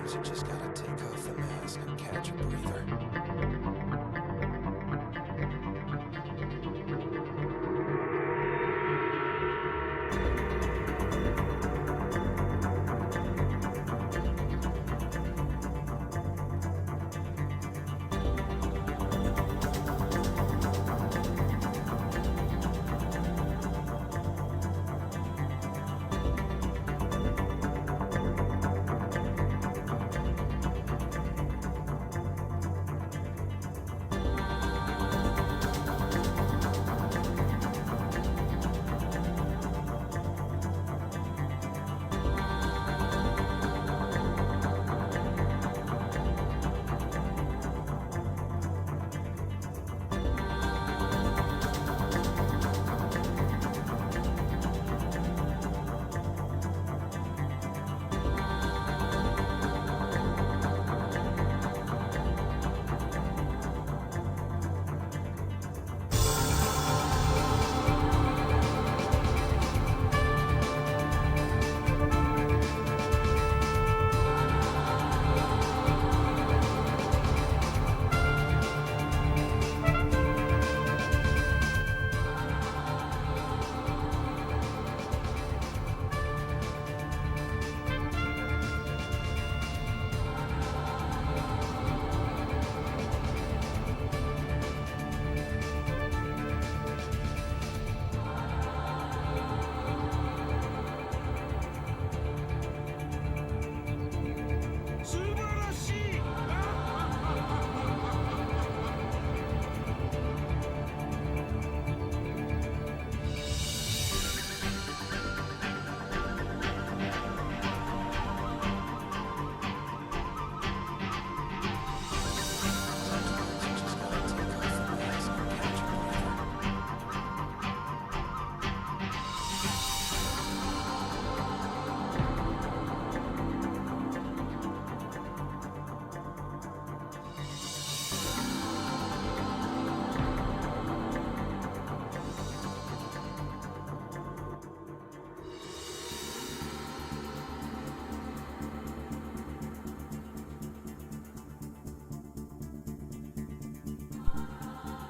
Sometimes you just gotta take off the mask and catch a breather.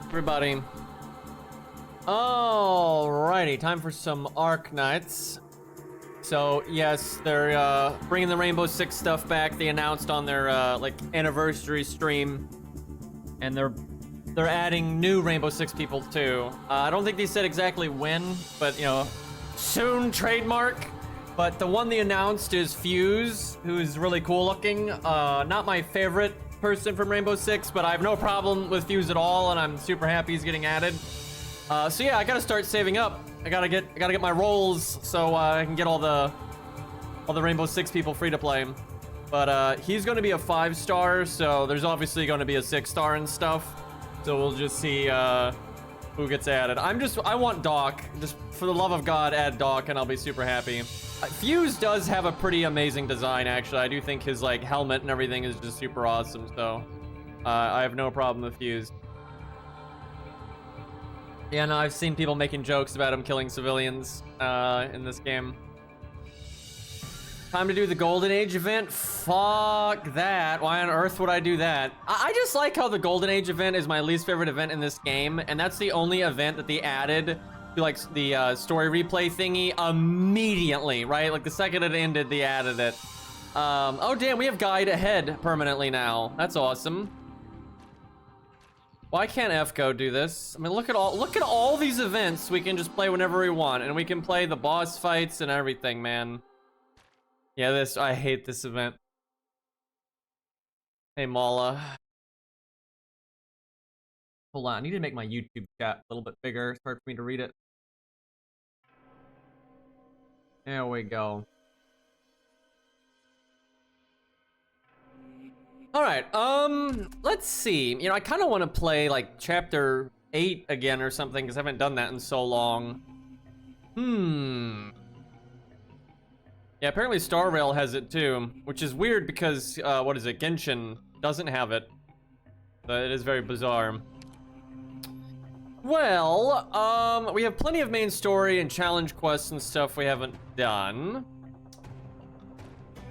Everybody. Alrighty, time for some Arknights. So yes, they're bringing the Rainbow Six stuff back. They announced on their like anniversary stream, and they're adding new Rainbow Six people too. I don't think they said exactly when, but you know, soon trademark. But the one they announced is Fuse, who's really cool looking. Not my favorite person from Rainbow Six, but I have no problem with Fuse at all, and I'm super happy he's getting added. So yeah, I gotta start saving up. I gotta get my rolls so I can get all the Rainbow Six people free to play. But he's gonna be a 5-star, so there's obviously gonna be a 6-star and stuff. So we'll just see who gets added. I want Doc. Just for the love of God, add Doc, and I'll be super happy. Fuse does have a pretty amazing design, actually. I do think his like helmet and everything is just super awesome, so I have no problem with Fuse. Yeah, no, I've seen people making jokes about him killing civilians in this game. Time to do the Golden Age event? Fuck that. Why on earth would I do that? I just like how the Golden Age event is my least favorite event in this game, and that's the only event that they added to like the story replay thingy immediately, right? Like the second it ended, they added it. Oh damn, we have guide ahead permanently now. That's awesome. Why can't FCO do this? I mean, look at all these events we can just play whenever we want, and we can play the boss fights and everything, man. Yeah, I hate this event. Hey, Mala. Hold on, I need to make my YouTube chat a little bit bigger. It's hard for me to read it. There we go. All right, let's see. You know, I kind of want to play like chapter 8 again or something because I haven't done that in so long. Yeah, apparently Star Rail has it too, which is weird because, what is it, Genshin doesn't have it. But it is very bizarre. Well, we have plenty of main story and challenge quests and stuff we haven't done.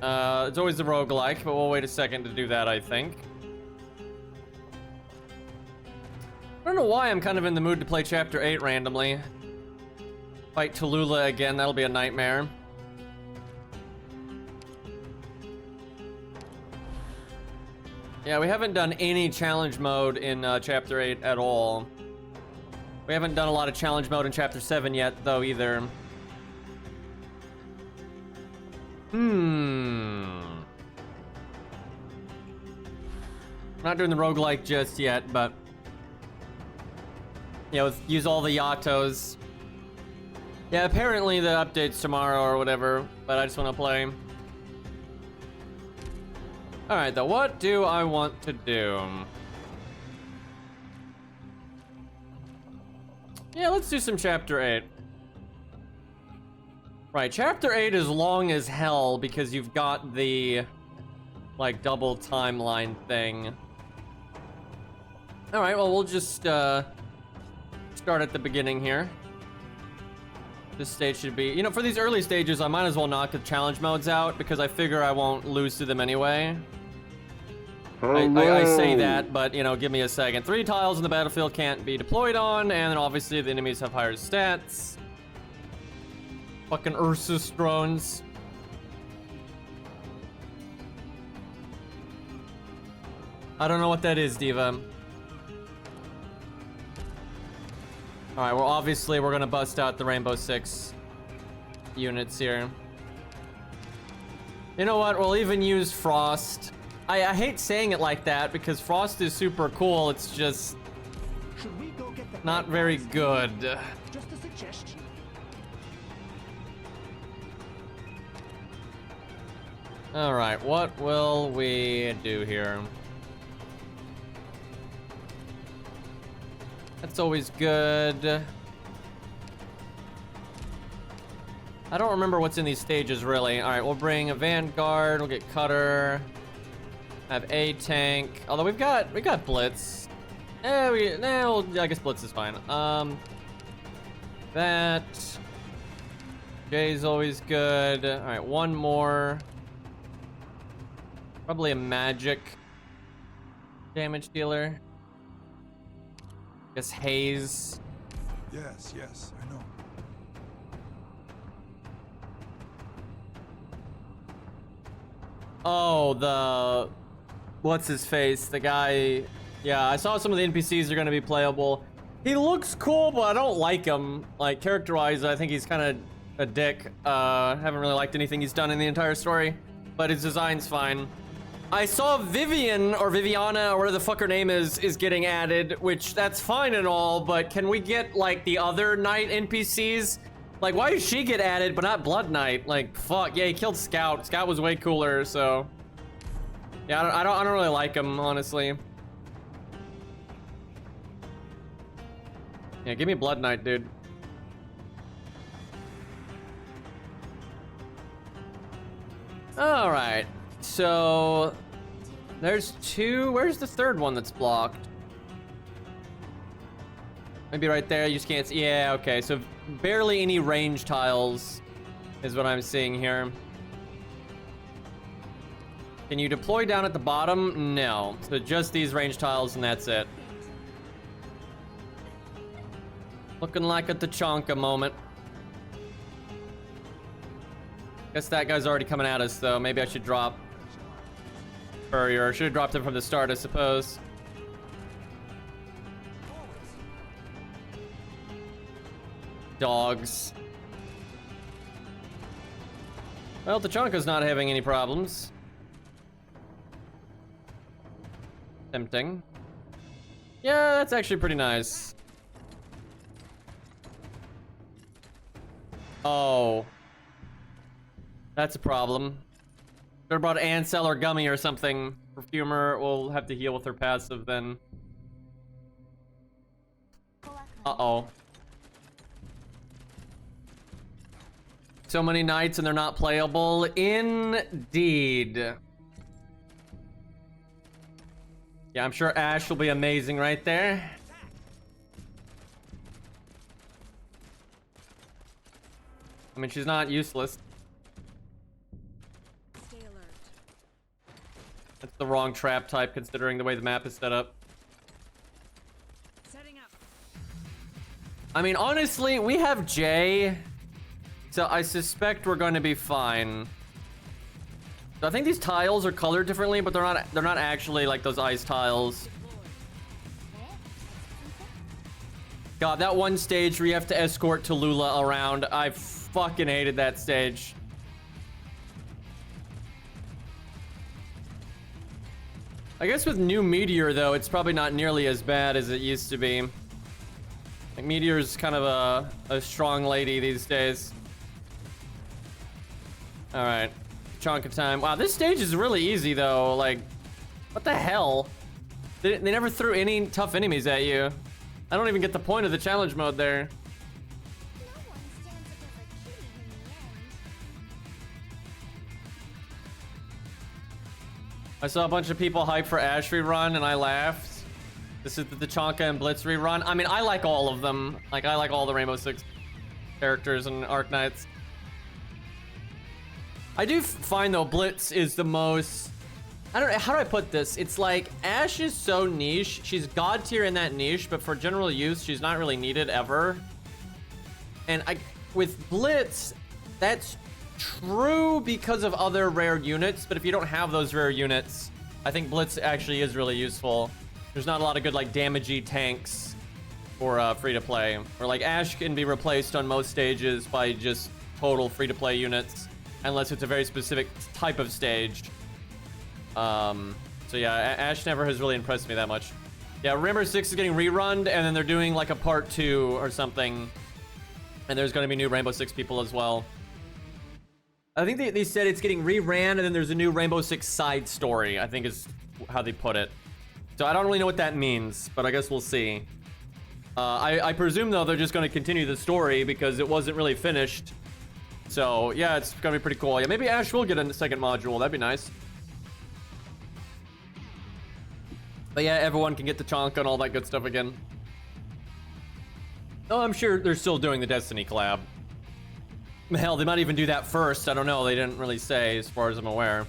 It's always the roguelike, but we'll wait a second to do that, I think. I don't know why I'm kind of in the mood to play Chapter 8 randomly. Fight Talulah again, that'll be a nightmare. Yeah, we haven't done any challenge mode in Chapter 8 at all. We haven't done a lot of challenge mode in Chapter 7 yet, though, either. I'm not doing the roguelike just yet, but... yeah, let's use all the Yatos. Yeah, apparently the update's tomorrow or whatever, but I just want to play. Alright, though, what do I want to do? Yeah, let's do some Chapter 8. Right, Chapter 8 is long as hell because you've got the, like, double timeline thing. Alright, well, we'll just, start at the beginning here. This stage should be... you know, for these early stages, I might as well knock the challenge modes out because I figure I won't lose to them anyway. I say that, but, you know, give me a second. 3 tiles in the battlefield can't be deployed on, and then obviously the enemies have higher stats. Fucking Ursus drones. I don't know what that is, Diva. Alright, well, obviously we're gonna bust out the Rainbow Six units here. You know what? We'll even use Frost. I hate saying it like that because Frost is super cool. It's just not very good. Just a suggestion. Alright, what will we do here? That's always good. I don't remember what's in these stages, really. Alright, we'll bring a Vanguard, we'll get Cutter. Have a tank. Although we've got Blitz. I guess Blitz is fine. That. Jay's always good. Alright, one more. Probably a magic damage dealer. Guess Haze. Yes, I know. Oh, the... what's his face? The guy... yeah, I saw some of the NPCs are gonna be playable. He looks cool, but I don't like him. Like, character-wise, I think he's kind of a dick. Haven't really liked anything he's done in the entire story, but his design's fine. I saw Vivian, or Viviana, or whatever the fuck her name is getting added, which that's fine and all, but can we get, like, the other Knight NPCs? Like, why does she get added, but not Blood Knight? Like, fuck, yeah, he killed Scout. Scout was way cooler, so... yeah, I don't really like him, honestly. Yeah, give me Blood Knight, dude. Alright, so... there's 2... where's the third one that's blocked? Maybe right there, you just can't see... yeah, okay, so barely any range tiles is what I'm seeing here. Can you deploy down at the bottom? No. So just these range tiles and that's it. Looking like a Tachanka moment. Guess that guy's already coming at us though. Maybe I should drop Courier. Should have dropped him from the start, I suppose. Dogs. Well, Tachanka's not having any problems. Tempting. Yeah, that's actually pretty nice. Oh. That's a problem. Should've brought Ansel or Gummy or something. Perfumer will have to heal with her passive then. Uh-oh. So many knights and they're not playable? Indeed. Yeah, I'm sure Ashe will be amazing right there. I mean, she's not useless. Stay alert. the wrong trap type considering the way the map is set up. Setting up. I mean, honestly, we have Jay, so I suspect we're going to be fine. So I think these tiles are colored differently, but they're not actually like those ice tiles. God, that one stage where you have to escort Talulah around, I fucking hated that stage. I guess with new Meteor, though, it's probably not nearly as bad as it used to be. Like, Meteor's kind of a strong lady these days. Alright. Chunk of time. Wow, this stage is really easy, though. Like, what the hell? They never threw any tough enemies at you. I don't even get the point of the challenge mode there. I saw a bunch of people hype for Ash rerun and I laughed. This is the Tachanka and Blitz rerun. I mean, I like all of them. Like, I like all the Rainbow Six characters and Arknights. I do find, though, Blitz is the most... I don't know, how do I put this? It's like, Ash is so niche. She's god tier in that niche, but for general use, she's not really needed ever. And with Blitz, that's true because of other rare units, but if you don't have those rare units, I think Blitz actually is really useful. There's not a lot of good, like, damagey tanks for free-to-play. Or, like, Ash can be replaced on most stages by just total free-to-play units, unless it's a very specific type of stage. So yeah, Ash never has really impressed me that much. Yeah, Rainbow Six is getting rerunned, and then they're doing like a part 2 or something. And there's gonna be new Rainbow Six people as well. I think they said it's getting reran, and then there's a new Rainbow Six side story, I think is how they put it. So I don't really know what that means, but I guess we'll see. I presume, though, they're just gonna continue the story because it wasn't really finished. So yeah, it's gonna be pretty cool. Yeah, maybe Ash will get a second module, that'd be nice. But yeah, everyone can get the Tachanka and all that good stuff again. Oh, I'm sure they're still doing the Destiny collab. Hell, they might even do that first. I don't know. They didn't really say, as far as I'm aware.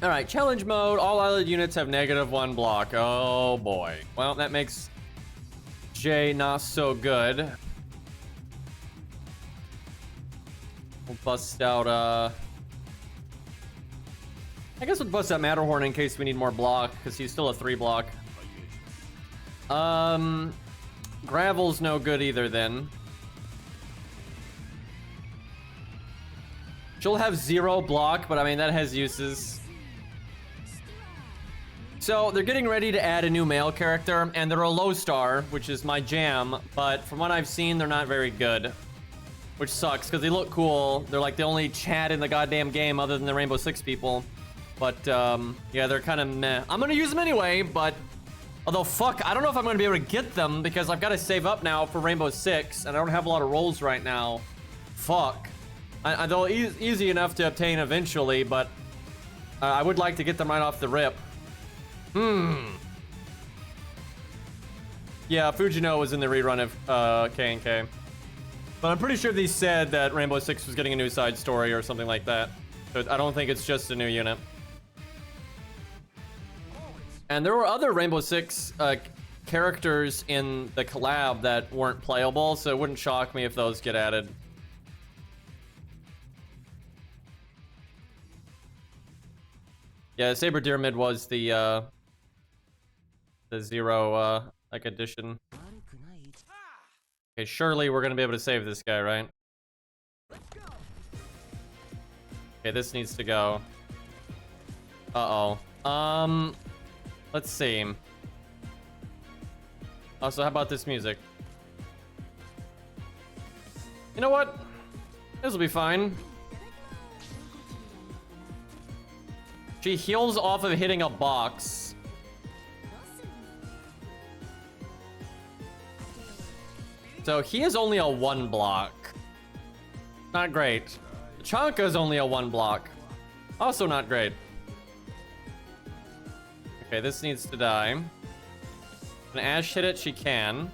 All right, challenge mode. All allied units have -1 block. Oh, boy. Well, that makes Jay not so good. We'll bust out, I guess we'll bust out Matterhorn in case we need more block, because he's still a 3 block. Gravel's no good either then. She'll have 0 block, but I mean, that has uses. So they're getting ready to add a new male character, and they're a low star, which is my jam, but from what I've seen, they're not very good. Which sucks, because they look cool. They're like the only Chad in the goddamn game other than the Rainbow Six people. But, yeah, they're kind of meh. I'm gonna use them anyway, but... Although, fuck, I don't know if I'm gonna be able to get them, because I've got to save up now for Rainbow Six, and I don't have a lot of rolls right now. Fuck. They'll easy enough to obtain eventually, but... I would like to get them right off the rip. Yeah, Fujino was in the rerun of, K&K. But I'm pretty sure they said that Rainbow Six was getting a new side story or something like that. So I don't think it's just a new unit. And there were other Rainbow Six characters in the collab that weren't playable, so it wouldn't shock me if those get added. Yeah, Saber Deer Mid was the 0 like addition. Okay, surely we're gonna be able to save this guy, right? Okay, this needs to go. Uh-oh. Let's see. Also, how about this music? You know what? This will be fine. She heals off of hitting a box. So he is only a 1 block. Not great. Tachanka is only a 1 block. Also not great. Okay, this needs to die. Can Ash hit it? She can.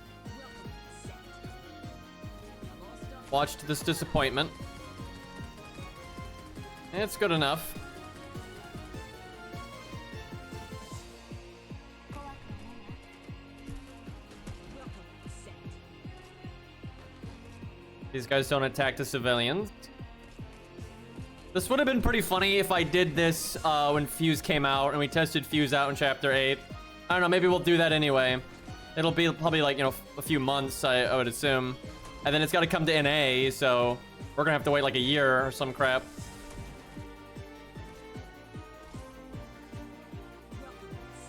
Watch this disappointment. It's good enough. These guys don't attack the civilians. This would have been pretty funny if I did this when Fuse came out and we tested Fuse out in Chapter 8. I don't know, maybe we'll do that anyway. It'll be probably like, you know, a few months, I would assume. And then it's got to come to NA, so we're gonna have to wait like a year or some crap.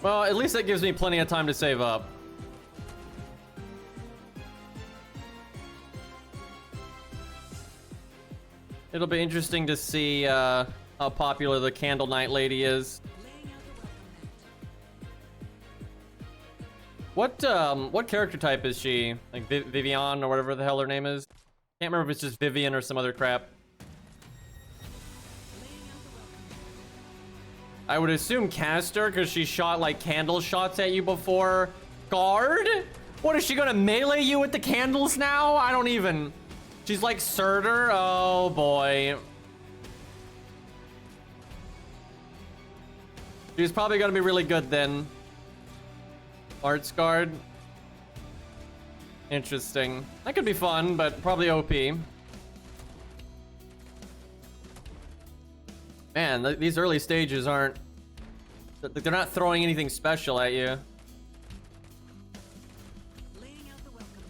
Well, at least that gives me plenty of time to save up. It'll be interesting to see how popular the Candle Knight lady is. What character type is she? Like Vivian or whatever the hell her name is? Can't remember if it's just Vivian or some other crap. I would assume caster because she shot like candle shots at you before. Guard? What, is she gonna melee you with the candles now? I don't even... She's like Surtur? Oh boy. She's probably gonna be really good then. Arts Guard. Interesting. That could be fun, but probably OP. Man, these early stages aren't... They're not throwing anything special at you.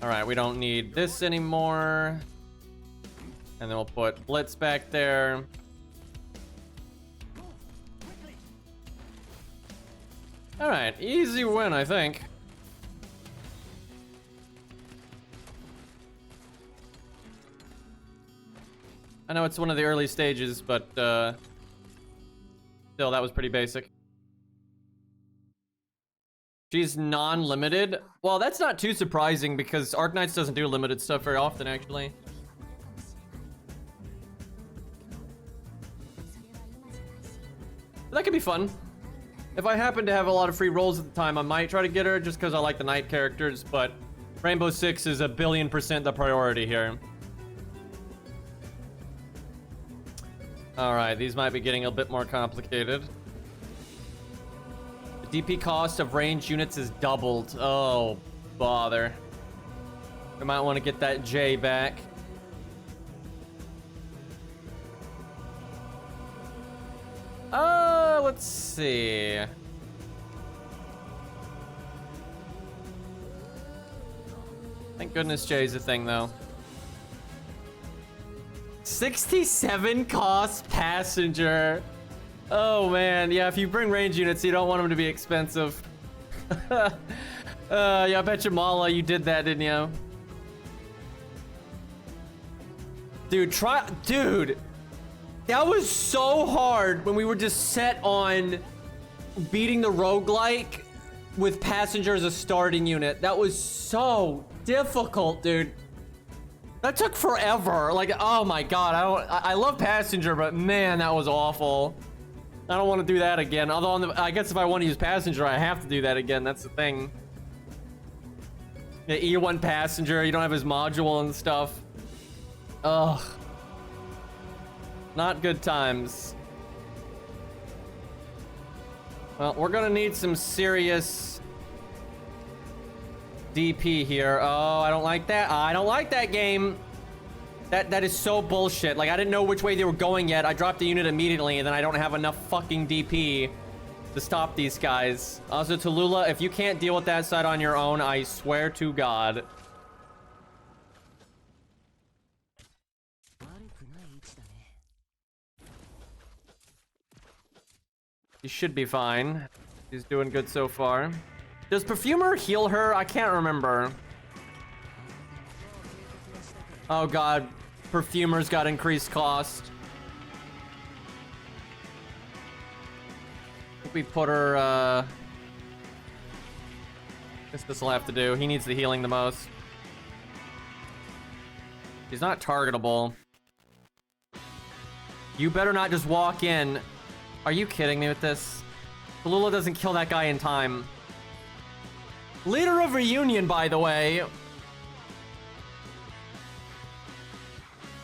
Alright, we don't need this anymore. And then we'll put Blitz back there. Alright, easy win, I think. I know it's one of the early stages, but still, that was pretty basic. She's non-limited. Well, that's not too surprising because Arknights doesn't do limited stuff very often, actually. That could be fun. If I happen to have a lot of free rolls at the time, I might try to get her just because I like the Knight characters, but Rainbow Six is 1,000,000,000% the priority here. Alright, these might be getting a bit more complicated. The DP cost of ranged units is doubled. Oh, bother. We might want to get that J back. Let's see. Thank goodness J's a thing, though. 67 cost passenger. Oh man, yeah, if you bring range units, you don't want them to be expensive. Yeah, I bet you Mala, you did that, didn't you? Dude, that was so hard when we were just set on beating the roguelike with passenger as a starting unit. That was so difficult, dude. That took forever. Like, oh my god, I love passenger, but man, that was awful. I don't want to do that again. Although, I guess if I want to use passenger, I have to do that again. That's the thing. Yeah, E1 passenger, you don't have his module and stuff. Ugh. Not good times. Well, we're gonna need some serious DP here. Oh, I don't like that. I don't like that game. That is so bullshit. Like, I didn't know which way they were going yet. I dropped the unit immediately, and then I don't have enough fucking DP to stop these guys. Also, Talulah, if you can't deal with that side on your own, I swear to God. He should be fine. He's doing good so far. Does Perfumer heal her? I can't remember. Oh god, Perfumer's got increased cost. I think we put her, I guess this will have to do. He needs the healing the most. He's not targetable. You better not just walk in. Are you kidding me with this? Talulah doesn't kill that guy in time. Leader of Reunion, by the way.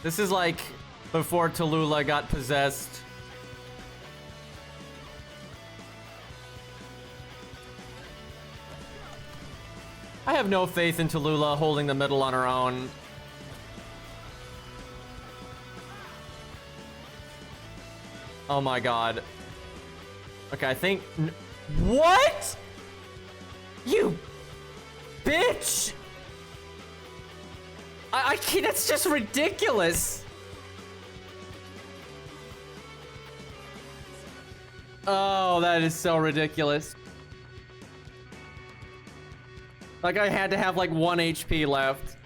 This is like before Talulah got possessed. I have no faith in Talulah holding the middle on her own. Oh my god. Okay, I think... What? You bitch! I can't, that's just ridiculous. Oh, that is so ridiculous. Like, I had to have like 1 HP left.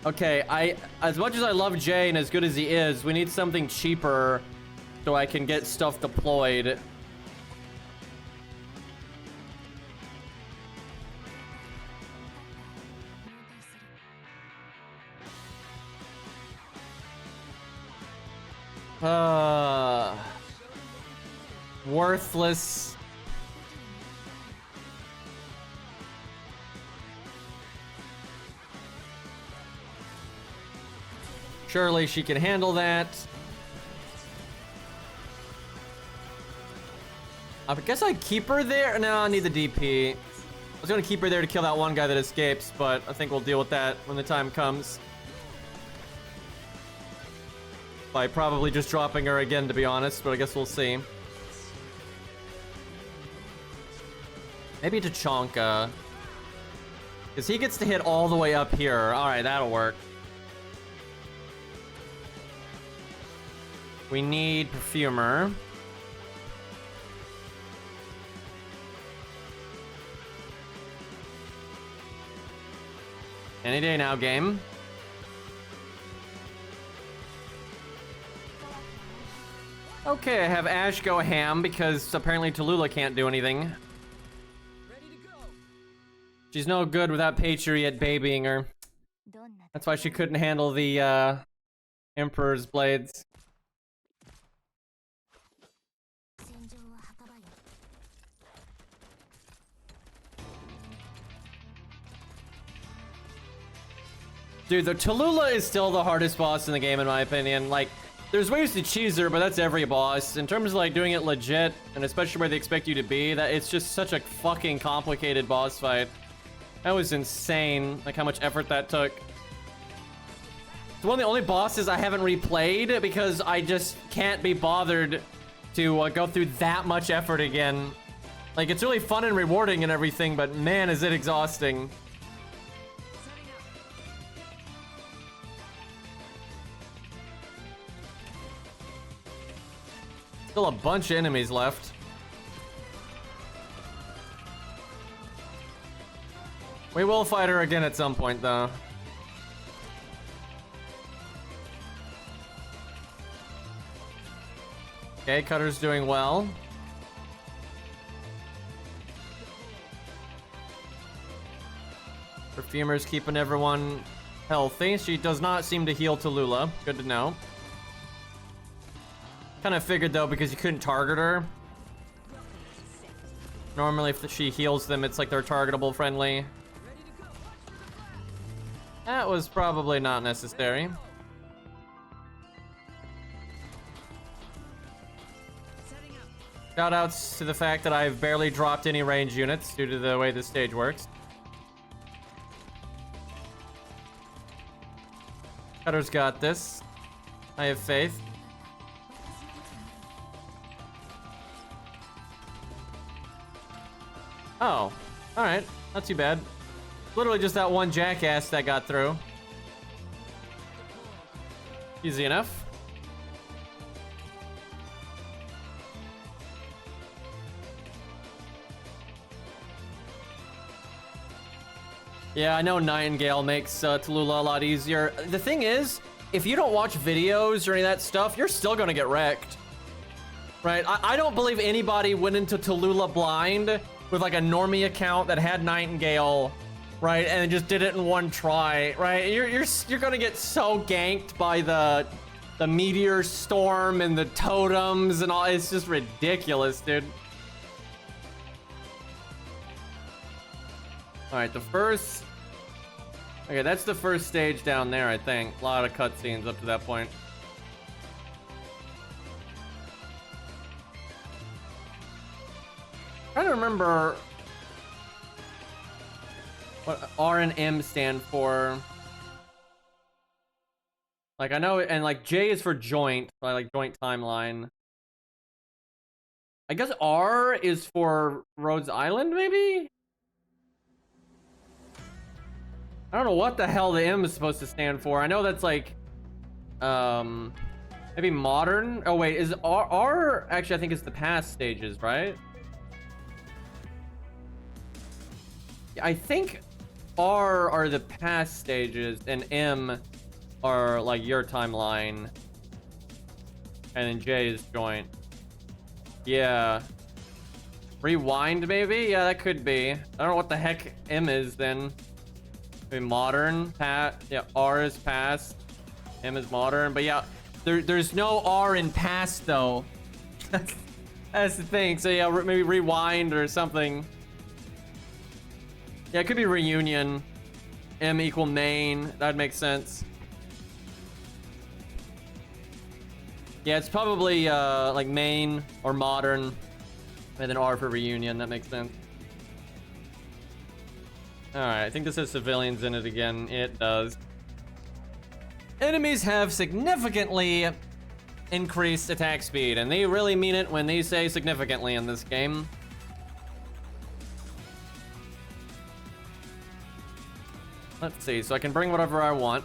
Okay, as much as I love Jay and as good as he is, we need something cheaper so I can get stuff deployed. Worthless. Surely she can handle that. I guess I'd keep her there. No, I need the DP. I was gonna keep her there to kill that one guy that escapes, but I think we'll deal with that when the time comes. By probably just dropping her again, to be honest, but I guess we'll see. Maybe Tachanka. Because he gets to hit all the way up here. Alright, that'll work. We need Perfumer. Any day now, game. Okay, I have Ash go ham because apparently Talulah can't do anything. She's no good without Patriot babying her. That's why she couldn't handle the Emperor's blades. Dude, the Talulah is still the hardest boss in the game, in my opinion. Like, there's ways to cheese her, but that's every boss. In terms of, like, doing it legit, and especially where they expect you to be, that it's just such a fucking complicated boss fight. That was insane, like, how much effort that took. It's one of the only bosses I haven't replayed, because I just can't be bothered to go through that much effort again. Like, it's really fun and rewarding and everything, but man, is it exhausting. Still a bunch of enemies left. We will fight her again at some point, though. Okay, Cutter's doing well. Perfumer's keeping everyone healthy. She does not seem to heal Talulah. Good to know. Kind of figured though, because you couldn't target her. Normally if she heals them, it's like they're targetable friendly. That was probably not necessary. Shoutouts to the fact that I've barely dropped any range units due to the way this stage works. Cutter's got this. I have faith. Oh, alright. Not too bad. Literally just that one jackass that got through. Easy enough. Yeah, I know Nightingale makes Talulah a lot easier. The thing is, if you don't watch videos or any of that stuff, you're still gonna get wrecked. Right? I don't believe anybody went into Talulah blind with like a normie account that had Nightingale, right, and just did it in one try, right? You're gonna get so ganked by the meteor storm and the totems and all. It's just ridiculous, dude. All right, the first. Okay, that's the first stage down there, I think. A lot of cutscenes up to that point. I don't remember what R and M stand for. Like, I know, and like J is for joint, like joint timeline. I guess R is for Rhodes Island, maybe? I don't know what the hell the M is supposed to stand for. I know that's like, maybe modern. Oh wait, is R actually I think it's the past stages, right? I think R are the past stages and M are like your timeline. And then J is joint. Yeah. Rewind maybe? Yeah, that could be. I don't know what the heck M is then. Maybe modern, yeah, R is past. M is modern, but yeah, there's no R in past though. That's the thing. So yeah, maybe rewind or something. Yeah, it could be reunion. M equal main. That'd make sense. Yeah, it's probably like main or modern, and then R for reunion. That makes sense. All right, I think this has civilians in it again. It does. Enemies have significantly increased attack speed, and they really mean it when they say significantly in this game. Let's see, so I can bring whatever I want.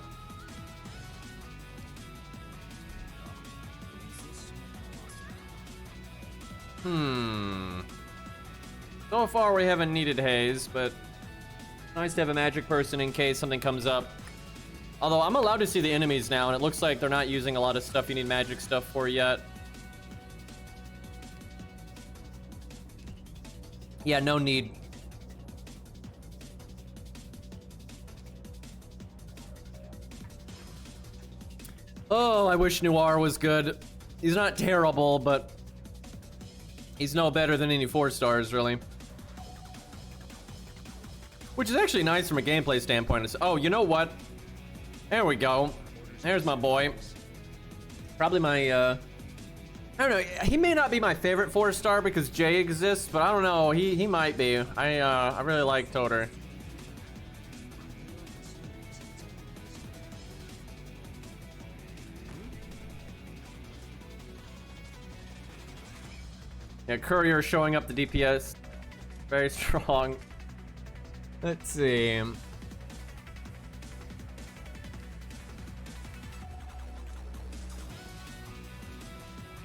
So far we haven't needed haze, but nice to have a magic person in case something comes up. Although I'm allowed to see the enemies now, and it looks like they're not using a lot of stuff you need magic stuff for yet. Yeah, no need. Oh, I wish Noir was good. He's not terrible, but he's no better than any 4 stars, really. Which is actually nice from a gameplay standpoint. It's, oh, you know what? There we go. There's my boy. Probably my, I don't know. He may not be my favorite 4-star because Jay exists, but I don't know. He might be. I really like Toter. Yeah, Courier showing up the DPS. Very strong. Let's see.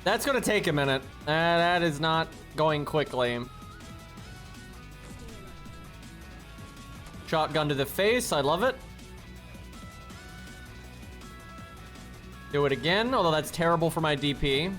That's gonna take a minute. That is not going quickly. Shotgun to the face, I love it. Do it again, although that's terrible for my DP.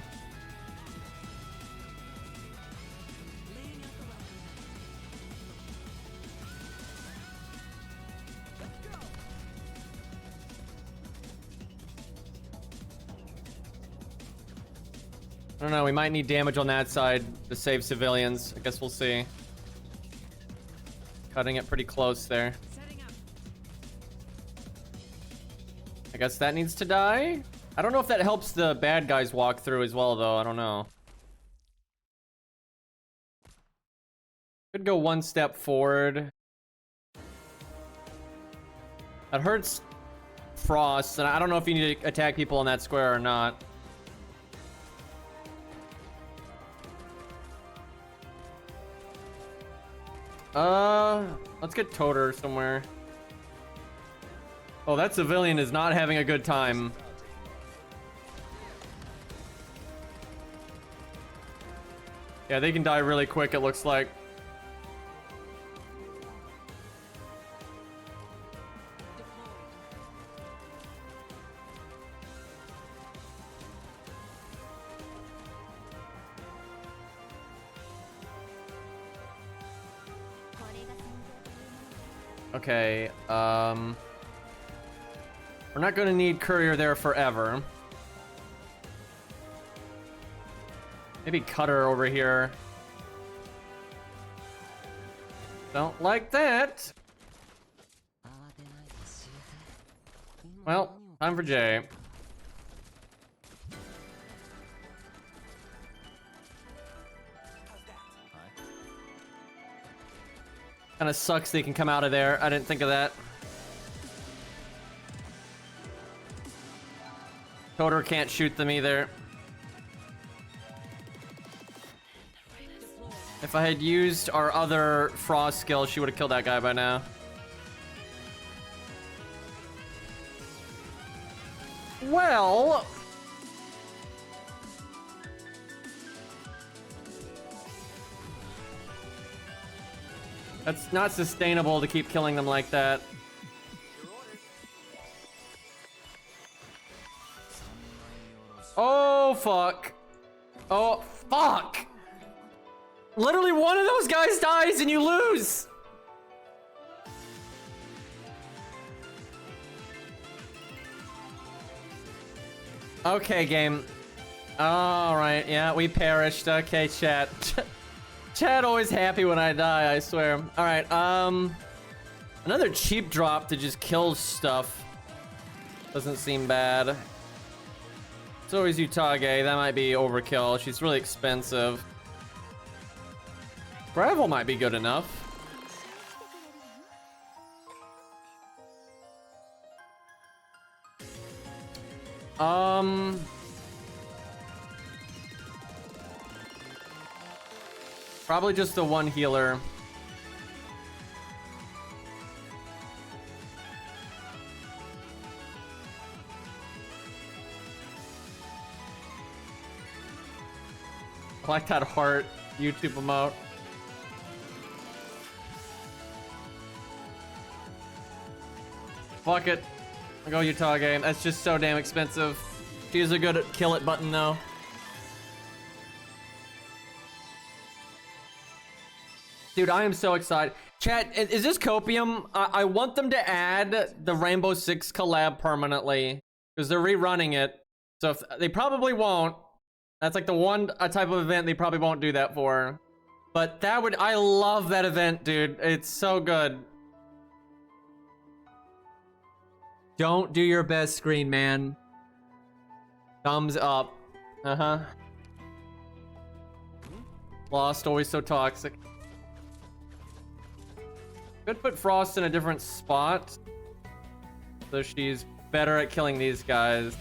I don't know, we might need damage on that side to save civilians. I guess we'll see. Cutting it pretty close there. I guess that needs to die. I don't know if that helps the bad guys walk through as well, though. I don't know. Could go 1 step forward. That hurts Frost, and I don't know if you need to attack people on that square or not. Let's get Toter somewhere. Oh, that civilian is not having a good time. Yeah, they can die really quick, it looks like. Okay, we're not gonna need Courier there forever. Maybe Cutter over here. Don't like that. Well, time for Jay. Kinda sucks they can come out of there. I didn't think of that. Toter can't shoot them either. If I had used our other frost skill, she would have killed that guy by now. Well... That's not sustainable to keep killing them like that. Oh, fuck. Oh, fuck. Literally one of those guys dies and you lose. Okay, game. All right, yeah, we perished. Okay, chat. Chat always happy when I die, I swear. All right, another cheap drop to just kill stuff. Doesn't seem bad. It's always Utage. That might be overkill. She's really expensive. Gravel might be good enough. Probably just the one healer. I like that heart YouTube emote. Fuck it. I'll go Utage. That's just so damn expensive. She's a good kill it button though. Dude, I am so excited. Chat, is this copium? I want them to add the Rainbow Six collab permanently because they're rerunning it. So if, they probably won't. That's like the one type of event they probably won't do that for. But that would, I love that event, dude. It's so good. Don't do your best screen, man. Thumbs up. Uh-huh. Lost, always so toxic. Could put Frost in a different spot. So she's better at killing these guys.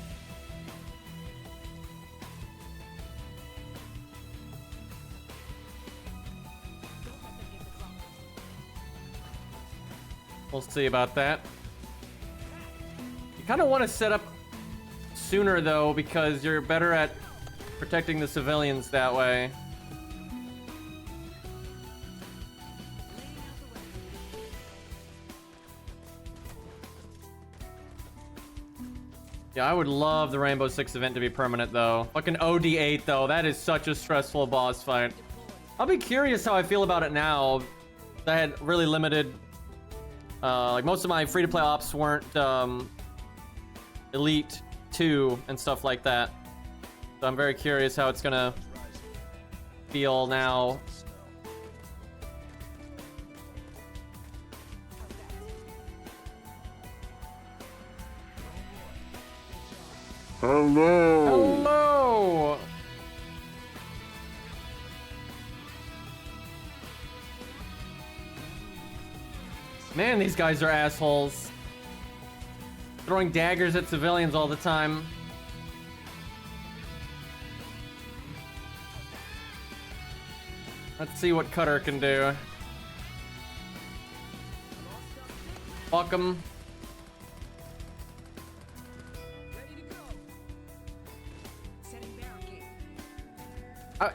We'll see about that. You kind of want to set up sooner though, because you're better at protecting the civilians that way. Yeah, I would love the Rainbow Six event to be permanent though. Fucking OD8 though, that is such a stressful boss fight. I'll be curious how I feel about it now. I had really limited, like most of my free-to-play ops weren't Elite 2 and stuff like that. So I'm very curious how it's gonna feel now. Hello. Hello. Man, these guys are assholes. Throwing daggers at civilians all the time. Let's see what Cutter can do. Fuck him.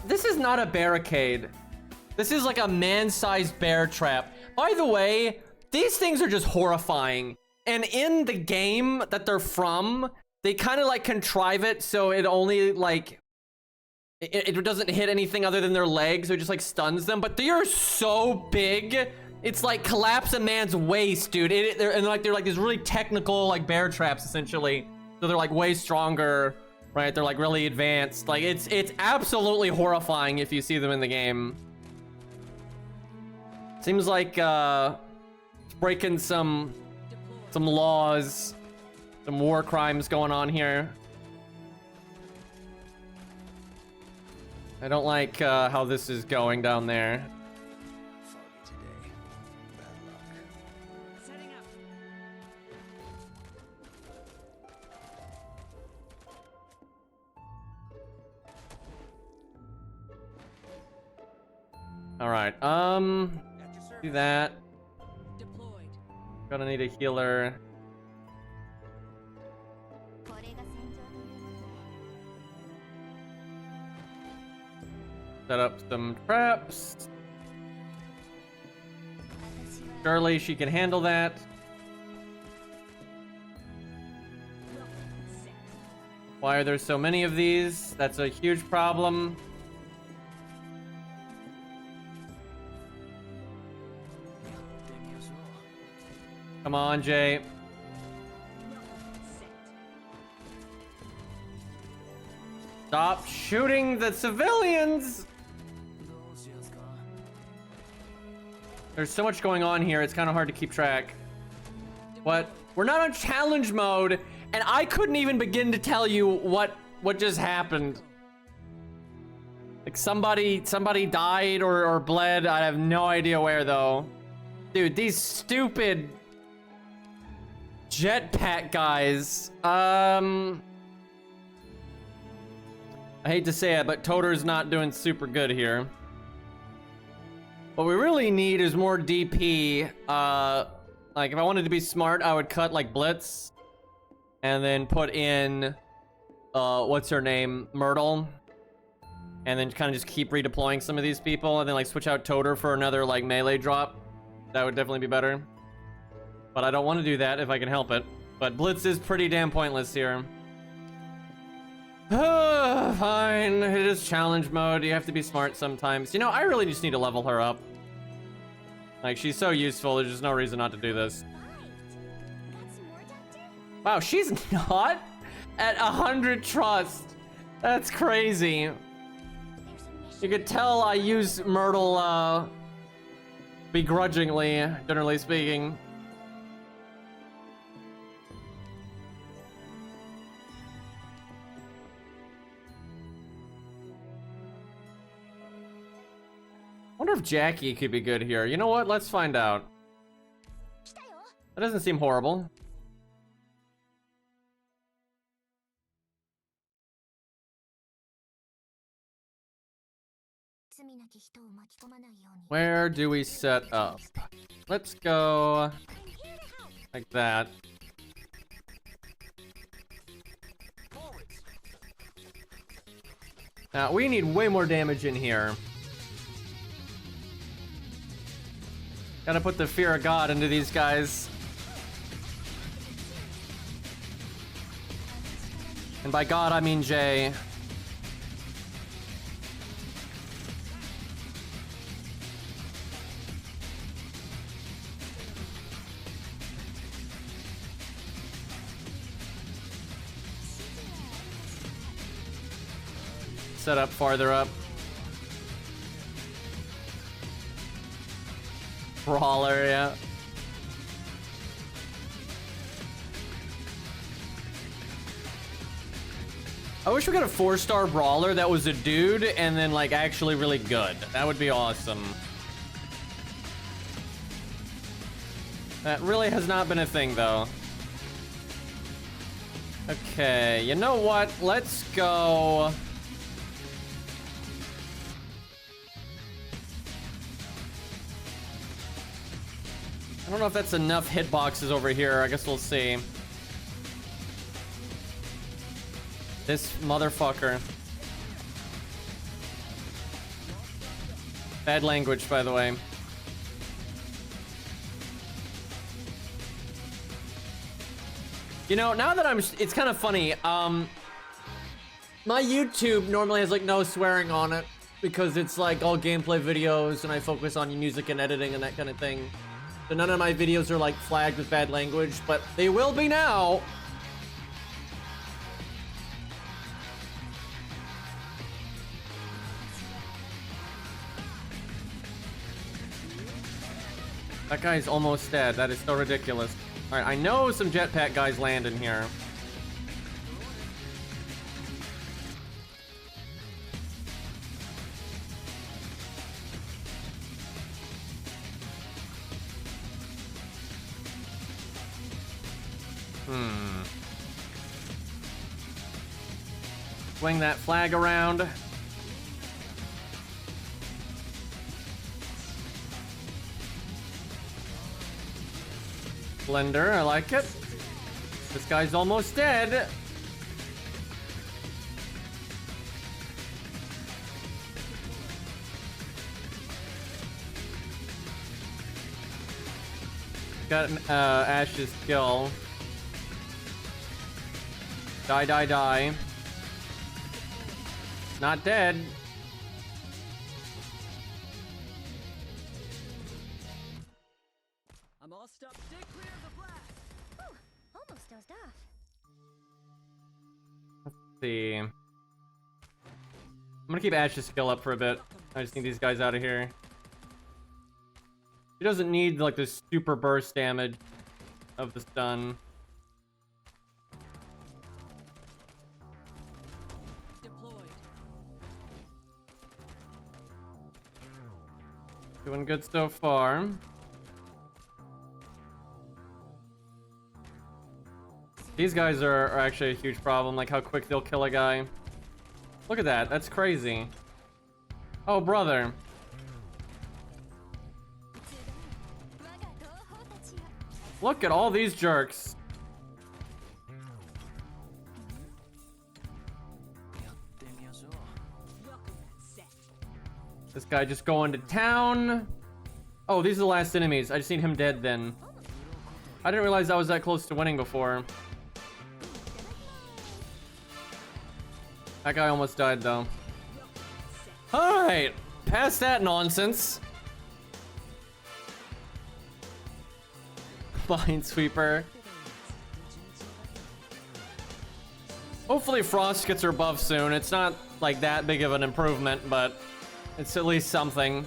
This is not a barricade. This is like a man-sized bear trap. By the way, these things are just horrifying. And in the game that they're from, they kind of like contrive it so it only like it doesn't hit anything other than their legs, so it just like stuns them. But they are so big, it's like collapse a man's waist, dude. They're like these really technical like bear traps essentially. So they're like way stronger, right? They're like really advanced. Like it's absolutely horrifying if you see them in the game. Seems like it's breaking some laws, some war crimes going on here. I don't like how this is going down there. Foggy today. Bad luck. Setting up. All right. Do that. Deployed. Gonna need a healer. Set up some traps. Surely she can handle that. Why are there so many of these? That's a huge problem. Come on, Jay. Stop shooting the civilians! There's so much going on here, it's kind of hard to keep track. What? We're not on challenge mode, and I couldn't even begin to tell you what just happened. Like somebody died or bled. I have no idea where though. Dude, these stupid jetpack guys. I hate to say it, but Toter's not doing super good here. What we really need is more DP. Like if I wanted to be smart, I would cut like Blitz and then put in what's her name, Myrtle, and then kind of just keep redeploying some of these people and then like switch out Toter for another like melee drop. That would definitely be better, but I don't want to do that if I can help it. But Blitz is pretty damn pointless here. Fine, it is challenge mode. You have to be smart sometimes. You know, I really just need to level her up. Like, she's so useful, there's just no reason not to do this. Wow, she's not at 100 trust. That's crazy. You could tell I use Myrtle, begrudgingly, generally speaking. I wonder if Jackie could be good here. You know what? Let's find out. That doesn't seem horrible. Where do we set up? Let's go like that. Now, we need way more damage in here. Gotta put the fear of God into these guys. And by God, I mean Jay. Set up farther up. Brawler, yeah. I wish we got a 4-star brawler that was a dude and then like actually really good. That would be awesome. That really has not been a thing though. Okay, you know what? Let's go. I don't know if that's enough hitboxes over here. I guess we'll see. This motherfucker. Bad language, by the way. You know, now that it's kind of funny. My YouTube normally has like no swearing on it because it's like all gameplay videos and I focus on music and editing and that kind of thing. So none of my videos are like flagged with bad language, but they will be now. That guy's almost dead. That is so ridiculous. All right, I know some jetpack guys land in here. Swing that flag around. Blender, I like it. This guy's almost dead. Got Ash's kill. Die, die, die. Not dead. I'm all stuck. Stay clear of the blast. Ooh, almost dozed off. Let's see. I'm gonna keep Ash's skill up for a bit. I just need these guys out of here. He doesn't need like this super burst damage of the stun. Deployed. Doing good so far. These guys are actually a huge problem, like how quick they'll kill a guy. Look at that, that's crazy. Oh, brother. Look at all these jerks. This guy just going to town. Oh, these are the last enemies. I just need him dead then. I didn't realize I was that close to winning before. That guy almost died though. Alright, past that nonsense. Minesweeper. Hopefully Frost gets her buff soon. It's not like that big of an improvement, but it's at least something.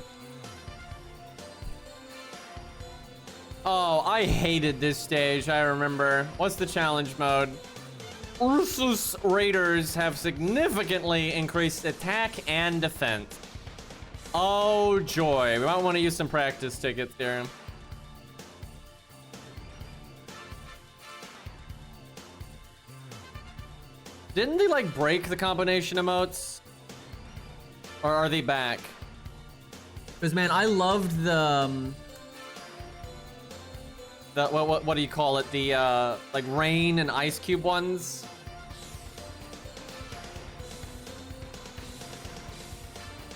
Oh, I hated this stage, I remember. What's the challenge mode? Ursus Raiders have significantly increased attack and defense. Oh joy, we might want to use some practice tickets here. Didn't they like break the combination emotes? Or are they back? Because man, I loved the what do you call it? The like rain and ice cube ones.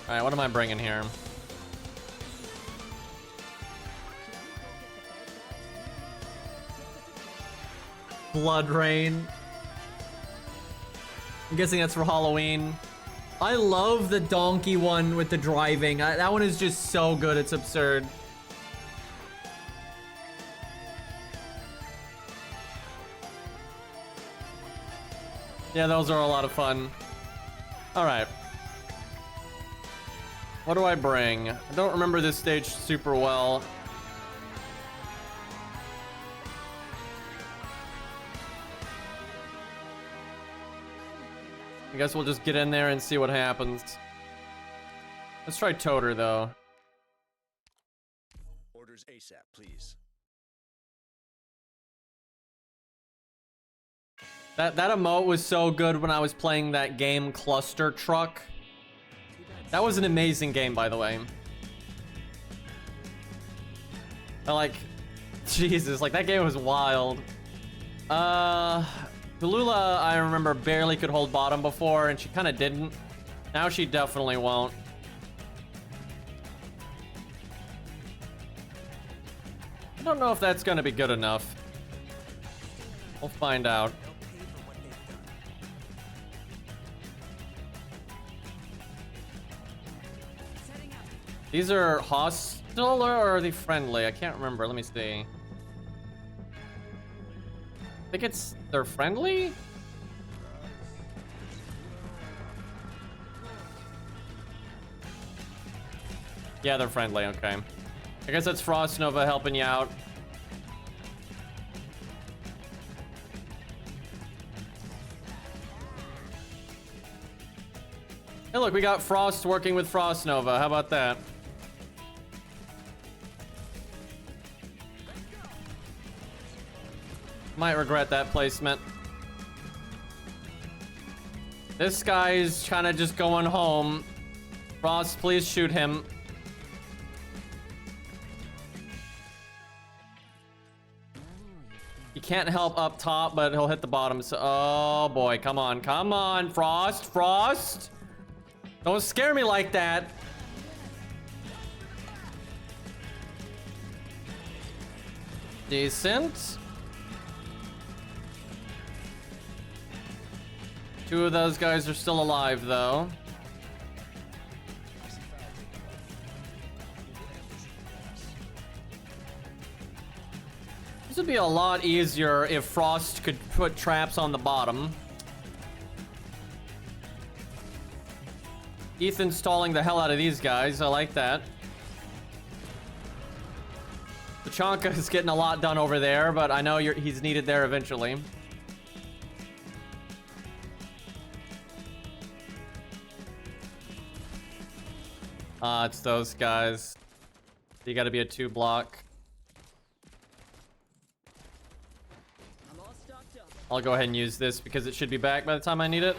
All right, what am I bringing here? Blood rain. I'm guessing that's for Halloween. I love the donkey one with the driving. That one is just so good, it's absurd. Yeah, those are a lot of fun. All right. What do I bring? I don't remember this stage super well. I guess we'll just get in there and see what happens. Let's try Toter, though. Orders ASAP, please. That emote was so good when I was playing that game Cluster Truck. That was an amazing game, by the way. I like, Jesus, like that game was wild. Talulah, I remember, barely could hold bottom before, and she kind of didn't. Now she definitely won't. I don't know if that's gonna be good enough. We'll find out. These are hostile or are they friendly? I can't remember. Let me see. I think they're friendly? Yeah, they're friendly, okay. I guess that's Frost Nova helping you out. Hey look, we got Frost working with Frost Nova. How about that? Might regret that placement. This guy's kind of just going home. Frost, please shoot him. can't help up top, but he'll hit the bottom. So, oh boy, come on, Frost. Don't scare me like that. Decent. Two of those guys are still alive, though. This would be a lot easier if Frost could put traps on the bottom. Ethan's stalling the hell out of these guys. I like that. Tachanka is getting a lot done over there, but I know he's needed there eventually. It's those guys. You gotta be a 2-block. I'm all stocked up. I'll go ahead and use this because it should be back by the time I need it.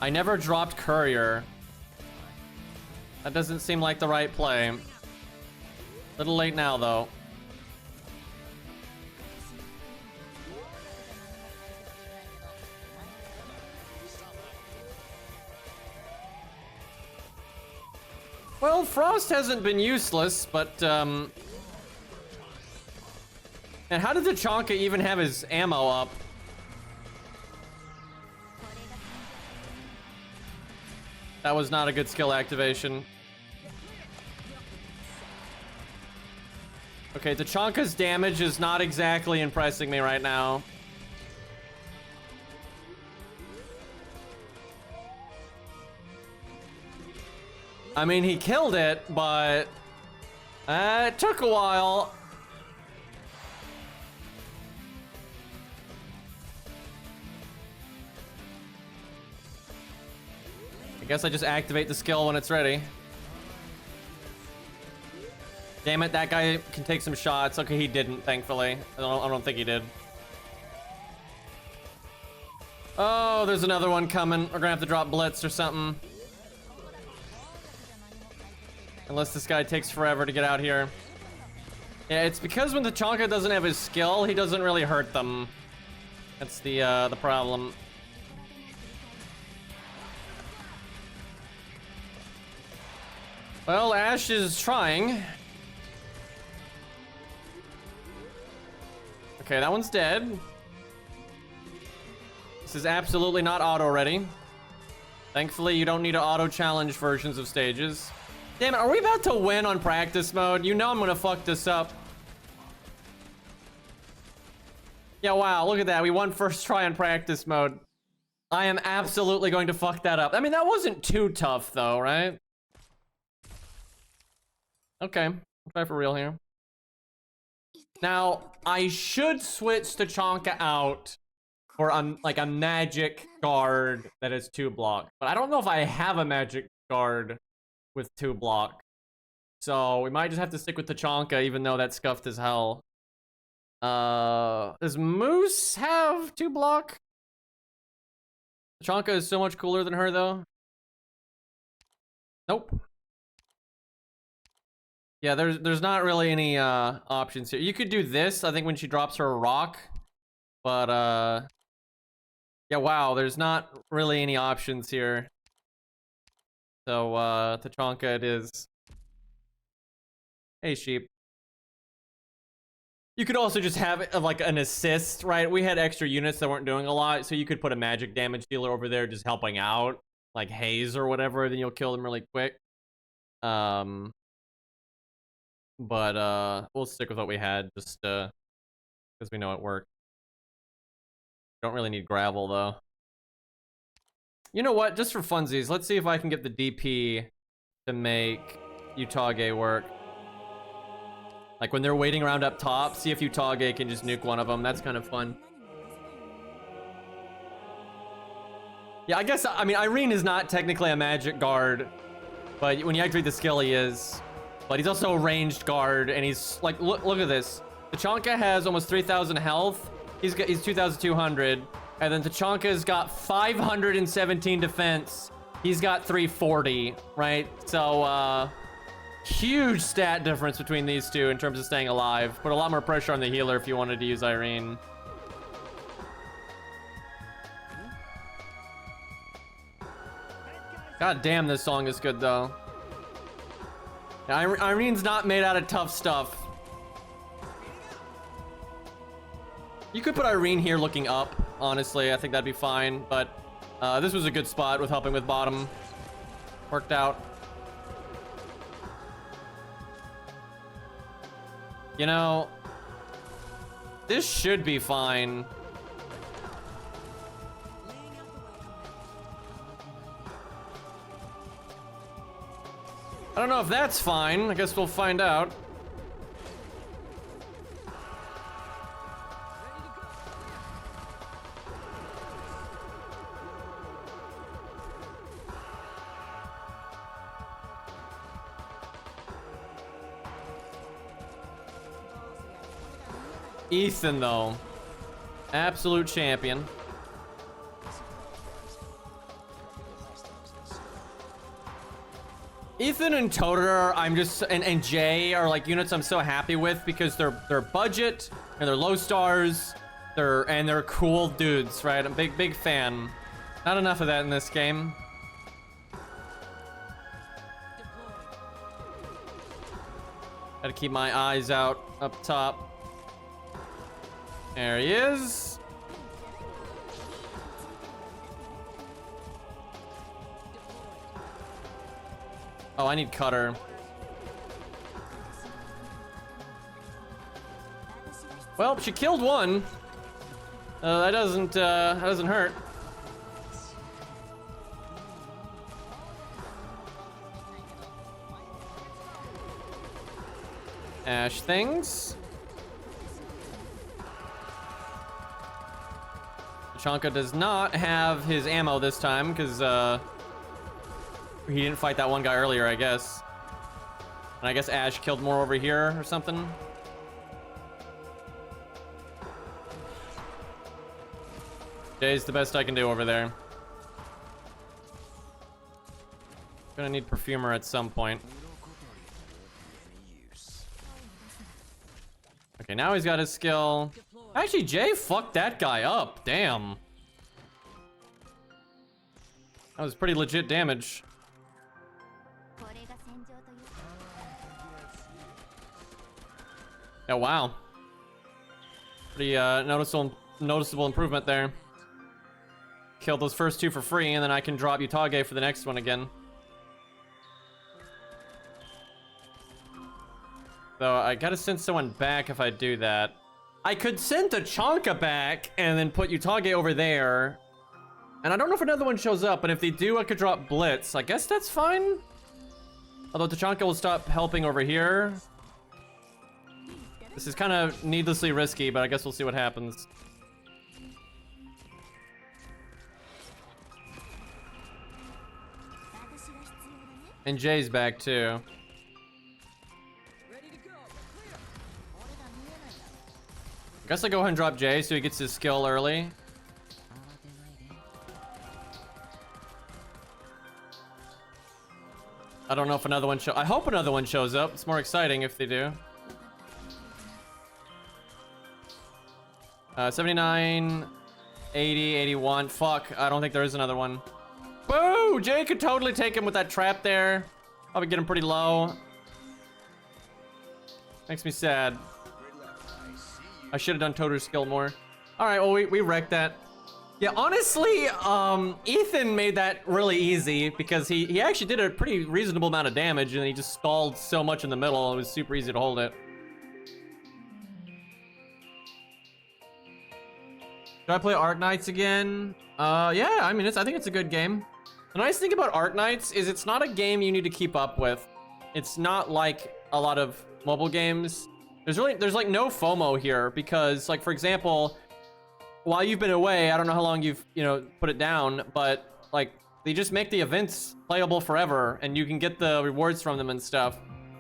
I never dropped Courier. That doesn't seem like the right play. Little late now, though. Well, Frost hasn't been useless, but, And how did Tachanka even have his ammo up? That was not a good skill activation. Okay, Tachanka's damage is not exactly impressing me right now. I mean, he killed it, but it took a while. I guess I just activate the skill when it's ready. Damn it, that guy can take some shots. Okay, he didn't, thankfully. I don't think he did. Oh, there's another one coming. We're gonna have to drop Blitz or something. Unless this guy takes forever to get out here. Yeah, it's because when Tachanka doesn't have his skill, he doesn't really hurt them. That's the problem. Well, Ash is trying. Okay, that one's dead. This is absolutely not auto ready. Thankfully, you don't need to auto challenge versions of stages. Damn it, are we about to win on practice mode? You know I'm gonna fuck this up. Yeah, wow, look at that. We won first try on practice mode. I am absolutely going to fuck that up. I mean, that wasn't too tough though, right? Okay, I'll try for real here. Now, I should switch Tachanka out for like a magic guard that is 2-block. But I don't know if I have a magic guard with 2-block. So we might just have to stick with Tachanka, even though that's scuffed as hell. Does Moose have 2-block? Tachanka is so much cooler than her, though. Nope. Yeah, there's not really any options here. You could do this, I think, when she drops her rock. But, yeah, wow, there's not really any options here. So, Tachanka it is. Hey, sheep. You could also just have like an assist, right? We had extra units that weren't doing a lot, so you could put a magic damage dealer over there just helping out, like Haze or whatever, then you'll kill them really quick. But we'll stick with what we had, just because we know it worked. Don't really need gravel, though. You know what? Just for funsies, let's see if I can get the DP to make Utage work. Like when they're waiting around up top, see if Utage can just nuke one of them. That's kind of fun. Yeah, I guess, I mean, Irene is not technically a magic guard, but when you activate the skill, he is. But he's also a ranged guard, and he's like, look at this. Tachanka has almost 3,000 health. He's 2,200. And then Tachanka's got 517 defense. He's got 340, right? So, Huge stat difference between these two in terms of staying alive. Put a lot more pressure on the healer if you wanted to use Irene. God damn, this song is good though. Yeah, Irene's not made out of tough stuff. You could put Irene here looking up, honestly. I think that'd be fine, but this was a good spot with helping with bottom. Worked out. You know, this should be fine. I don't know if that's fine. I guess we'll find out. Ethan, though. Absolute champion. Ethan and Totodar, I'm just and Jay are like units I'm so happy with because they're budget and they're low stars. They're cool dudes, right? I'm big fan. Not enough of that in this game. Gotta keep my eyes out up top. There he is. Oh, I need cutter. Well, she killed one. That doesn't hurt. Ash things. Chanka does not have his ammo this time because he didn't fight that one guy earlier, I guess. And I guess Ash killed more over here or something. Jay's the best I can do over there. Gonna need perfumer at some point. Okay, now he's got his skill. Actually, Jay fucked that guy up. Damn. That was pretty legit damage. Oh, wow. Pretty noticeable improvement there. Killed those first two for free, and then I can drop Utage for the next one again. So I gotta send someone back if I do that. I could send Tachanka back and then put Utage over there. And I don't know if another one shows up, but if they do, I could drop Blitz. I guess that's fine. Although Tachanka will stop helping over here. This is kind of needlessly risky, but I guess we'll see what happens. And Jay's back too. I guess I'll go ahead and drop Jay so he gets his skill early. I don't know if another one I hope another one shows up. It's more exciting if they do. 79, 80, 81. Fuck, I don't think there is another one. Boo! Jay could totally take him with that trap there. Probably get him pretty low. Makes me sad. I should have done Totodar's skill more. All right, well, we wrecked that. Yeah, honestly, Ethan made that really easy because he actually did a pretty reasonable amount of damage and he just stalled so much in the middle. It was super easy to hold it. Should I play Arknights again? Yeah, I mean, I think it's a good game. The nice thing about Arknights is it's not a game you need to keep up with. It's not like a lot of mobile games. There's like no FOMO here because, like, for example, while you've been away, I don't know how long you've, put it down, but like they just make the events playable forever and you can get the rewards from them and stuff.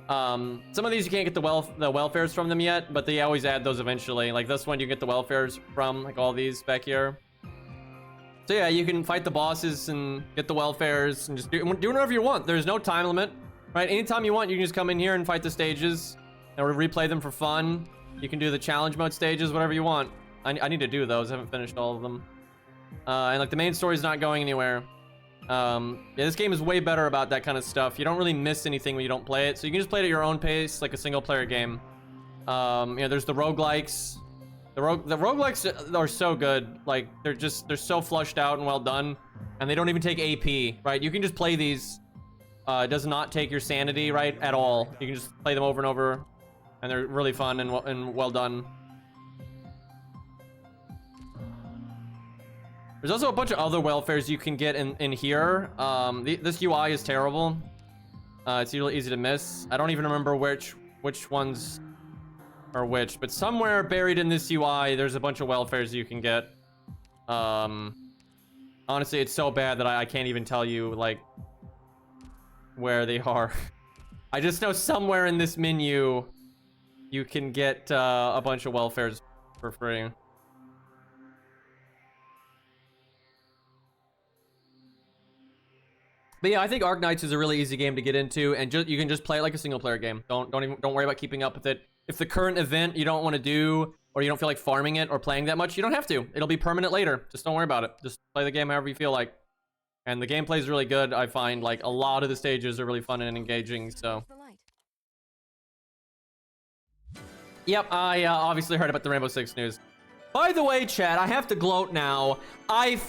Some of these you can't get the welfares from them yet, but they always add those eventually. Like this one you get the welfares from, like all these back here. So yeah, you can fight the bosses and get the welfares and just do whatever you want. There's no time limit. right? Anytime you want, you can just come in here and fight the stages, and replay them for fun. You can do the challenge mode stages, whatever you want. I need to do those. I haven't finished all of them. And like the main story's not going anywhere. Yeah, this game is way better about that kind of stuff. You don't really miss anything when you don't play it, so you can just play it at your own pace, like a single-player game. You know, there's the roguelikes. The roguelikes are so good. Like they're so flushed out and well done, and they don't even take AP, right? You can just play these. It does not take your sanity, right, at all. You can just play them over and over, and they're really fun and well done. There's also a bunch of other welfares you can get in here. This UI is terrible. It's really easy to miss. I don't even remember which ones are which, but somewhere buried in this UI, there's a bunch of welfares you can get. Honestly, it's so bad that I can't even tell you, like, where they are. I just know somewhere in this menu, you can get a bunch of welfares for free. But yeah, I think Arknights is a really easy game to get into, and you can just play it like a single player game. Don't worry about keeping up with it. If the current event you don't want to do, or you don't feel like farming it or playing that much, you don't have to. It'll be permanent later. Just don't worry about it. Just play the game however you feel like. And the gameplay is really good. I find like a lot of the stages are really fun and engaging. So. Yep, I obviously heard about the Rainbow Six news. By the way, chat, I have to gloat now. I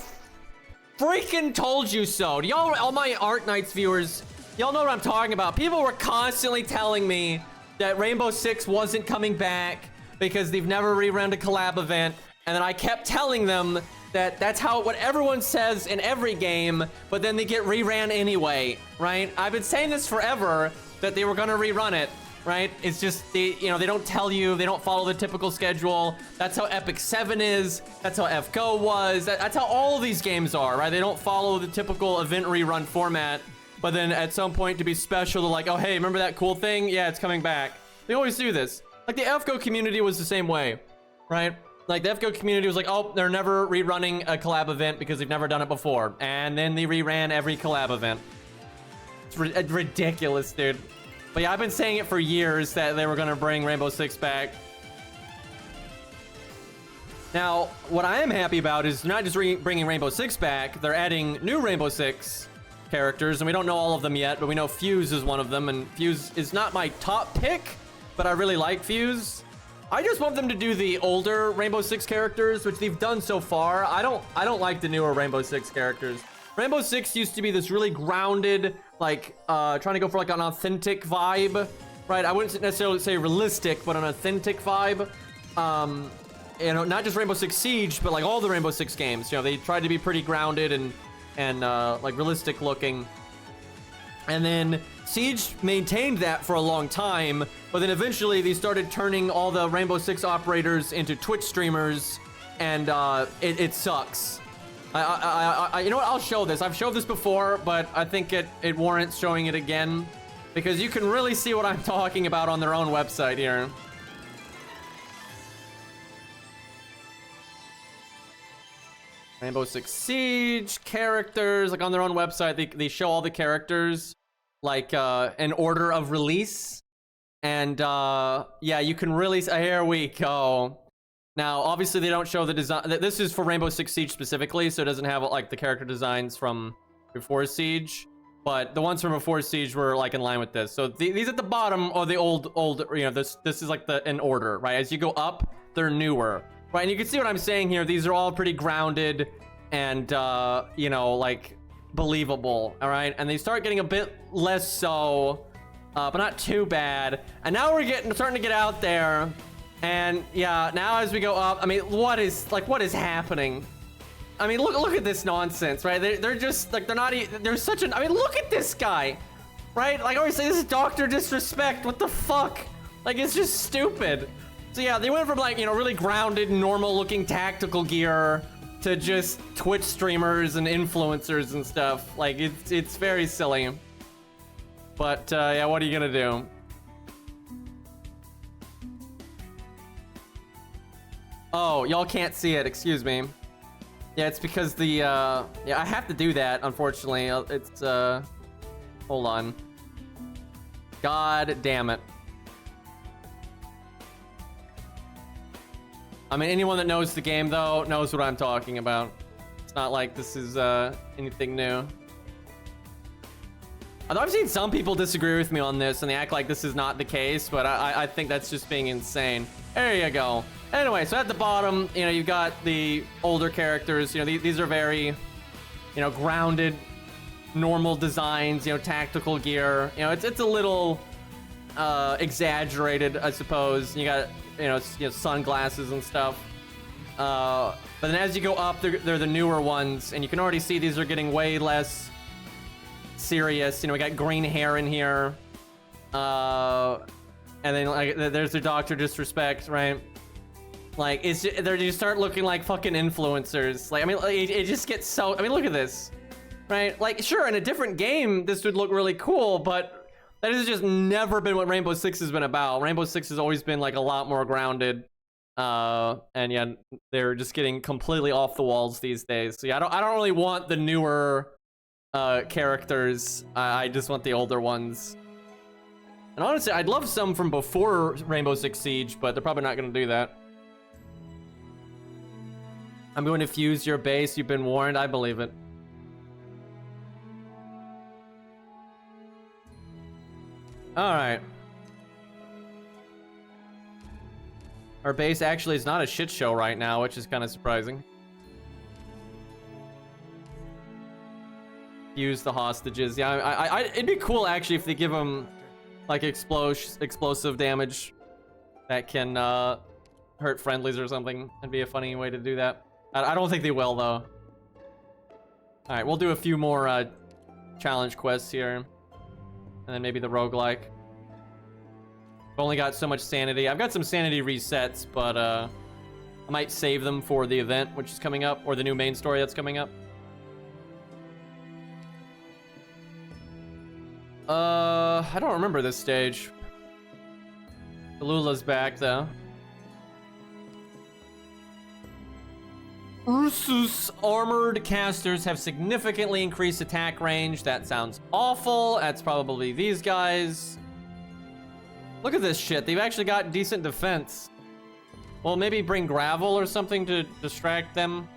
freaking told you so. Y'all, all my Arknights viewers, y'all know what I'm talking about. People were constantly telling me that Rainbow Six wasn't coming back because they've never rerun a collab event, and then I kept telling them that that's what everyone says in every game, but then they get reran anyway, right? I've been saying this forever, that they were gonna rerun it, right? It's just, they don't tell you, they don't follow the typical schedule. That's how Epic 7 is, that's how FGO was, that's how all of these games are, right? They don't follow the typical event rerun format, but then at some point to be special, they're like, oh, hey, remember that cool thing? Yeah, it's coming back. They always do this. Like the FGO community was the same way, right? Like the FGO community was like, oh, they're never rerunning a collab event because they've never done it before. And then they reran every collab event. It's ridiculous, dude. But yeah, I've been saying it for years that they were gonna bring Rainbow Six back. Now, what I am happy about is not just bringing Rainbow Six back, they're adding new Rainbow Six characters, and we don't know all of them yet, but we know Fuse is one of them, and Fuse is not my top pick, but I really like Fuse. I just want them to do the older Rainbow Six characters, which they've done so far. I don't like the newer Rainbow Six characters. Rainbow Six used to be this really grounded, like, trying to go for like an authentic vibe, right? I wouldn't necessarily say realistic, but an authentic vibe. You know, not just Rainbow Six Siege, but like all the Rainbow Six games. You know, they tried to be pretty grounded and like realistic looking. And then Siege maintained that for a long time, but then eventually they started turning all the Rainbow Six operators into Twitch streamers, and it sucks. You know what? I'll show this. I've showed this before, but I think it warrants showing it again, because you can really see what I'm talking about on their own website here. Rainbow Six Siege characters, like on their own website, they show all the characters like in order of release, and yeah, you can really here we go. Now, obviously, they don't show the design. This is for Rainbow Six Siege specifically, so it doesn't have like the character designs from before Siege, but the ones from before Siege were like in line with this. So these at the bottom are the old, you know, this is like in order, right? As you go up, they're newer. Right, and you can see what I'm saying here. These are all pretty grounded and, you know, like, believable, all right? And they start getting a bit less so, but not too bad. And now we're starting to get out there. And, yeah, now as we go up, I mean, what is happening? I mean, look at this nonsense, right? They're just, like, they're such an, I mean, look at this guy, right? Like, obviously, this is Dr. Disrespect. What the fuck? Like, it's just stupid. So yeah, they went from like, you know, really grounded, normal looking tactical gear to just Twitch streamers and influencers and stuff. Like it's very silly. But yeah, what are you gonna do? Oh, y'all can't see it, excuse me. Yeah, it's because the, yeah, I have to do that, unfortunately. It's, hold on. God damn it. I mean, anyone that knows the game, though, knows what I'm talking about. It's not like this is anything new. Although I've seen some people disagree with me on this, and they act like this is not the case, but I think that's just being insane. There you go. Anyway, so at the bottom, you know, you've got the older characters. You know, these are very, you know, grounded, normal designs. You know, tactical gear. You know, it's a little exaggerated, I suppose. You got, you know, sunglasses and stuff. But then as you go up, they're the newer ones, and you can already see these are getting way less serious. You know, we got green hair in here. And then like there's the Dr. Disrespect, right? Like it's just, they just start looking like fucking influencers. Like I mean, like, it just gets so. I mean, look at this, right? Like sure, in a different game, this would look really cool, but that has just never been what Rainbow Six has been about. Rainbow Six has always been like a lot more grounded. And yeah, they're just getting completely off the walls these days. So yeah, I don't really want the newer characters. I just want the older ones. And honestly, I'd love some from before Rainbow Six Siege, but they're probably not going to do that. I'm going to fuse your base. You've been warned. I believe it. All right. Our base actually is not a shit show right now, which is kind of surprising. Use the hostages. Yeah, it'd be cool actually if they give them like explosive damage that can hurt friendlies or something. That'd be a funny way to do that. I don't think they will though. All right, we'll do a few more challenge quests here, and then maybe the roguelike. I've only got so much sanity. I've got some sanity resets, but I might save them for the event which is coming up, or the new main story that's coming up. I don't remember this stage. Talulah's back though. Ursus armored casters have significantly increased attack range. That sounds awful. That's probably these guys. Look at this shit. They've actually got decent defense. Well, maybe bring gravel or something to distract them.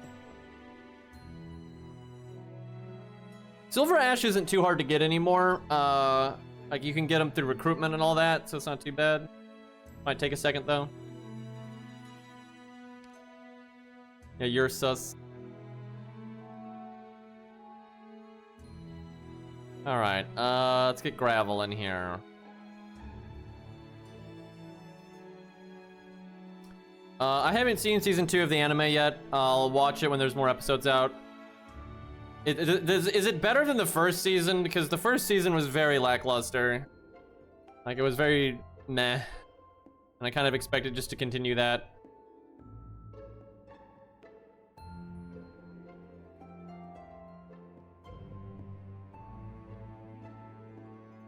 Silver Ash isn't too hard to get anymore. Like you can get them through recruitment and all that, so it's not too bad. Might take a second though. Yeah, you're sus. All right, let's get gravel in here. I haven't seen season 2 of the anime yet. I'll watch it when there's more episodes out. Is it better than the first season? Because the first season was very lackluster. Like, it was very meh. And I kind of expected just to continue that.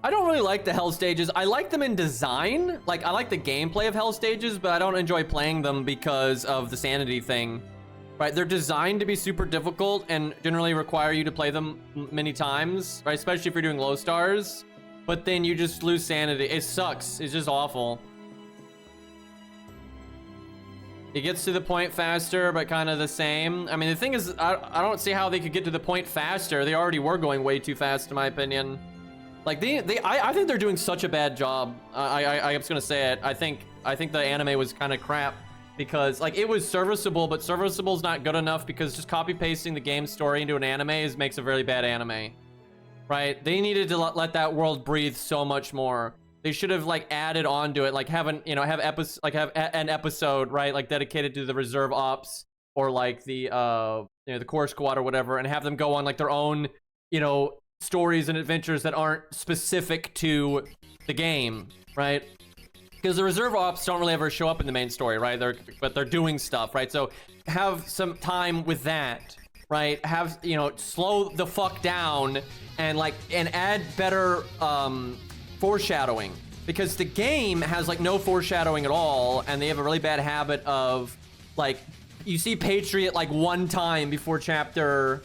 I don't really like the Hell Stages. I like them in design. Like, I like the gameplay of Hell Stages, but I don't enjoy playing them because of the sanity thing. Right, they're designed to be super difficult and generally require you to play them many times, right? Especially if you're doing low stars, but then you just lose sanity. It sucks. It's just awful. It gets to the point faster, but kind of the same. I mean, the thing is, I don't see how they could get to the point faster. They already were going way too fast, in my opinion. Like I think they're doing such a bad job. I'm just gonna say it. I think the anime was kind of crap. Because like it was serviceable, but serviceable is not good enough because just copy pasting the game story into an anime makes a very bad anime, right? They needed to let that world breathe so much more. They should have like added onto it, like have an episode, right, like dedicated to the reserve ops or like the the core squad or whatever, and have them go on like their own stories and adventures that aren't specific to the game, right? Because the reserve ops don't really ever show up in the main story, right? But they're doing stuff, right? So have some time with that, right? Have, slow the fuck down and add better foreshadowing. Because the game has like no foreshadowing at all, and they have a really bad habit of like, you see Patriot like one time before chapter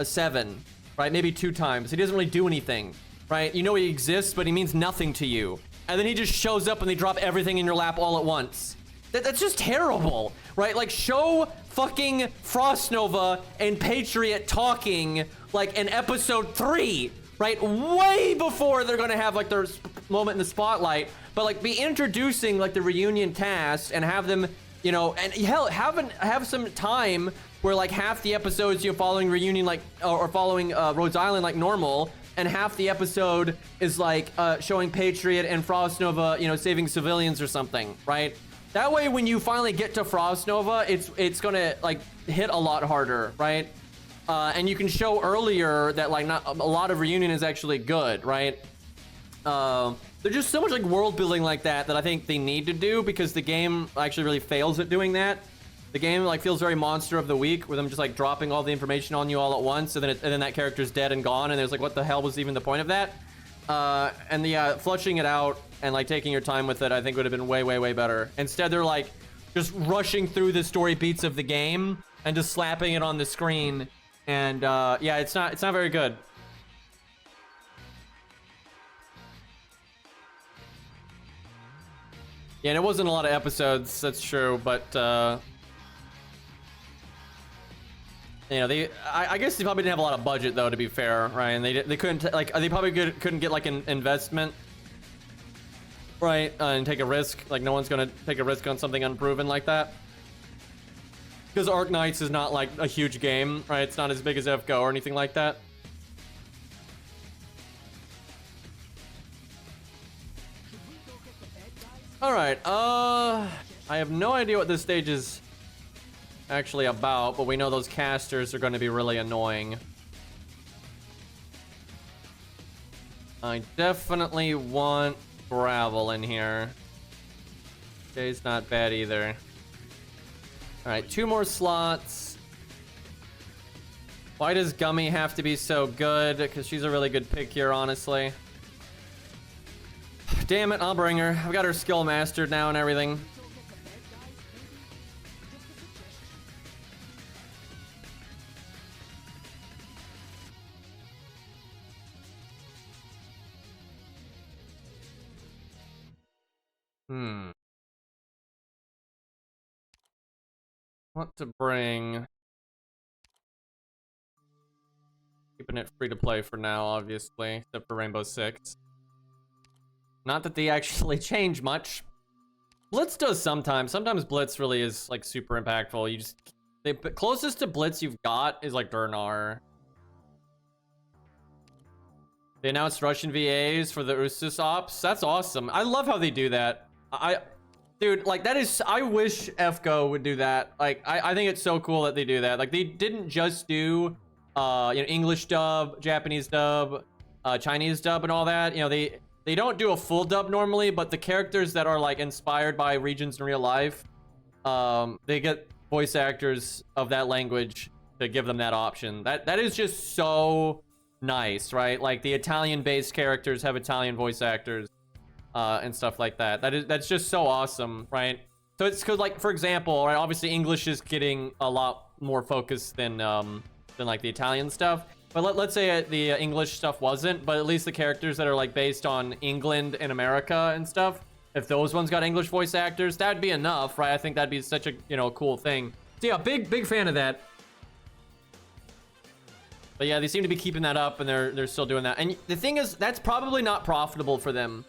7, right? Maybe 2 times. He doesn't really do anything. right? You know he exists, but he means nothing to you. And then he just shows up and they drop everything in your lap all at once. That's just terrible, right? Like, show fucking Frostnova and Patriot talking, like, in episode 3, right? Way before they're gonna have, like, their moment in the spotlight. But, like, be introducing, like, the reunion cast and have them, you know, and hell, have some time where, like, half the episodes you're following reunion, like, or following Rhodes Island like normal, and half the episode is, like, showing Patriot and Frostnova, you know, saving civilians or something, right? That way, when you finally get to Frostnova, it's gonna, like, hit a lot harder, right? And you can show earlier that, like, not a lot of reunion is actually good, right? There's just so much, like, world building like that I think they need to do, because the game actually really fails at doing that. The game, like, feels very Monster of the Week, with them just, like, dropping all the information on you all at once, and then that character's dead and gone, and there's, like, what the hell was even the point of that? And the flushing it out and, like, taking your time with it, I think would have been way, way, way better. Instead, they're, like, just rushing through the story beats of the game and just slapping it on the screen. And, yeah, it's not very good. Yeah, and it wasn't a lot of episodes, that's true, but, you know, I guess they probably didn't have a lot of budget, though, to be fair, right? And they couldn't, like, they probably couldn't get, like, an investment, right? And take a risk. Like, no one's gonna take a risk on something unproven like that. Because Arknights is not, like, a huge game, right? It's not as big as FGO or anything like that. Alright, I have no idea what this stage is actually about, but we know those casters are going to be really annoying. I definitely want gravel in here. Okay, not bad either. Alright, 2 more slots. Why does Gummy have to be so good? Because she's a really good pick here, honestly. Damn it, I'll bring her. I've got her skill mastered now and everything. What to bring? Keeping it free to play for now, obviously, except for Rainbow Six. Not that they actually change much. Blitz does sometimes. Sometimes Blitz really is, like, super impactful. You just... the closest to Blitz you've got is, like, Durnar. They announced Russian VAs for the Ursus ops. That's awesome. I love how they do that. Dude, like, that is... I wish FGO would do that. Like, I think it's so cool that they do that. Like, they didn't just do, you know, English dub, Japanese dub, Chinese dub and all that. You know, they don't do a full dub normally, but the characters that are, like, inspired by regions in real life, they get voice actors of that language to give them that option. That is just so nice, right? Like, the Italian-based characters have Italian voice actors, and stuff like that. That's just so awesome, right? So it's because, like, for example, right, obviously English is getting a lot more focus than like the Italian stuff. But let's say the English stuff wasn't, but at least the characters that are, like, based on England and America and stuff, if those ones got English voice actors, that'd be enough, right? I think that'd be such a, you know, cool thing. So yeah, big fan of that. But yeah, they seem to be keeping that up, and they're still doing that. And the thing is, that's probably not profitable for them,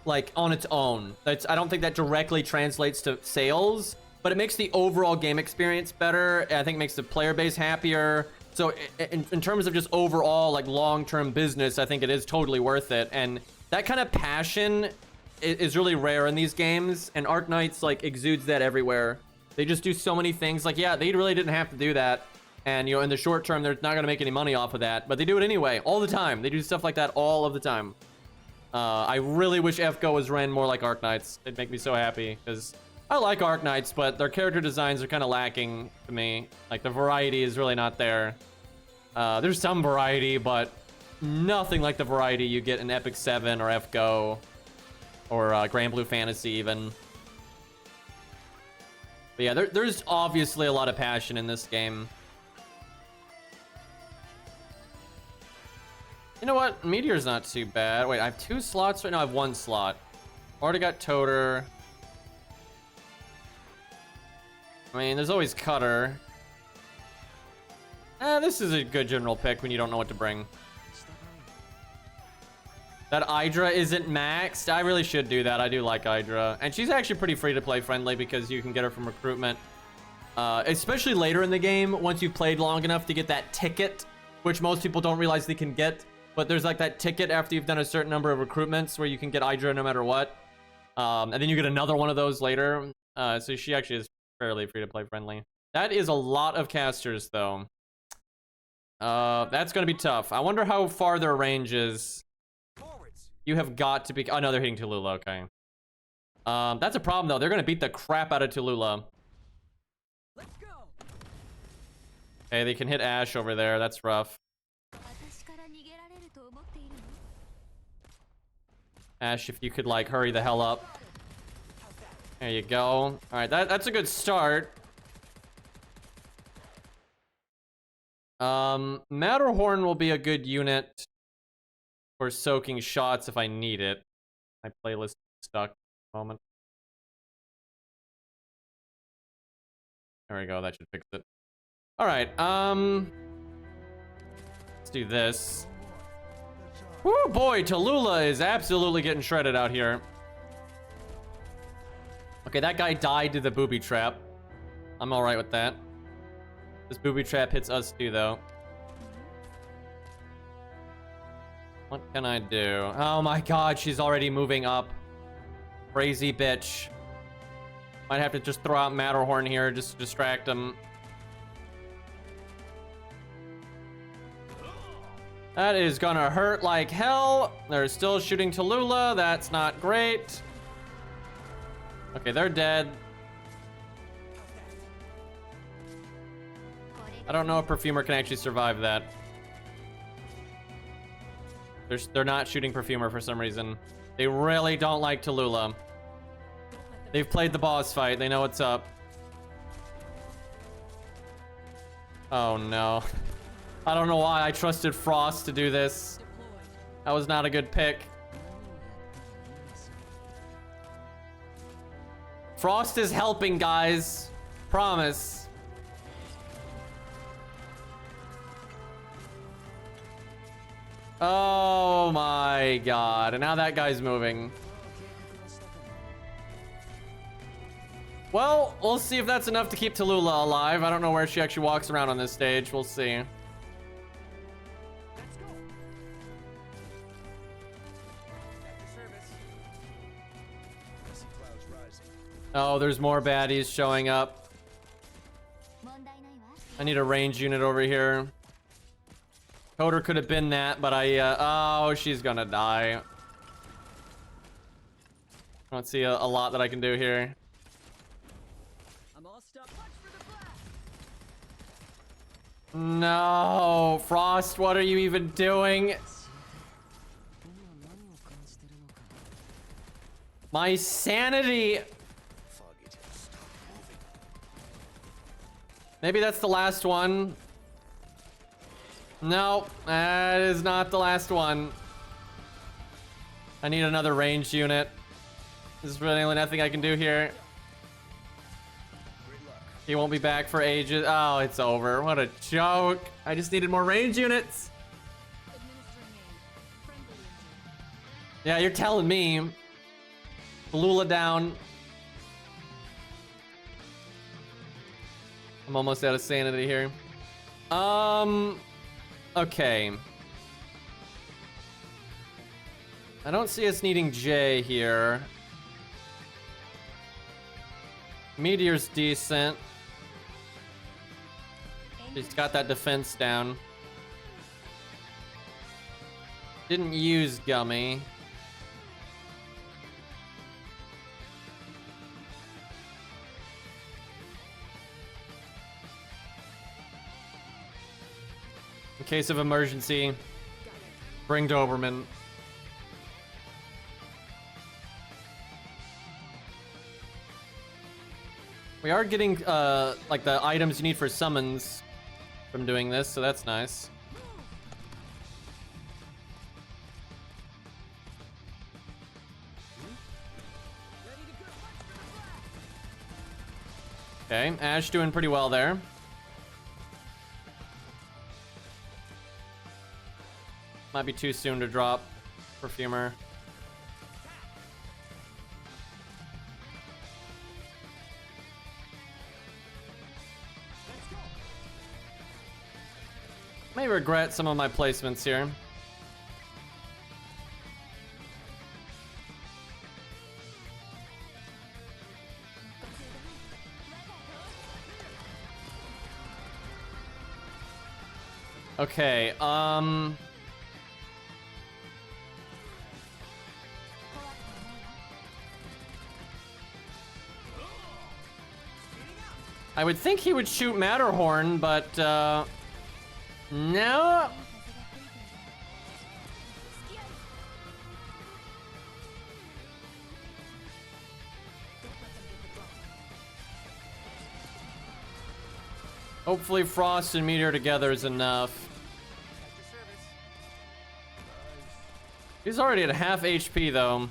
like, on its own. I don't think that directly translates to sales, but it makes the overall game experience better. I think it makes the player base happier. So in terms of just overall, like, long-term business, I think it is totally worth it. And that kind of passion is really rare in these games, and Arknights, like, exudes that everywhere. They just do so many things. Like, yeah, they really didn't have to do that. And, you know, in the short term, they're not going to make any money off of that, but they do it anyway, all the time. They do stuff like that all of the time. I really wish FGO was ran more like Arknights. It'd make me so happy, because I like Arknights, but their character designs are kind of lacking to me. Like, the variety is really not there. There's some variety, but nothing like the variety you get in Epic 7 or FGO or Grand Blue Fantasy even. But yeah, there's obviously a lot of passion in this game. You know what? Meteor's not too bad. Wait, I have 2 slots right now. I have 1 slot. Already got Toter. I mean, there's always Cutter. This is a good general pick when you don't know what to bring. That Hydra isn't maxed. I really should do that. I do like Hydra. And she's actually pretty free-to-play friendly because you can get her from recruitment. Especially later in the game, once you've played long enough to get that ticket, which most people don't realize they can get. But there's like that ticket after you've done a certain number of recruitments where you can get Hydra no matter what. And then you get another one of those later. So she actually is fairly free-to-play friendly. That is a lot of casters, though. That's going to be tough. I wonder how far their range is. You have got to be... Oh, no, they're hitting Talulah. Okay. That's a problem, though. They're going to beat the crap out of Talulah. Let's go. Okay, they can hit Ash over there. That's rough. Ash, if you could, like, hurry the hell up. There you go. All right, that's a good start. Matterhorn will be a good unit for soaking shots if I need it. My playlist is stuck at the moment. There we go, that should fix it. All right, let's do this. Woo, boy, Talulah is absolutely getting shredded out here. Okay, that guy died to the booby trap. I'm all right with that. This booby trap hits us too, though. What can I do? Oh my god, she's already moving up. Crazy bitch. Might have to just throw out Matterhorn here just to distract him. That is gonna hurt like hell. They're still shooting Talulah. That's not great. Okay, they're dead. I don't know if Perfumer can actually survive that. They're not shooting Perfumer for some reason. They really don't like Talulah. They've played the boss fight. They know what's up. Oh no. I don't know why I trusted Frost to do this. That was not a good pick. Frost is helping, guys. Promise. Oh my god. And now that guy's moving. Well, we'll see if that's enough to keep Talulah alive. I don't know where she actually walks around on this stage. We'll see. Oh, there's more baddies showing up. I need a range unit over here. Coder could have been that, but oh, she's gonna die. I don't see a lot that I can do here. I'm all stuck. Watch for the blast. No, Frost, what are you even doing? My sanity. Maybe that's the last one. No, that is not the last one. I need another ranged unit. There's really nothing I can do here. He won't be back for ages. Oh, it's over. What a joke. I just needed more range units. Yeah, you're telling me. Talulah down. I'm almost out of sanity here. Okay. I don't see us needing J here. Meteor's decent. She's got that defense down. Didn't use Gummy. In case of emergency, bring Doberman. We are getting like the items you need for summons from doing this, so that's nice. Okay, Ash doing pretty well there. Might be too soon to drop Perfumer. May regret some of my placements here. Okay, I would think he would shoot Matterhorn, but, no. Hopefully Frost and Meteor together is enough. He's already at half HP though.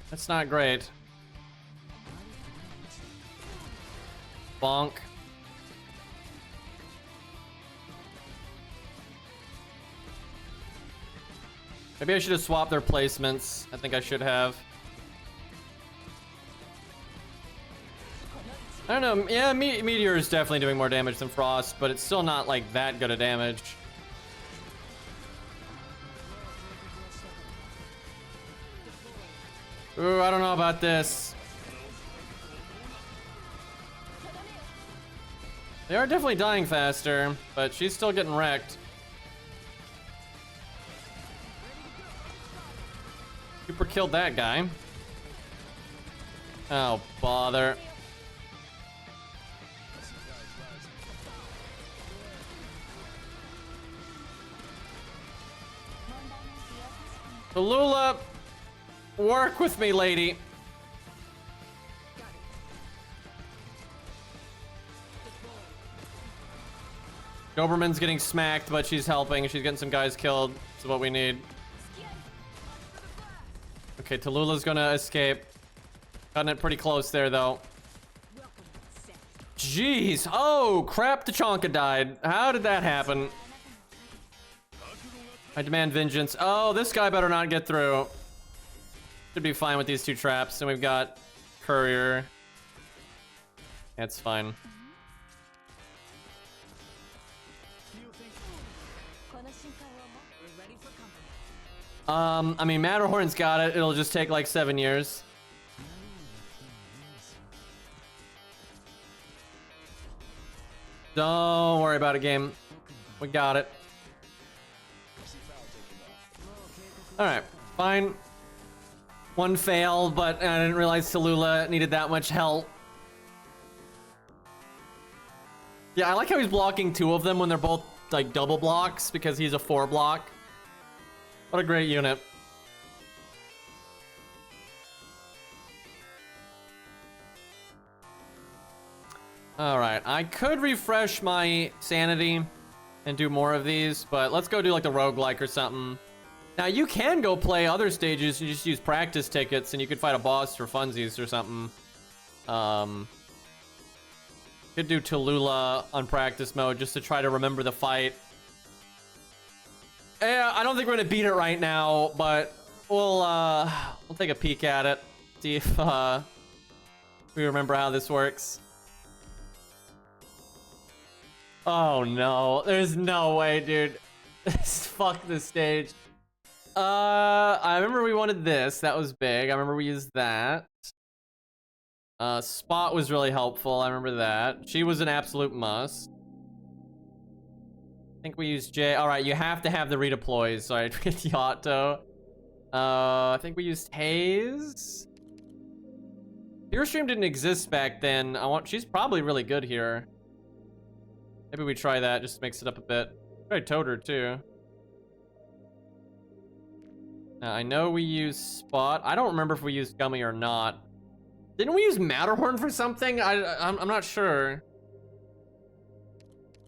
That's not great. Bonk. Maybe I should have swapped their placements. I think I should have. I don't know. Yeah, Meteor is definitely doing more damage than Frost, but it's still not like that good a damage. Ooh, I don't know about this. They are definitely dying faster, but she's still getting wrecked. Super killed that guy. Oh, bother. Talulah, work with me, lady. Doberman's getting smacked, but she's helping. She's getting some guys killed. This is what we need. Okay, Talulah's gonna escape. Gotten it pretty close there, though. Jeez. Oh, crap. Tachanka died. How did that happen? I demand vengeance. Oh, this guy better not get through. Should be fine with these two traps. And we've got Courier. That's fine. I mean, Matterhorn's got it. It'll just take like 7 years. Don't worry about it, game. We got it. Alright, fine. One fail, but I didn't realize Talulah needed that much help. Yeah, I like how he's blocking two of them when they're both like double blocks because he's a 4 block. What a great unit. Alright, I could refresh my sanity and do more of these, but let's go do like the roguelike or something. Now you can go play other stages and just use practice tickets and you could fight a boss for funsies or something. Could do Talulah on practice mode just to try to remember the fight. Yeah, I don't think we're gonna beat it right now, but we'll take a peek at it. See if we remember how this works. Oh no, there's no way, dude. Fuck this stage. I remember we wanted this. That was big. I remember we used that. Spot was really helpful. I remember that. She was an absolute must. I think we used J. All right, you have to have the redeploys. Sorry, to get the auto. I think we used Haze. Pure Stream didn't exist back then. She's probably really good here. Maybe we try that just to mix it up a bit. Try Toter too. Now, I know we used Spot. I don't remember if we used Gummy or not. Didn't we use Matterhorn for something? I'm not sure.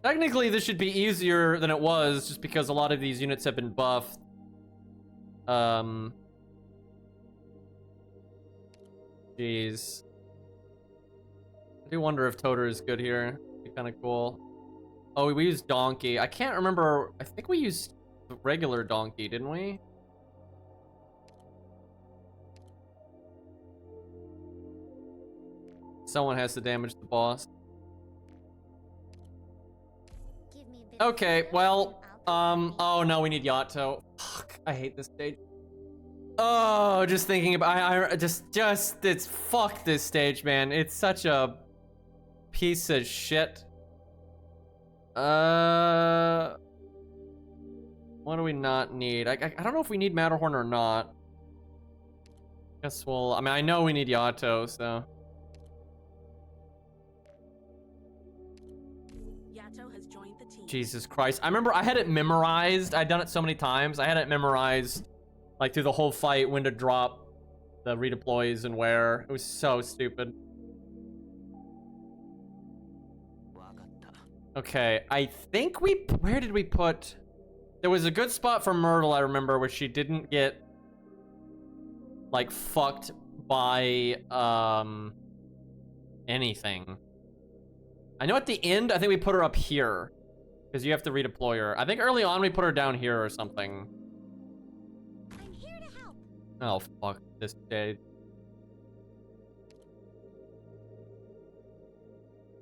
Technically, this should be easier than it was, just because a lot of these units have been buffed. Jeez. do wonder if Toter is good here. Be kind of cool. Oh, we used Donkey. I can't remember. I think we used the regular Donkey, didn't we? Someone has to damage the boss. Give me a bit of Okay, time, well, I'll oh no, we need Yato. Fuck, I hate this stage. Oh, just thinking about, it's, fuck this stage, man. It's such a piece of shit. What do we not need? I don't know if we need Matterhorn or not. Guess we'll, I mean, I know we need Yato, so. Yato has joined the team. Jesus Christ. I remember I had it memorized. I'd done it so many times. I had it memorized, like, through the whole fight, when to drop the redeploys and where. It was so stupid. Okay, I think where did we put... There was a good spot for Myrtle, I remember, where she didn't get, like, fucked by, anything. I know at the end, I think we put her up here. Because you have to redeploy her. I think early on we put her down here or something. I'm here to help. Oh, fuck this stage.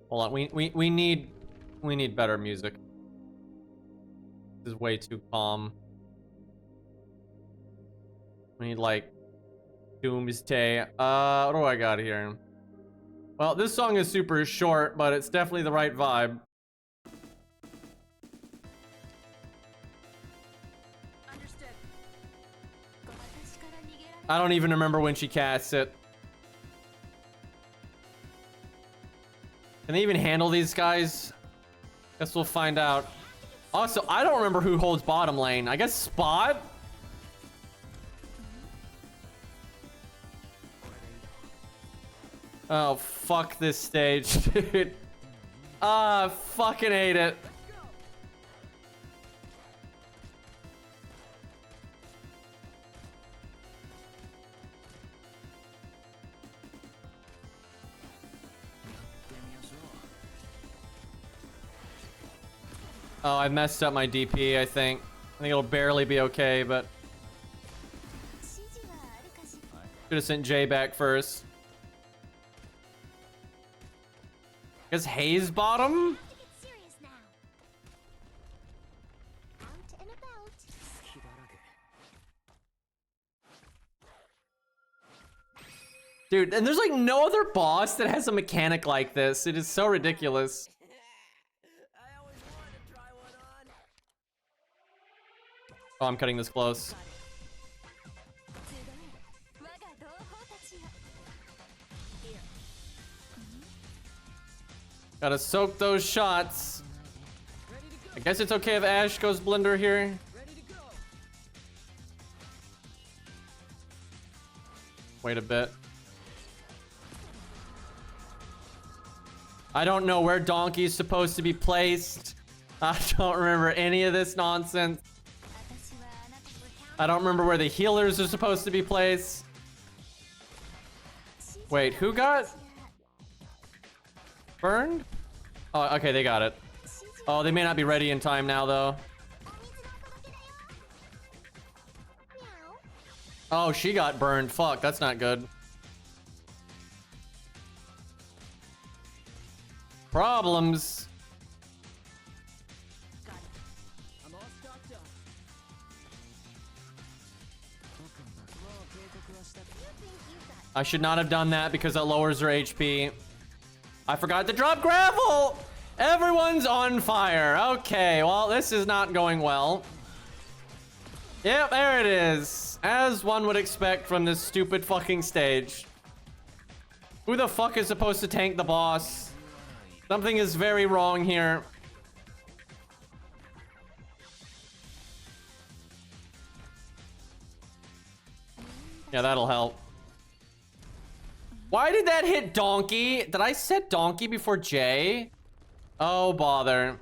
Hold on, we need better music. This is way too calm. We need, like, Doomsday. What do I got here? Well, this song is super short, but it's definitely the right vibe. Understood. I don't even remember when she casts it. Can they even handle these guys? Guess we'll find out. Also, I don't remember who holds bottom lane. I guess Spot? Oh, fuck this stage, dude. Ah, fucking hate it. Oh, I messed up my DP, I think. I think it'll barely be okay, but... Should have sent Jay back first. Guess Hayes bottom? Get serious now. Out and about. Dude, and there's like no other boss that has a mechanic like this. It is so ridiculous. I always wanted to try one on. Oh, I'm cutting this close. Gotta soak those shots. I guess it's okay if Ash goes Blender here. Ready to go. Wait a bit. I don't know where Donkey's supposed to be placed. I don't remember any of this nonsense. I don't remember where the healers are supposed to be placed. Wait, who got burned? Oh, okay, they got it. Oh, they may not be ready in time now, though. Oh, she got burned. Fuck, that's not good. Problems. Got it. I'm all stocked up. I should not have done that because that lowers her HP. I forgot to drop gravel! Everyone's on fire. Okay, well, this is not going well. Yep, there it is. As one would expect from this stupid fucking stage. Who the fuck is supposed to tank the boss? Something is very wrong here. Yeah, that'll help. Why did that hit Donkey? Did I set Donkey before Jay? Oh, bother.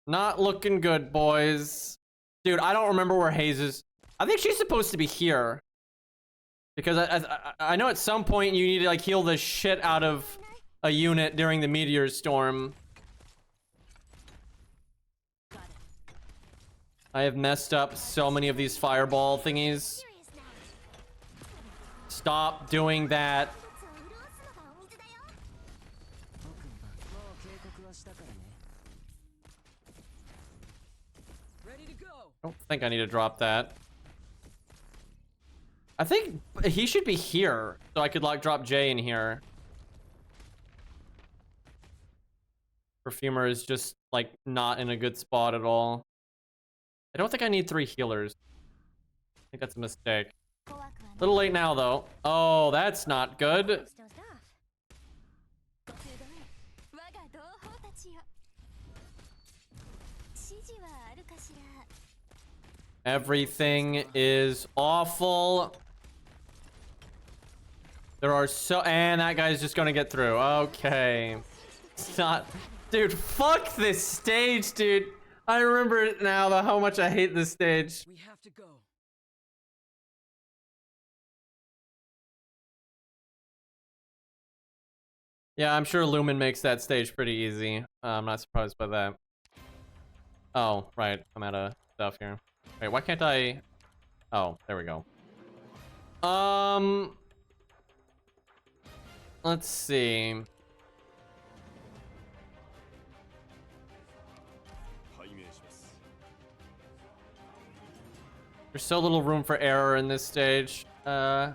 Not looking good, boys. Dude, I don't remember where Hayes is. I think she's supposed to be here. Because I know at some point you need to like heal the shit out of a unit during the meteor storm. I have messed up so many of these fireball thingies. Serious now. Stop doing that. もう警告はしたからね。Ready to go. I don't think I need to drop that. I think he should be here, so I could like drop Jay in here. Perfumer is just like not in a good spot at all. I don't think I need 3 healers. I think that's a mistake. A little late now though. Oh, that's not good. Dozed off. ご集合へ我が同胞たちよ。指示はあるかしら。 Everything is awful. There are so, and that guy's just gonna get through. Okay. It's not, dude, fuck this stage, dude. I remember it now, how much I hate this stage. We have to go. Yeah, I'm sure Lumen makes that stage pretty easy. I'm not surprised by that. Oh, right. I'm out of stuff here. Wait, why can't I? Oh, there we go. Let's see. There's so little room for error in this stage. Yeah,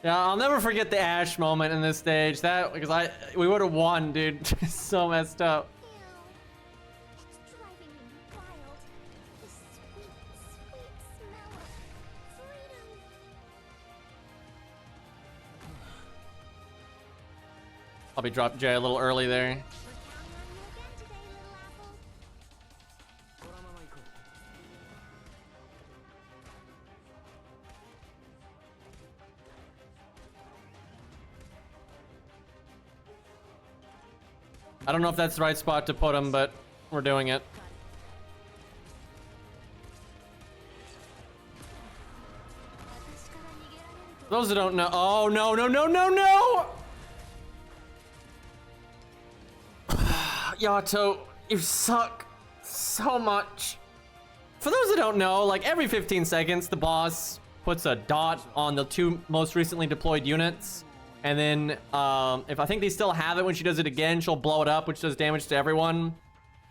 I'll never forget the Ash moment in this stage. That because we would have won, dude. So messed up. Ew. It's driving me wild. The sweet, sweet smell of freedom. Probably dropped Jay a little early there. We're counting on you again today, little apple. このまま行こう。I don't know if that's the right spot to put him, but we're doing it. For those who don't know, oh no, no, no, no, no! Yato, you suck so much. For those who don't know, like every 15 seconds, the boss puts a dot on the 2 most recently deployed units. And then, if I think they still have it when she does it again, she'll blow it up, which does damage to everyone.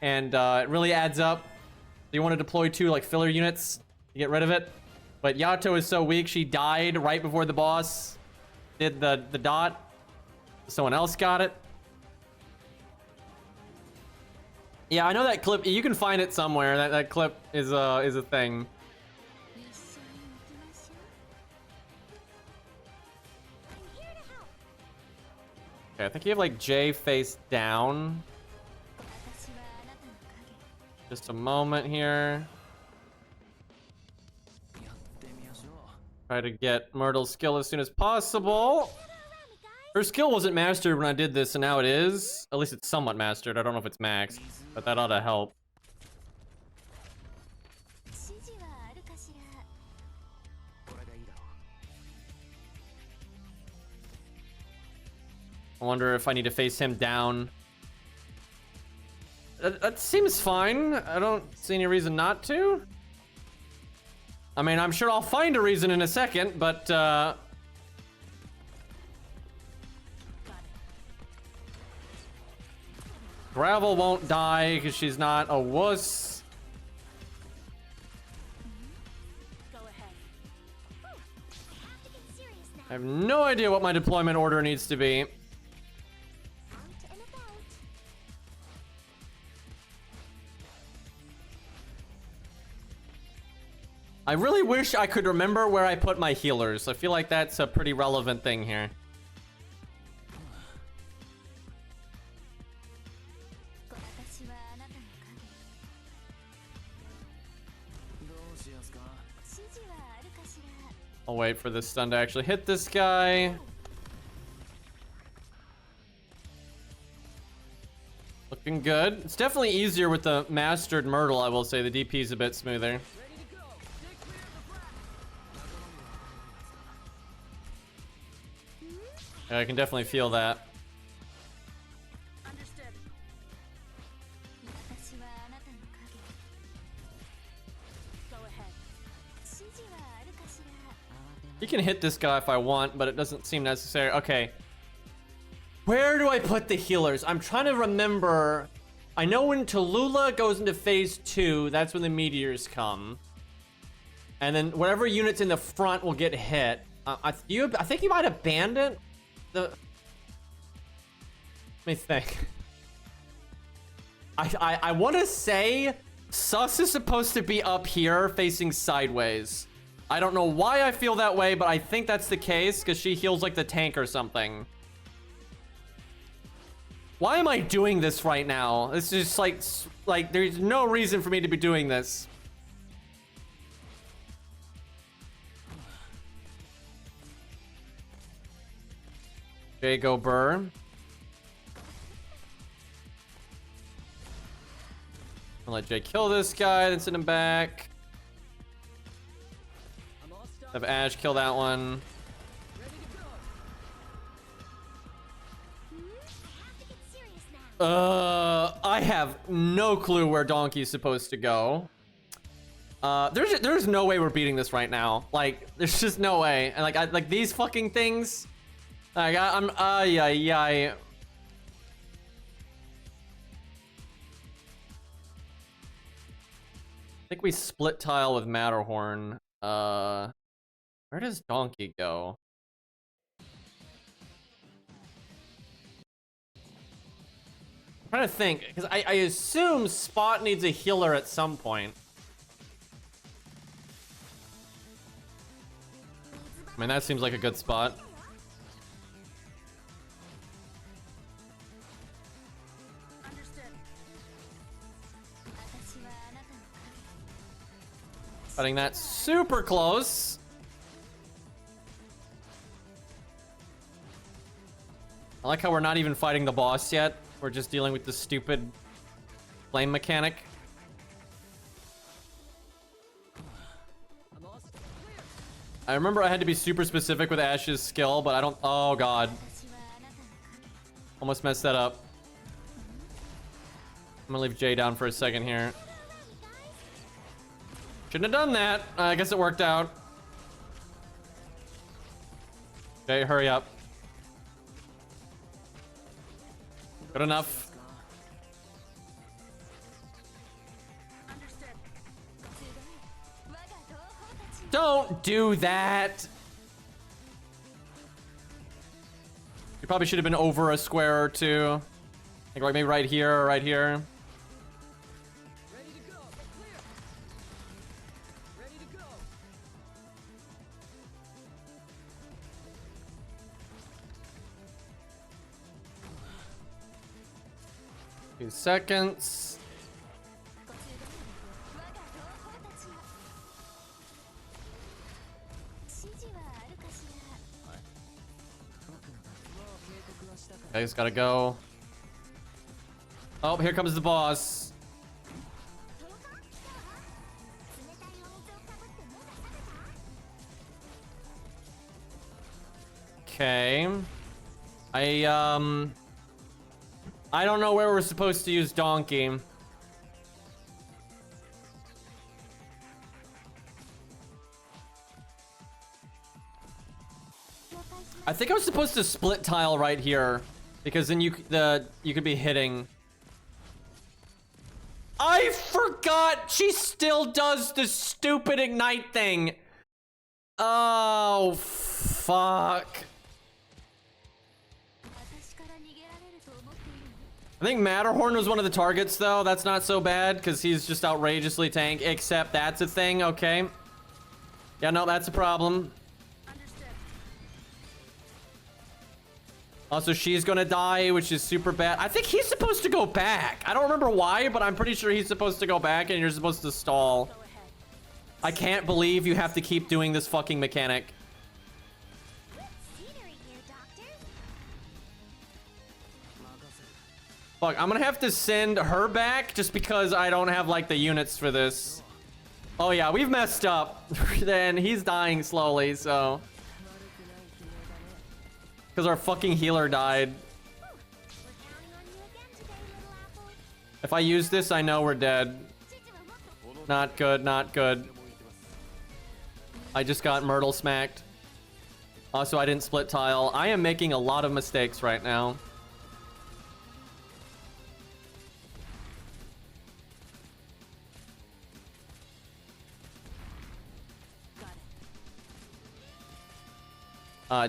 And it really adds up. So you want to deploy 2 like filler units to get rid of it. But Yato is so weak, she died right before the boss did the dot. Someone else got it. Yeah, I know that clip. You can find it somewhere. That clip is a thing. Okay, I think you have like Jay face down. Just a moment here. やってみましょう。 Try to get Myrtle's skill as soon as possible. Her skill wasn't mastered when I did this, and now it is. At least it's somewhat mastered. I don't know if it's maxed, but that ought to help. 指示はあるかしら。これでいいだろう。 I wonder if I need to face him down. That seems fine. I don't see any reason not to. I mean, I'm sure I'll find a reason in a second, but Gravel won't die because she's not a wuss. Go ahead. I have to get serious now. I have no idea what my deployment order needs to be. Out and about. I really wish I could remember where I put my healers. I feel like that's a pretty relevant thing here. 私はあなたの影。どうしますか。指示はあるかしら。 I'll wait for this stun to actually hit this guy. Looking good. It's definitely easier with the mastered Myrtle, I will say. The DP is a bit smoother. Ready to go. Stay clear of the black. Yeah, I can definitely feel that. Understood. 私はあなたの影。 Go ahead. 指示はあるかしら。 You can hit this guy if I want, but it doesn't seem necessary. Okay. Where do I put the healers? I'm trying to remember. I know when Talulah goes into phase 2, that's when the meteors come. And then whatever units in the front will get hit. I think you might abandon the... Let me think. I want to say Sus is supposed to be up here facing sideways. I don't know why I feel that way, but I think that's the case because she heals like the tank or something. Why am I doing this right now? It's just like there's no reason for me to be doing this. Jago Burr. I'll let Jay kill this guy, then send him back. I'm all stopped. Have Ash kill that one. Ready to go. I have to get serious now. I have no clue where Donkey's supposed to go. There's no way we're beating this right now. Like, there's just no way. And like these fucking things. Like I'm I think we split tile with Matterhorn. Where does Donkey go? I'm trying to think, because I assume Spot needs a healer at some point. I mean, that seems like a good spot. Understood. 私はあなたの影。 Cutting that super close. I like how we're not even fighting the boss yet. We're just dealing with the stupid flame mechanic. I'm all clear. I remember I had to be super specific with Ash's skill, but I don't... Oh, God. 私はあなたの影。 Almost messed that up. I'm gonna leave Jay down for a second here. Shouldn't have done that. I guess it worked out. Jay, hurry up. Good enough. Understood. 我が同胞たち。 Don't do that. You probably should have been over a square or two. Like maybe right here or right here. Ready to go. Clear. Ready to go. 2 seconds. ご通路我が同胞たちよ。指示はあるかしら。 Guys, gotta go. Oh, here comes the boss. 冷たいお水をかぶって目が覚めた？ Okay. I don't know where we're supposed to use Donkey. I think I was supposed to split tile right here because then you could be hitting. I forgot she still does the stupid ignite thing. Oh, fuck. 私から逃げられると思っているの？ I think Matterhorn was one of the targets, though. That's not so bad, because he's just outrageously tank. Except that's a thing, okay. Yeah, no, that's a problem. Understood. Also, she's gonna die, which is super bad. I think he's supposed to go back. I don't remember why, but I'm pretty sure he's supposed to go back, and you're supposed to stall. Go ahead. I can't believe you have to keep doing this fucking mechanic. Scenery here, Doctor. Fuck, I'm gonna have to send her back just because I don't have like the units for this. Oh yeah, we've messed up. Then he's dying slowly, so. Because our fucking healer died. We're counting on you again today, little apple. If I use this, I know we're dead. Not good, not good. I just got Myrtle smacked. Also, I didn't split tile. I am making a lot of mistakes right now.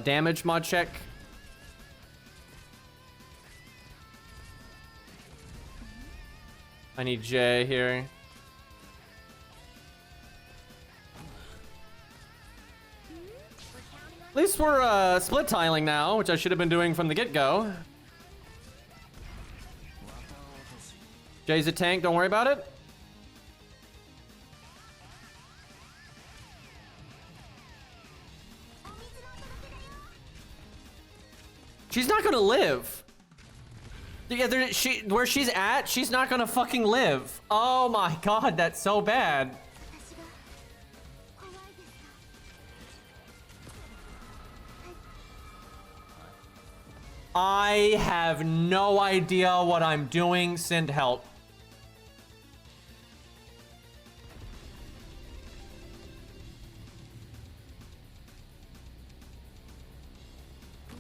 Damage mod check. I need Jay here. At least we're split tiling now, which I should have been doing from the get-go. Jay's a tank, don't worry about it. She's not gonna live. Yeah, where she's at, she's not gonna fucking live. Oh my god, that's so bad. I have no idea what I'm doing. Send help.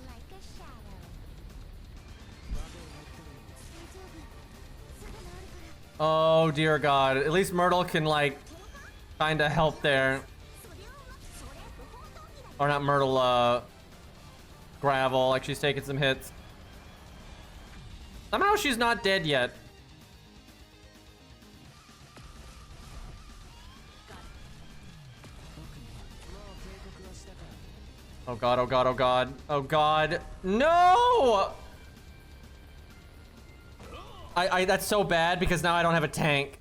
Like a shadow. Oh dear god. At least Myrtle can like kinda help there. Or not Myrtle, Gravel, like she's taking some hits. Somehow she's not dead yet. Oh god, oh god, oh god. Oh god. No! That's so bad because now I don't have a tank.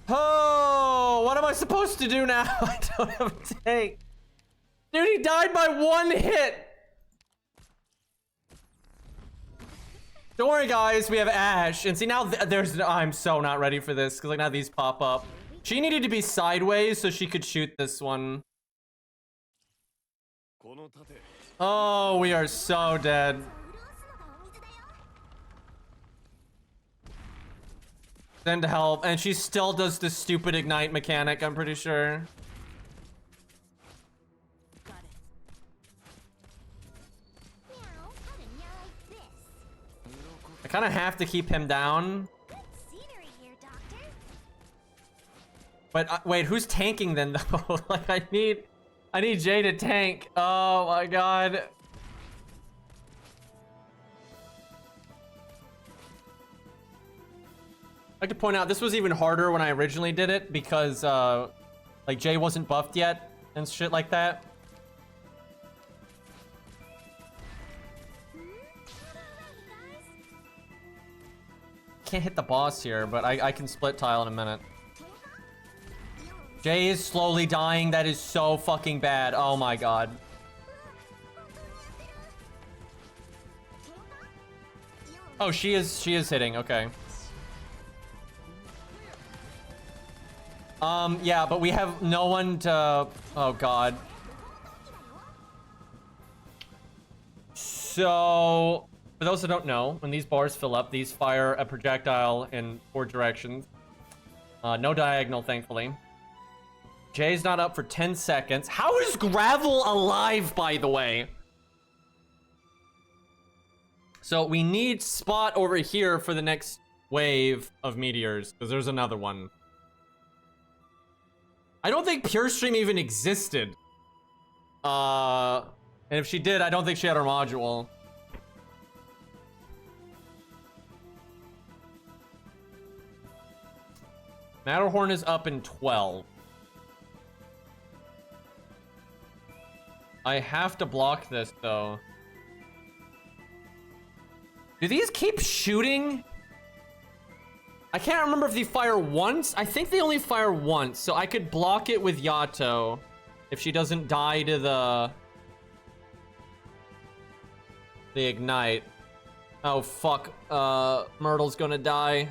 Oh, what am I supposed to do now? I don't have a tank. Dude, he died by one hit. Don't worry, guys. We have Ash. And see, now I'm so not ready for this because like now these pop up. She needed to be sideways so she could shoot this one. Oh, we are so dead. Send help, and she still does the stupid ignite mechanic, I'm pretty sure. I kind of have to keep him down. But wait, who's tanking then though? Like I need Jay to tank. Oh my god. I'd like to point out this was even harder when I originally did it because like Jay wasn't buffed yet and shit like that. Can't hit the boss here, but I can split tile in a minute. Jay is slowly dying. That is so fucking bad. Oh my god. Oh, she is hitting. Okay. Yeah, but we have no one to... Oh, God. So, for those who don't know, when these bars fill up, these fire a projectile in 4 directions. No diagonal, thankfully. Jay's not up for 10 seconds. How is Gravel alive, by the way? So, we need Spot over here for the next wave of meteors, because there's another one. I don't think Pure Stream even existed. And if she did, I don't think she had her module. Matterhorn is up in 12. I have to block this, though. Do these keep shooting? I can't remember if they fire once. I think they only fire once, so I could block it with Yato if she doesn't die to the... the ignite. Oh fuck, Myrtle's gonna die.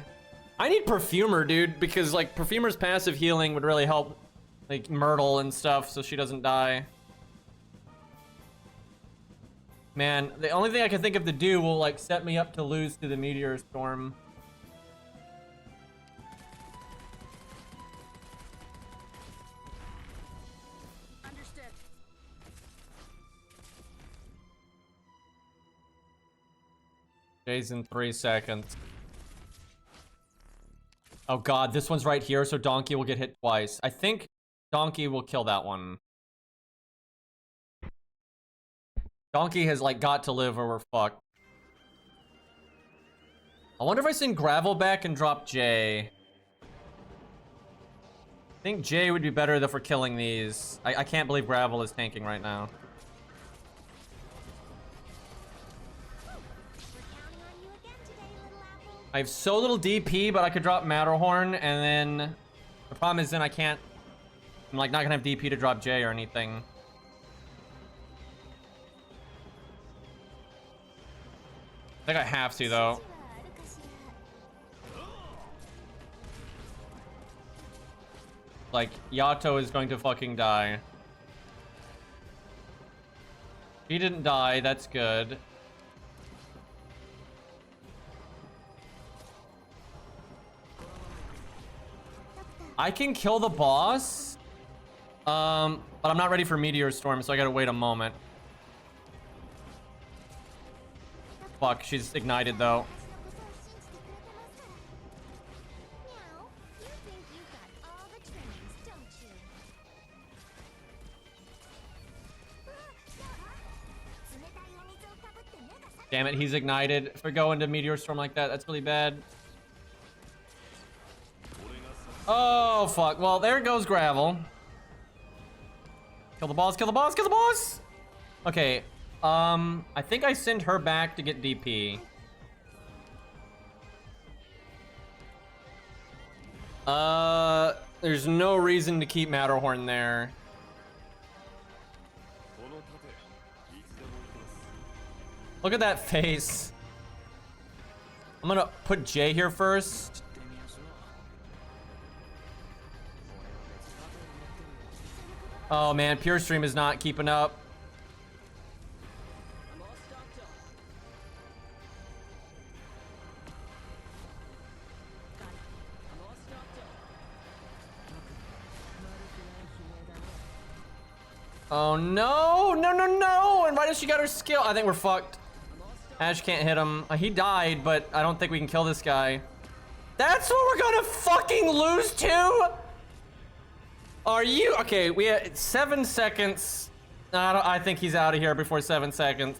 I need Perfumer, dude, because like Perfumer's passive healing would really help like Myrtle and stuff so she doesn't die. Man, the only thing I can think of to do will like set me up to lose to the Meteor Storm. Understood. Jay's in 3 seconds. Oh god, this one's right here, so Donkey will get hit twice. I think Donkey will kill that one. Donkey has like got to live or we're fucked. I wonder if I send Gravel back and drop Jay. I think Jay would be better though for killing these. I can't believe Gravel is tanking right now. I have so little DP, but I could drop Matterhorn, and then the problem is then I can't. I'm like not gonna have DP to drop Jay or anything. I think I have to though. Like Yato is going to fucking die. He didn't die. That's good. I can kill the boss, but I'm not ready for Meteor Storm, so I gotta wait a moment. Fuck, she's ignited though. Damn it, he's ignited. If we go into Meteor Storm like that, that's really bad. Oh, fuck. Well, there goes Gravel. Kill the boss, kill the boss, kill the boss! Okay, I think I send her back to get DP. There's no reason to keep Matterhorn there. Look at that face. I'm gonna put Jay here first. Oh man, Pure Stream is not keeping up. I'm all stocked up. Got it. I'm all stocked up. Oh no, no, no, no! And why does she got her skill? I think we're fucked. I'm all stocked. Ash can't hit him. He died, but I don't think we can kill this guy. That's what we're gonna fucking lose to? Are you? Okay, we had 7 seconds. I think he's out of here before 7 seconds.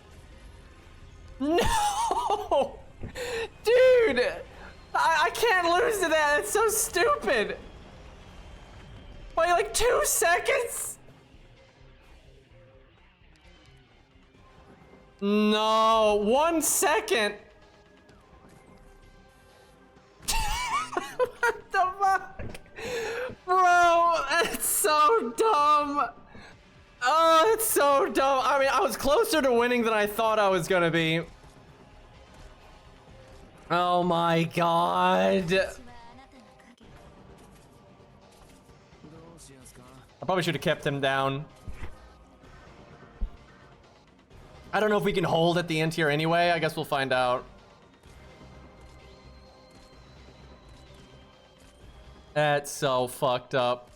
No! Dude! I can't lose to that. It's so stupid. Wait, like 2 seconds? No, 1 second. What the fuck? Bro, that's so dumb. Oh, it's so dumb. I mean, I was closer to winning than I thought I was gonna be. Oh my god. I probably should have kept him down. I don't know if we can hold at the end here anyway. I guess we'll find out. That's so fucked up.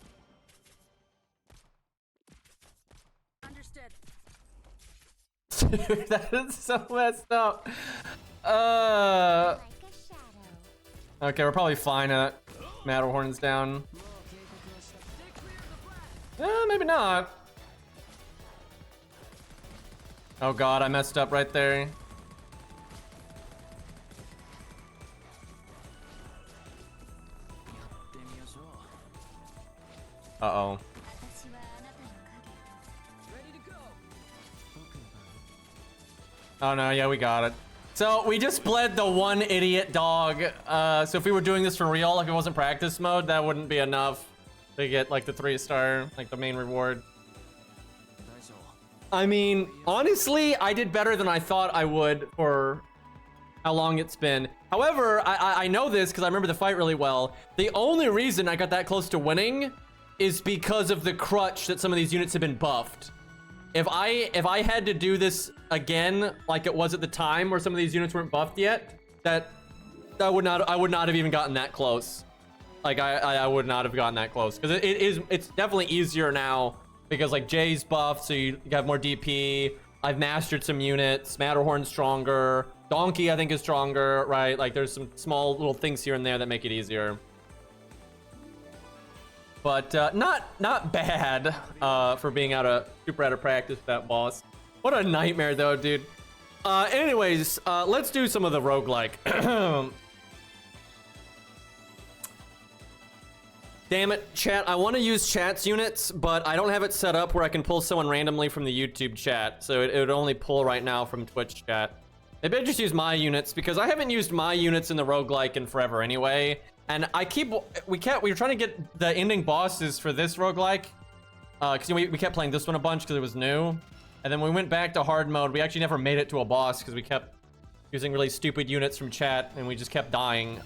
Understood. Dude, that is so messed up. Like a shadow. Okay, we're probably fine at Matterhorn's down. Maybe not. Oh god, I messed up right there. Uh-oh. Ready to go. Oh no, yeah, we got it. So we just bled the one idiot dog. So if we were doing this for real, like it wasn't practice mode, that wouldn't be enough to get like the 3-star, like the main reward. I mean, honestly, I did better than I thought I would for how long it's been. However, I know this because I remember the fight really well. The only reason I got that close to winning is because of the crutch that some of these units have been buffed. If I had to do this again like it was at the time where some of these units weren't buffed yet, I would not have even gotten that close. Like I would not have gotten that close because it's definitely easier now because like Jay's buffed, so you have more DP. I've mastered some units. Matterhorn's stronger. Donkey I think is stronger, right? Like there's some small little things here and there that make it easier. But not bad for being super out of practice with that boss. What a nightmare though, dude. Anyways, let's do some of the roguelike. Damn it, chat. I want to use chat's units, but I don't have it set up where I can pull someone randomly from the YouTube chat. So it would only pull right now from Twitch chat. Maybe I just use my units because I haven't used my units in the roguelike in forever anyway. And we were trying to get the ending bosses for this roguelike. Because we kept playing this one a bunch because it was new. And then we went back to hard mode. We actually never made it to a boss because we kept using really stupid units from chat and we just kept dying.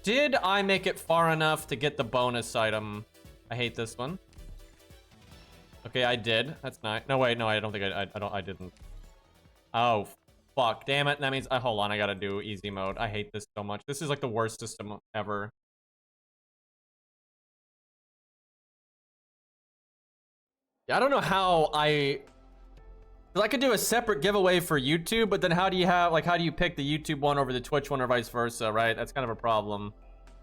Did I make it far enough to get the bonus item? I hate this one. Okay, I did. That's nice. No, wait, no, I don't think I didn't. Oh, fuck. Damn it. That means, hold on, I gotta do easy mode. I hate this so much. This is like the worst system ever. Yeah, I don't know how I could do a separate giveaway for YouTube, but then how do you pick the YouTube one over the Twitch one or vice versa, right? That's kind of a problem.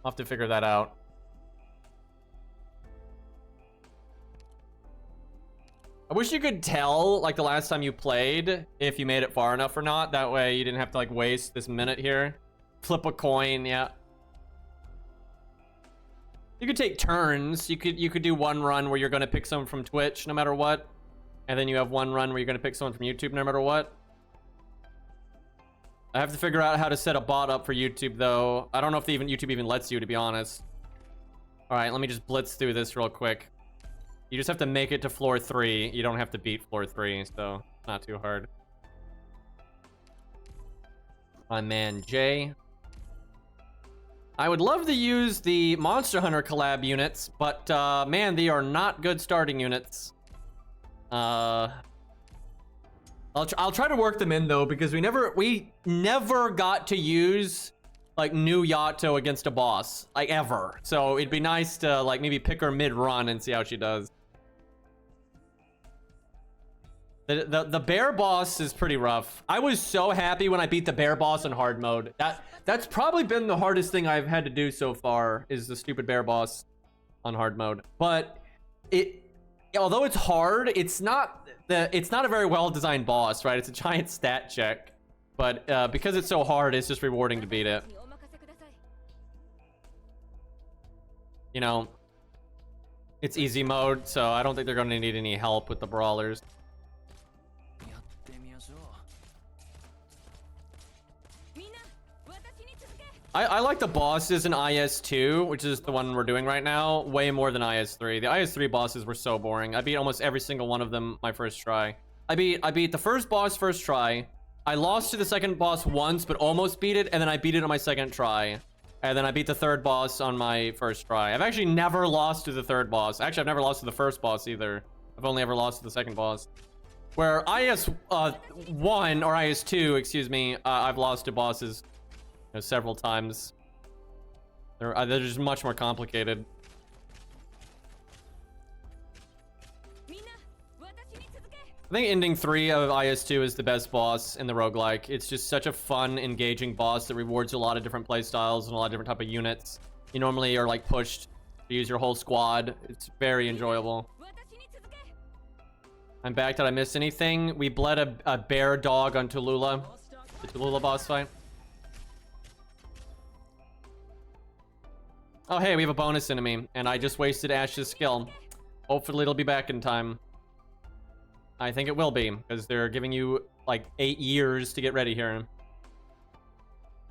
I'll have to figure that out. I wish you could tell, like, the last time you played, if you made it far enough or not. That way you didn't have to, like, waste this minute here. Flip a coin, yeah. You could take turns. You could do one run where you're gonna pick someone from Twitch no matter what. And then you have one run where you're gonna pick someone from YouTube no matter what. I have to figure out how to set a bot up for YouTube though. I don't know if YouTube even lets you, to be honest. All right, let me just blitz through this real quick. You just have to make it to floor 3. You don't have to beat floor 3, so not too hard. My man Jay. I would love to use the Monster Hunter collab units, but man, they are not good starting units. I'll try to work them in though, because we never got to use like new Yato against a boss, like ever. So it'd be nice to like maybe pick her mid-run and see how she does. The bear boss is pretty rough. I was so happy when I beat the bear boss in hard mode. That's probably been the hardest thing I've had to do so far, is the stupid bear boss on hard mode. But although it's hard, it's not a very well designed boss, right? It's a giant stat check. But because it's so hard, it's just rewarding to beat it. You know, it's easy mode, so I don't think they're going to need any help with the brawlers. I like the bosses in IS2, which is the one we're doing right now, way more than IS3. The IS3 bosses were so boring. I beat almost every single one of them my first try. I beat the first boss first try. I lost to the second boss once, but almost beat it, and then I beat it on my second try. And then I beat the third boss on my first try. I've actually never lost to the third boss. Actually, I've never lost to the first boss either. I've only ever lost to the second boss. Where IS1 or IS2, excuse me, I've lost to bosses several times. They're just much more complicated. I think ending 3 of IS2 is the best boss in the roguelike. It's just such a fun, engaging boss that rewards a lot of different playstyles and a lot of different type of units. You normally are like pushed to use your whole squad. It's very enjoyable. I'm back. Did I miss anything? We bled a bear dog on Talulah. The Talulah boss fight. Oh, hey, we have a bonus enemy, and I just wasted Ash's skill. Hopefully it'll be back in time. I think it will be, because they're giving you, like, 8 years to get ready here.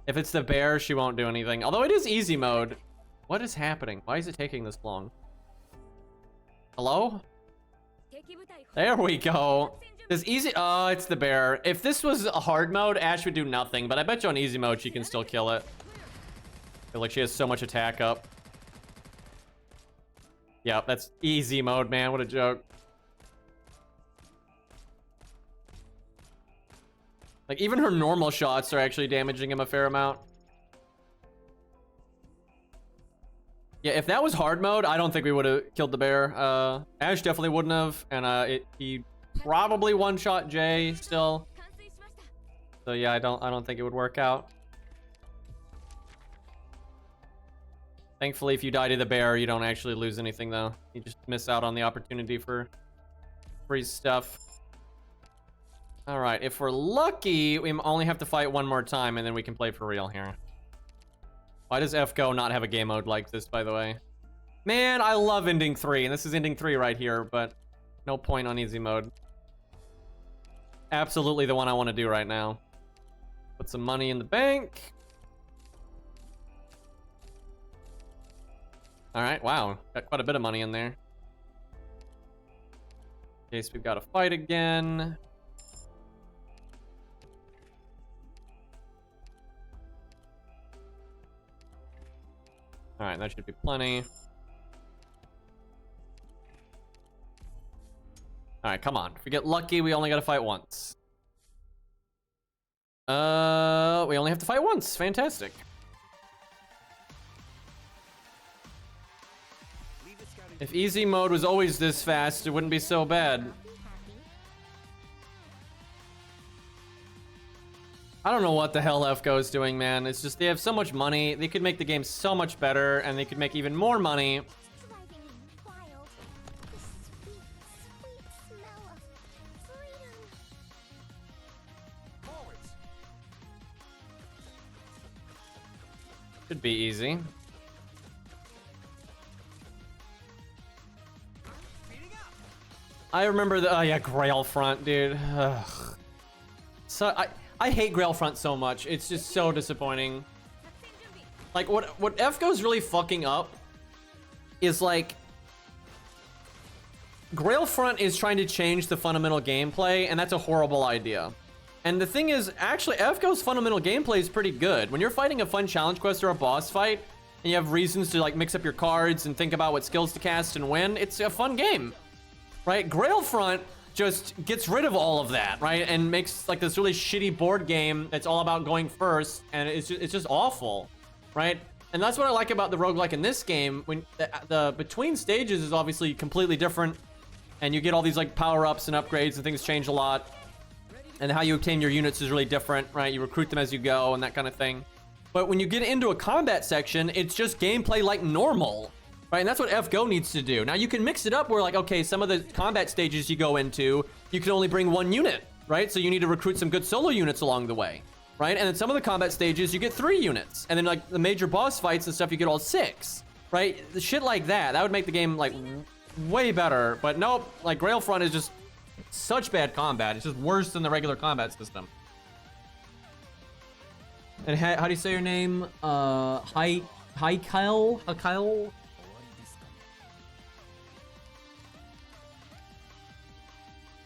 If it's the bear, she won't do anything. Although it is easy mode. What is happening? Why is it taking this long? Hello? There we go. This easy, oh, it's the bear. If this was a hard mode, Ash would do nothing, but I bet you on easy mode, she can still kill it. I feel like she has so much attack up. Yep, that's easy mode, man. What a joke. Like, even her normal shots are actually damaging him a fair amount. Yeah, if that was hard mode, I don't think we would have killed the bear. Ash definitely wouldn't have, and he probably one-shot Jay still. So yeah, I don't think it would work out. Thankfully, if you die to the bear, you don't actually lose anything, though. You just miss out on the opportunity for free stuff. All right, if we're lucky, we only have to fight one more time, and then we can play for real here. Why does FGO not have a game mode like this, by the way? Man, I love ending 3, and this is ending 3 right here, but no point on easy mode. Absolutely the one I want to do right now. Put some money in the bank. All right, wow, got quite a bit of money in there. In case we've got to fight again. All right, that should be plenty. All right, come on. If we get lucky, we only got to fight once. We only have to fight once. Fantastic. If easy mode was always this fast, it wouldn't be so bad. I don't know what the hell FGO is doing, man. It's just they have so much money. They could make the game so much better, and they could make even more money. Should be easy. I remember the, oh yeah, Grail Front, dude. Ugh. So I hate Grail Front so much. It's just so disappointing. Like what FGO's really fucking up is like Grail Front is trying to change the fundamental gameplay, and that's a horrible idea. And the thing is, actually, FGO's fundamental gameplay is pretty good. When you're fighting a fun challenge quest or a boss fight, and you have reasons to like mix up your cards and think about what skills to cast and win, it's a fun game. Right? Grail Front just gets rid of all of that, right? And makes like this really shitty board game that's all about going first, and it's just awful, right? And that's what I like about the roguelike in this game. When the between stages is obviously completely different, and you get all these like power-ups and upgrades, and things change a lot. And how you obtain your units is really different, right? You recruit them as you go and that kind of thing. But when you get into a combat section, it's just gameplay like normal. Right, and that's what FGO needs to do. Now, you can mix it up where, like, okay, some of the combat stages you go into, you can only bring one unit, right? So you need to recruit some good solo units along the way, right? And then some of the combat stages, you get 3 units. And then, like, the major boss fights and stuff, you get all 6, right? The shit like that, that would make the game, like, way better. But nope, like, Grail Front is just such bad combat. It's just worse than the regular combat system. And how do you say your name? Hi Kyle? Kyle?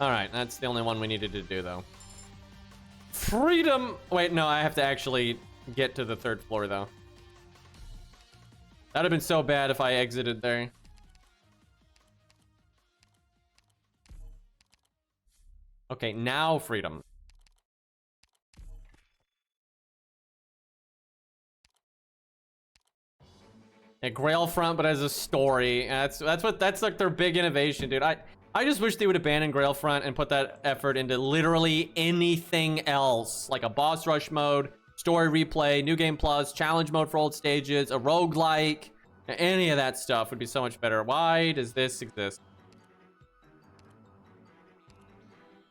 All right, that's the only one we needed to do, though. Freedom! Wait, no, I have to actually get to the 3rd floor, though. That'd have been so bad if I exited there. Okay, now freedom. Yeah, Grail Front, but as a story. That's like their big innovation, dude. I just wish they would abandon Grail Front and put that effort into literally anything else, like a boss rush mode, story replay, new game plus, challenge mode for old stages, a roguelike. Any of that stuff would be so much better. Why does this exist?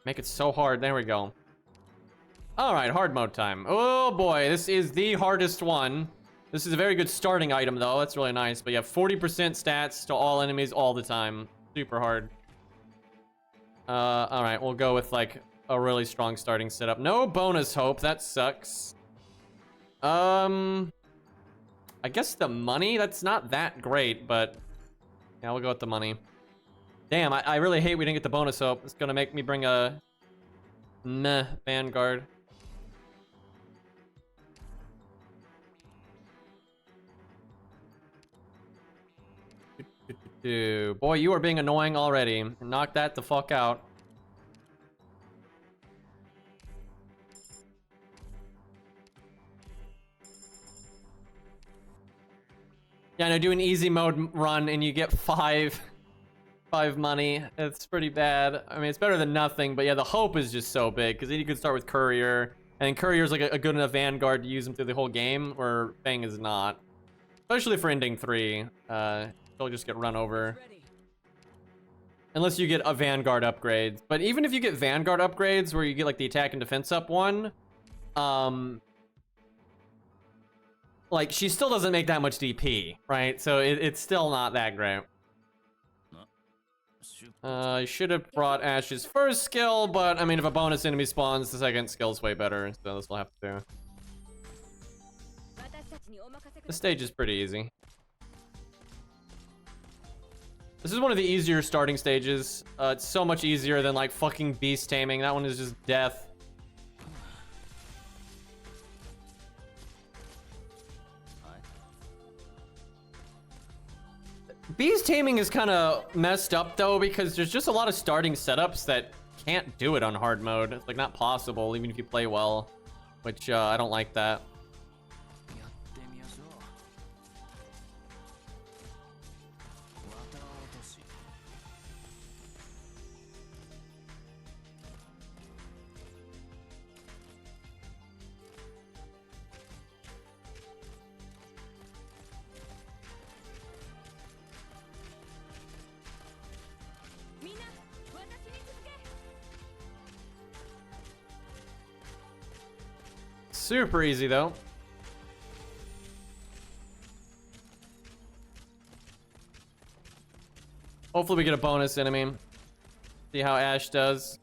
Make it so hard. There we go. All right, hard mode time. Oh boy, this is the hardest one. This is a very good starting item, though. That's really nice. But you have 40% stats to all enemies all the time. Super hard. All right, we'll go with like a really strong starting setup. No bonus hope. That sucks. I guess the money, that's not that great, but yeah, we'll go with the money. Damn, I really hate we didn't get the bonus hope. It's gonna make me bring a meh Vanguard. Boy, you are being annoying already. Knock that the fuck out. Yeah, no, do an easy mode run and you get five money. It's pretty bad. I mean, it's better than nothing, but yeah, the hope is just so big because then you could start with Courier, and then Courier's like a good enough Vanguard to use him through the whole game, where Fang is not. Especially for ending 3. He'll just get run over. Unless you get a Vanguard upgrade. But even if you get Vanguard upgrades where you get like the attack and defense up one, like she still doesn't make that much DP, right? So it's still not that great. I should have brought Ash's first skill, but I mean, if a bonus enemy spawns, the second skill's way better, so this will have to do. This stage is pretty easy. This is one of the easier starting stages. It's so much easier than like fucking beast taming. That one is just death. Beast taming is kind of messed up though, because there's just a lot of starting setups that can't do it on hard mode. It's like not possible, even if you play well, which I don't like that. Super easy though. Hopefully we get a bonus enemy. See how Ash does.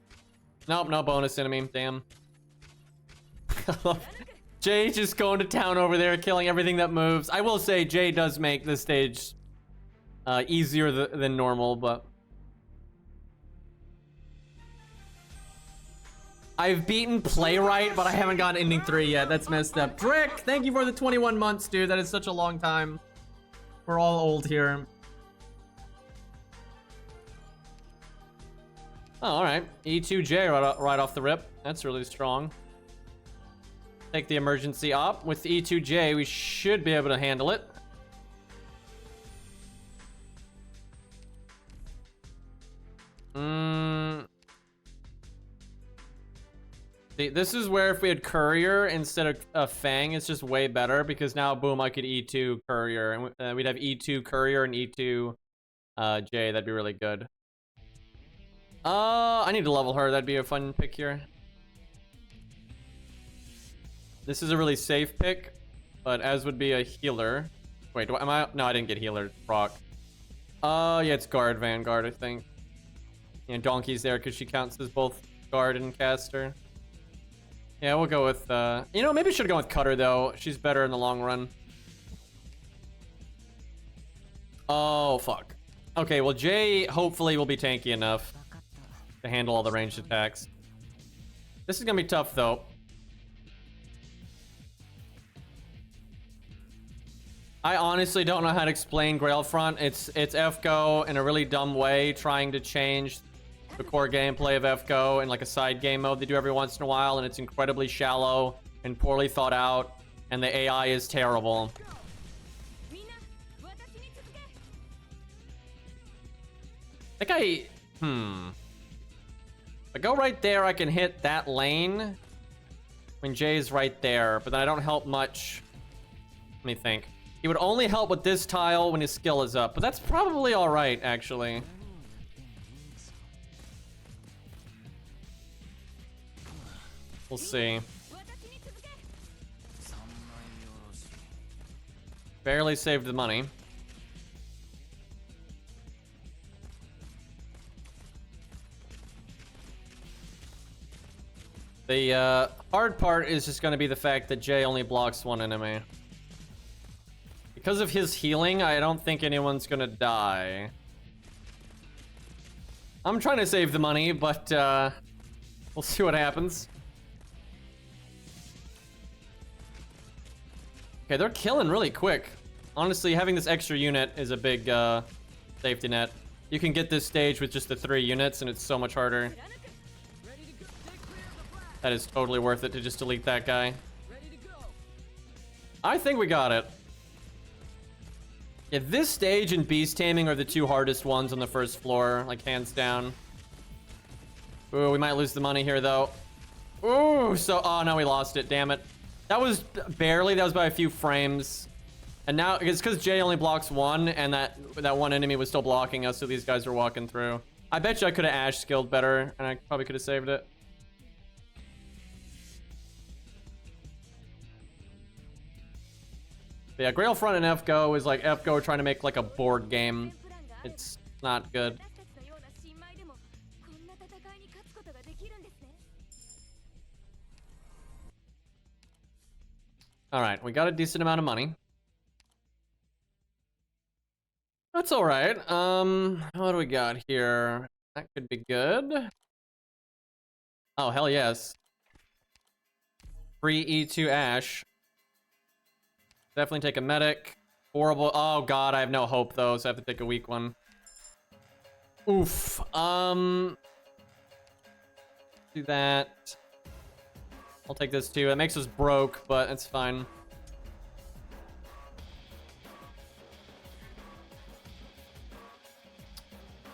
Nope, no bonus enemy. Damn. Jay just going to town over there, killing everything that moves. I will say Jay does make this stage easier than normal, but I've beaten Playwright, but I haven't gotten ending 3 yet. That's messed up. Drick, thank you for the 21 months, dude. That is such a long time. We're all old here. Oh, all right. E2J right off the rip. That's really strong. Take the emergency op. With E2J, we should be able to handle it. See, this is where if we had Courier instead of Fang, it's just way better, because now, boom, I could E2 Courier, and we'd have E2 Courier and E2 J. That'd be really good. I need to level her. That'd be a fun pick here. This is a really safe pick, but as would be a healer. Wait, am I? No, I didn't get healer. Rock. Yeah, it's guard Vanguard, I think. And Donkey's there because she counts as both guard and caster. Yeah, we'll go with, you know, maybe we should have gone with Cutter, though. She's better in the long run. Oh, fuck. Okay, well, Jay hopefully will be tanky enough to handle all the ranged attacks. This is gonna be tough, though. I honestly don't know how to explain Grailfront. It's FGO in a really dumb way, trying to change the core gameplay of FGO in like a side game mode they do every once in a while, and it's incredibly shallow and poorly thought out, and the AI is terrible. I think if I go right there, I can hit that lane when Jay's right there, but then I don't help much. Let me think. He would only help with this tile when his skill is up, but that's probably all right, actually. We'll see. Barely saved the money. The hard part is just going to be the fact that Jay only blocks one enemy. Because of his healing, I don't think anyone's going to die. I'm trying to save the money, but we'll see what happens. Okay, they're killing really quick. Honestly, having this extra unit is a big safety net. You can get this stage with just the 3 units, and it's so much harder. That is totally worth it to just delete that guy. I think we got it. Yeah, this stage and beast taming are the 2 hardest ones on the first floor, like hands down. Ooh, we might lose the money here though. Ooh, oh no, we lost it, damn it. That was barely, that was by a few frames. And now, it's because Jay only blocks 1, and that one enemy was still blocking us, so these guys were walking through. I bet you I could have Ash skilled better, and I probably could have saved it. But yeah, Grail Front and F-Go is like F-Go trying to make like a board game. It's not good. All right, we got a decent amount of money. That's all right. What do we got here? That could be good. Oh, hell yes. Free E2 Ash. Definitely take a medic. Horrible. Oh god, I have no hope though, so I have to take a weak one. Oof. Do that. I'll take this too. It makes us broke, but it's fine.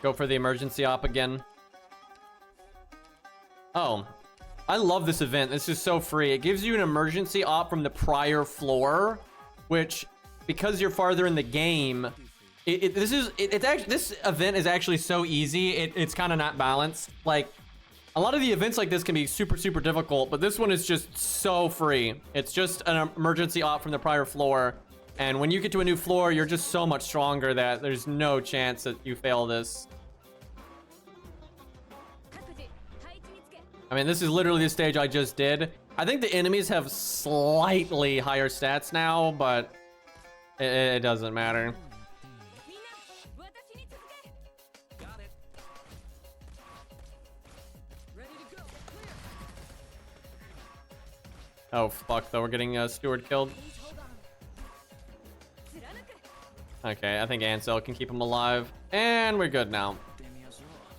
Go for the emergency op again. Oh. I love this event. This is so free. It gives you an emergency op from the prior floor, which, because you're farther in the game, this event is actually so easy. It's kind of not balanced. Like, a lot of the events like this can be super difficult, but this one is just so free. It's just an emergency op from the prior floor, and when you get to a new floor, you're just so much stronger that there's no chance that you fail this. I mean, this is literally the stage I just did. I think the enemies have slightly higher stats now, but it doesn't matter. Oh, fuck, though. We're getting Steward killed. Okay, I think Ansel can keep him alive. And we're good now.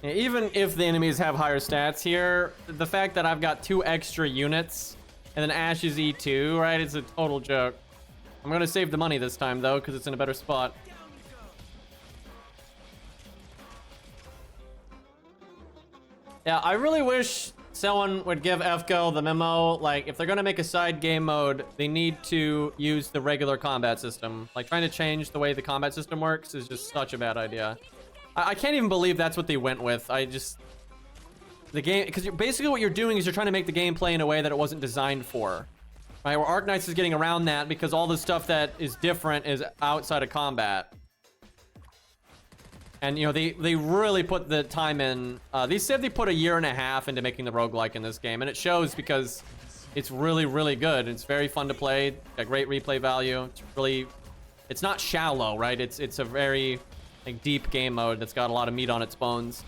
Yeah, even if the enemies have higher stats here, the fact that I've got 2 extra units and then Ash is E2, right? It's a total joke. I'm gonna save the money this time, though, because it's in a better spot. Yeah, I really wish someone would give FGO the memo. Like, if they're gonna make a side game mode, they need to use the regular combat system. Like, trying to change the way the combat system works is just such a bad idea. I can't even believe that's what they went with. The game, because basically what you're doing is you're trying to make the game play in a way that it wasn't designed for. Right, where Arknights is getting around that because all the stuff that is different is outside of combat. And, you know, they really put the time in. They said they put 1.5 years into making the roguelike in this game, and it shows because it's really good. It's very fun to play, got great replay value. It's not shallow, right? It's a very like deep game mode that's got a lot of meat on its bones.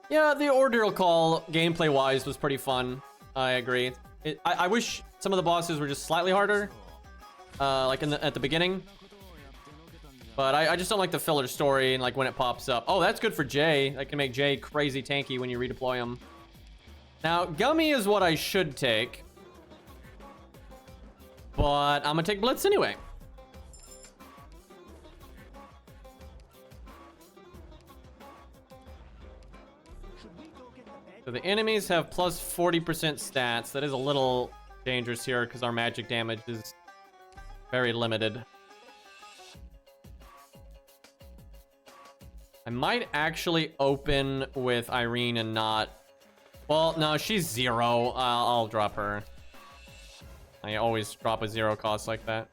Yeah, the ordeal call gameplay wise was pretty fun. I agree. I wish some of the bosses were just slightly harder, like at the beginning. But I just don't like the filler story and like when it pops up. Oh, that's good for Jay. That can make Jay crazy tanky when you redeploy him. Now, Gummy is what I should take. But I'm gonna take Blitz anyway. So the enemies have plus 40% stats. That is a little dangerous here because our magic damage is very limited. I might actually open with Irene and not... Well, no, she's 0. I'll drop her. I always drop a 0 cost like that.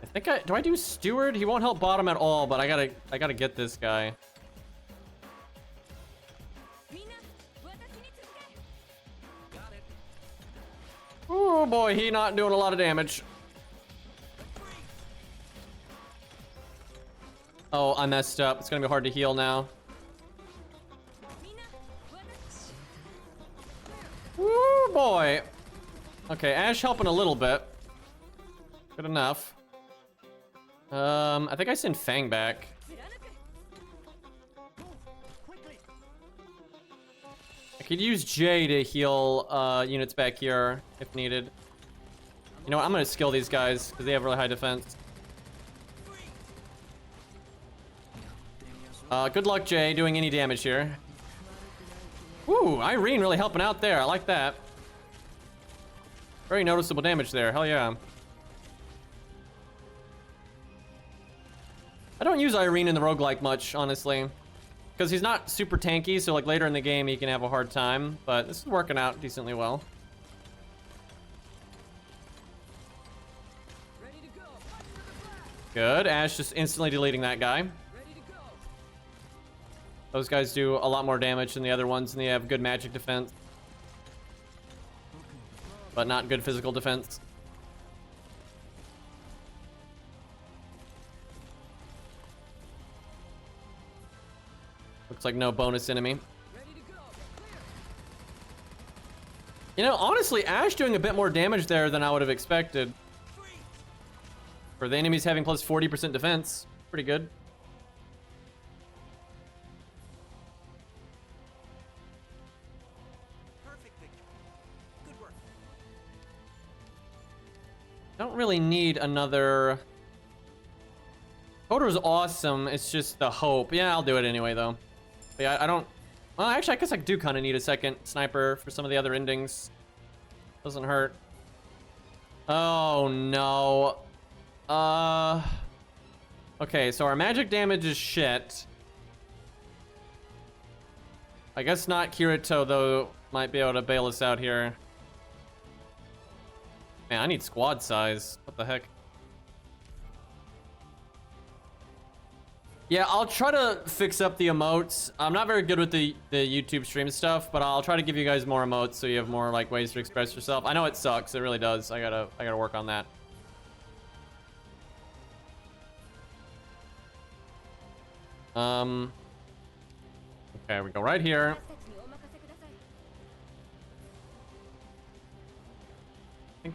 I think do I do Steward? He won't help bottom at all, but I gotta get this guy. Oh boy, he not doing a lot of damage. Oh, I messed up. It's gonna be hard to heal now. Woo, boy. Okay, Ash helping a little bit. Good enough. I think I sent Fang back. I could use Jay to heal units back here if needed. You know what? I'm gonna skill these guys because they have really high defense. Good luck, Jay, doing any damage here. Woo, Irene really helping out there. I like that. Very noticeable damage there. Hell yeah. I don't use Irene in the roguelike much, honestly. Because he's not super tanky, so like later in the game he can have a hard time. But this is working out decently well. Good. Ash just instantly deleting that guy. Those guys do a lot more damage than the other ones, and they have good magic defense. But not good physical defense. Looks like no bonus enemy. You know, honestly, Ash doing a bit more damage there than I would have expected. For the enemies having plus 40% defense. Pretty good. Don't really need another. Coder's awesome. It's just the hope. Yeah, I'll do it anyway, though. But yeah, I don't. Well, actually, I guess I do kind of need a second sniper for some of the other endings. Doesn't hurt. Oh no. Okay, so our magic damage is shit. I guess not Kirito, though, might be able to bail us out here. Man, I need squad size. What the heck? Yeah, I'll try to fix up the emotes. I'm not very good with the YouTube stream stuff, but I'll try to give you guys more emotes so you have more like ways to express yourself. I know it sucks. It really does. I gotta work on that. Okay, we go right here.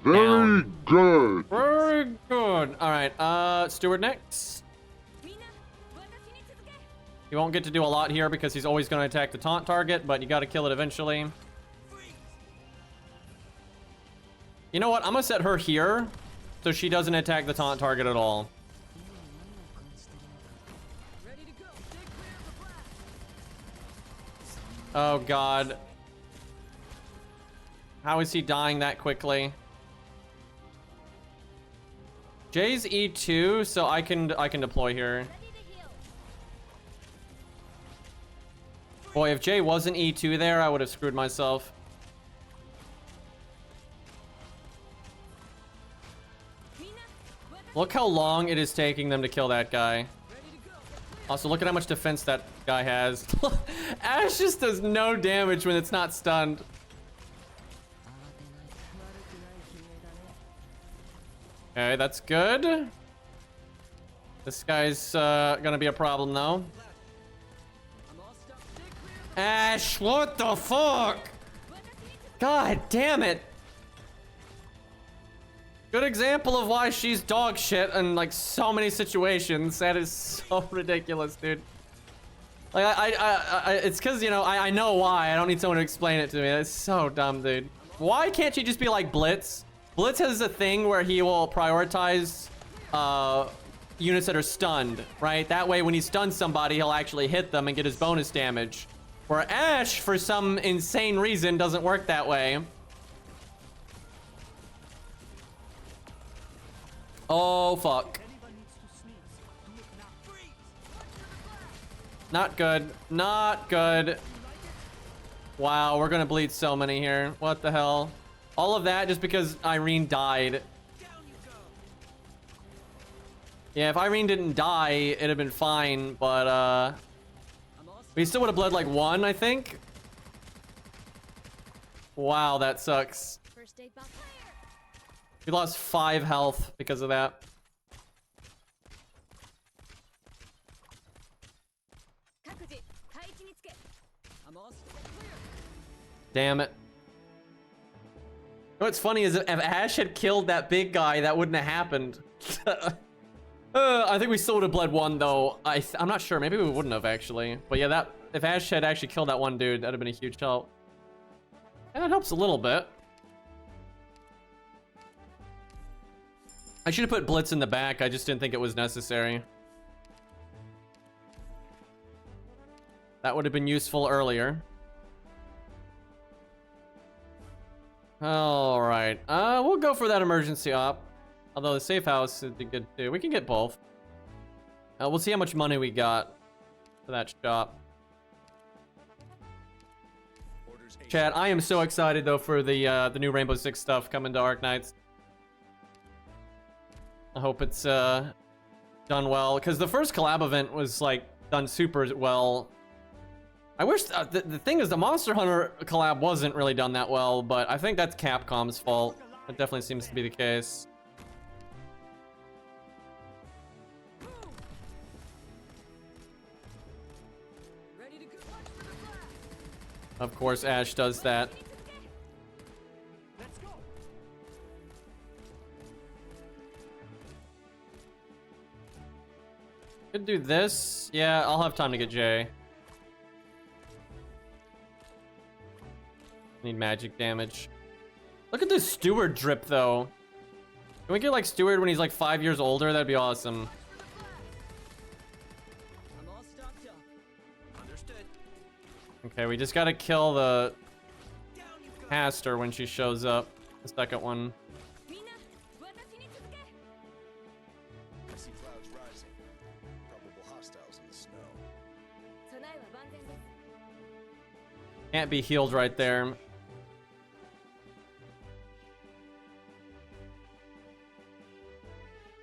Very good. Very good. All right, Steward next. He won't get to do a lot here because he's always going to attack the taunt target, but you got to kill it eventually. You know what? I'm going to set her here so she doesn't attack the taunt target at all. Oh god. How is he dying that quickly? Jay's E2, so I can deploy here. Boy, if Jay wasn't E2 there, I would have screwed myself. Look how long it is taking them to kill that guy. Also, look at how much defense that guy has. Ash just does no damage when it's not stunned. Okay, that's good. This guy's gonna be a problem, though. Ash, what the fuck? God damn it. Good example of why she's dog shit in like so many situations. That is so ridiculous, dude. Like it's because, you know, I know why. I don't need someone to explain it to me. That's so dumb, dude. Why can't she just be like Blitz? Blitz has a thing where he will prioritize units that are stunned, right? That way when he stuns somebody, he'll actually hit them and get his bonus damage. Where Ash, for some insane reason, doesn't work that way. Oh, fuck. Not good. Not good. Wow, we're gonna bleed so many here. What the hell? All of that just because Irene died. Yeah, if Irene didn't die, it'd have been fine, but, we still would have bled like one, I think. Wow, that sucks. We lost 5 health because of that. Damn it. What's funny is if Ash had killed that big guy, that wouldn't have happened. I think we still would have bled one though. I'm not sure. Maybe we wouldn't have actually. But yeah, that if Ash had actually killed that one dude, that'd have been a huge help. And that helps a little bit. I should have put Blitz in the back. I just didn't think it was necessary. That would have been useful earlier. All right. We'll go for that emergency op. Although the safe house would be good too. We can get both. We'll see how much money we got for that shop. Chat, I am so excited though for the new Rainbow Six stuff coming to Arknights. I hope it's done well, because the first collab event was like done super well. I wish the thing is the Monster Hunter collab wasn't really done that well, but I think that's Capcom's fault. It definitely seems to be the case. Ready to go. Watch for the blast. Of course, Ash does that. Let's go. Could do this. Yeah, I'll have time to get Jay. Need magic damage. Look at this Steward drip though. Can we get like Steward when he's like 5 years older? That'd be awesome. I'm all stocked up. Understood. Okay, we just gotta kill the caster when she shows up. The second one. I see clouds rising. Probable hostiles in the snow. Can't be healed right there.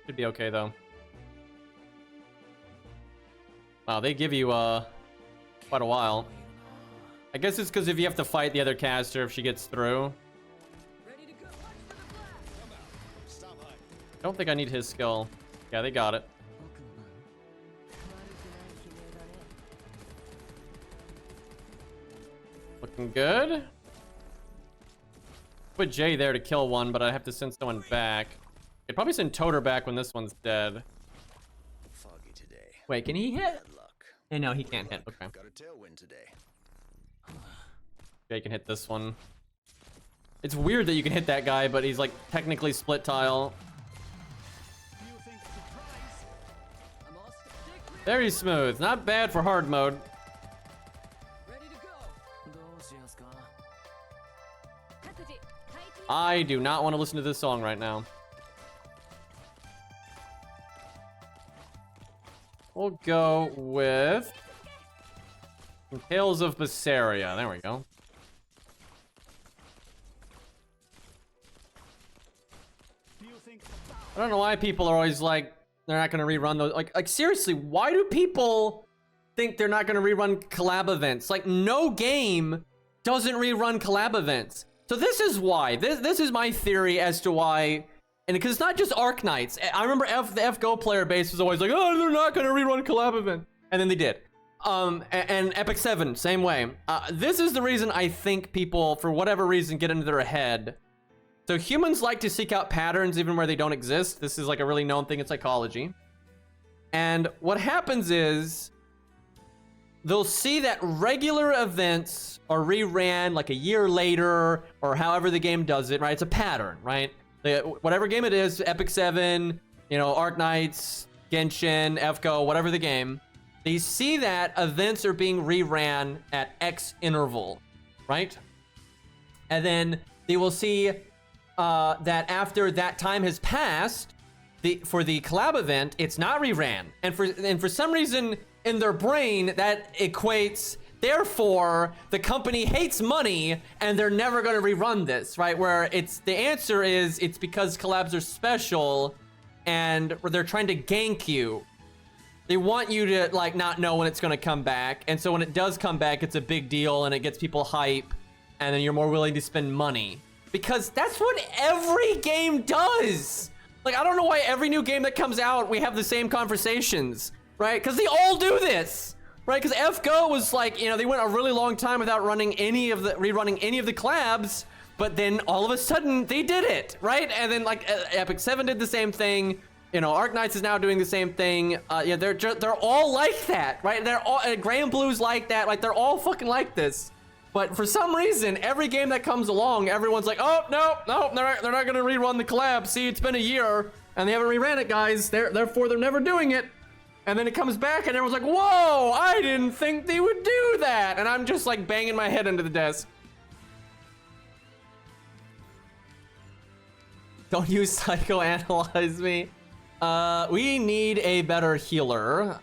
Should be okay though. Wow, they give you quite a while. I guess it's because if you have to fight the other caster if she gets through. Ready to go. Watch for the blast. Stop hiding. I don't think I need his skill. Yeah, they got it. Looking good. Put Jay there to kill one, but I have to send someone back. I'd probably send Toter back when this one's dead. Foggy today. Wait, can he hit? Bad luck. Hey, no, he can't hit. Okay. Got a tailwind today. Jay can hit this one. It's weird that you can hit that guy, but he's like technically split tile. I'm all stick. Very smooth. Not bad for hard mode. Ready to go. I do not want to listen to this song right now. We'll go with Tales of Berseria. There we go. I don't know why people are always like, they're not going to rerun those. Like seriously, why do people think they're not going to rerun collab events? Like, no game doesn't rerun collab events. So this is why. This is my theory as to why. And because it's not just Arknights. I remember the FGO player base was always like, oh, they're not going to rerun collab event. And then they did. And Epic 7, same way. This is the reason I think people, for whatever reason, get into their head. So humans like to seek out patterns even where they don't exist. This is like a really known thing in psychology. And what happens is they'll see that regular events are reran like a year later or however the game does it, right? It's a pattern, right? Whatever game it is, Epic 7, you know, Arknights, Genshin, FGO, whatever the game, they see that events are being reran at X interval, right? And then they will see that after that time has passed, for the collab event, it's not reran. And for some reason in their brain, that equates, therefore, the company hates money and they're never going to rerun this, right? Where the answer is, it's because collabs are special and they're trying to gank you. They want you to like not know when it's going to come back. And so when it does come back, it's a big deal and it gets people hype and then you're more willing to spend money. Because that's what every game does. Like, I don't know why every new game that comes out, we have the same conversations, right? Because they all do this. right? Because FGO was like, you know, they went a really long time without rerunning any of the collabs, but then all of a sudden they did it, right? And then like Epic 7 did the same thing. You know, Arknights is now doing the same thing. Yeah, they're all like that, right? They're all Graham Blue's like that. Like they're all fucking like this. But for some reason, every game that comes along, everyone's like, oh no, they're not gonna rerun the collab. See, it's been a year and they haven't reran it, guys. Therefore, they're never doing it. And then it comes back and everyone's like, whoa, I didn't think they would do that. And I'm just like banging my head into the desk. Don't you psychoanalyze me. We need a better healer.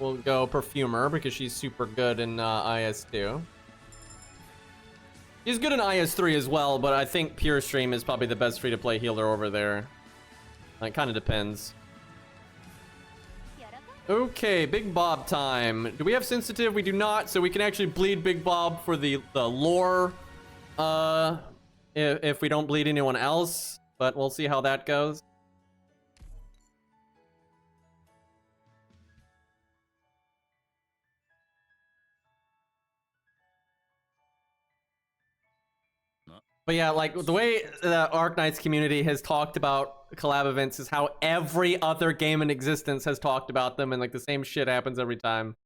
We'll go Perfumer because she's super good in IS2. She's good in IS3 as well, but I think Pure Stream is probably the best free-to-play healer over there. It kind of depends. Okay, Big Bob time. Do we have sensitive? We do not, so we can actually bleed Big Bob for the lore. If we don't bleed anyone else, but we'll see how that goes. But yeah, like the way the Arknights community has talked about collab events is how every other game in existence has talked about them, and like the same shit happens every time.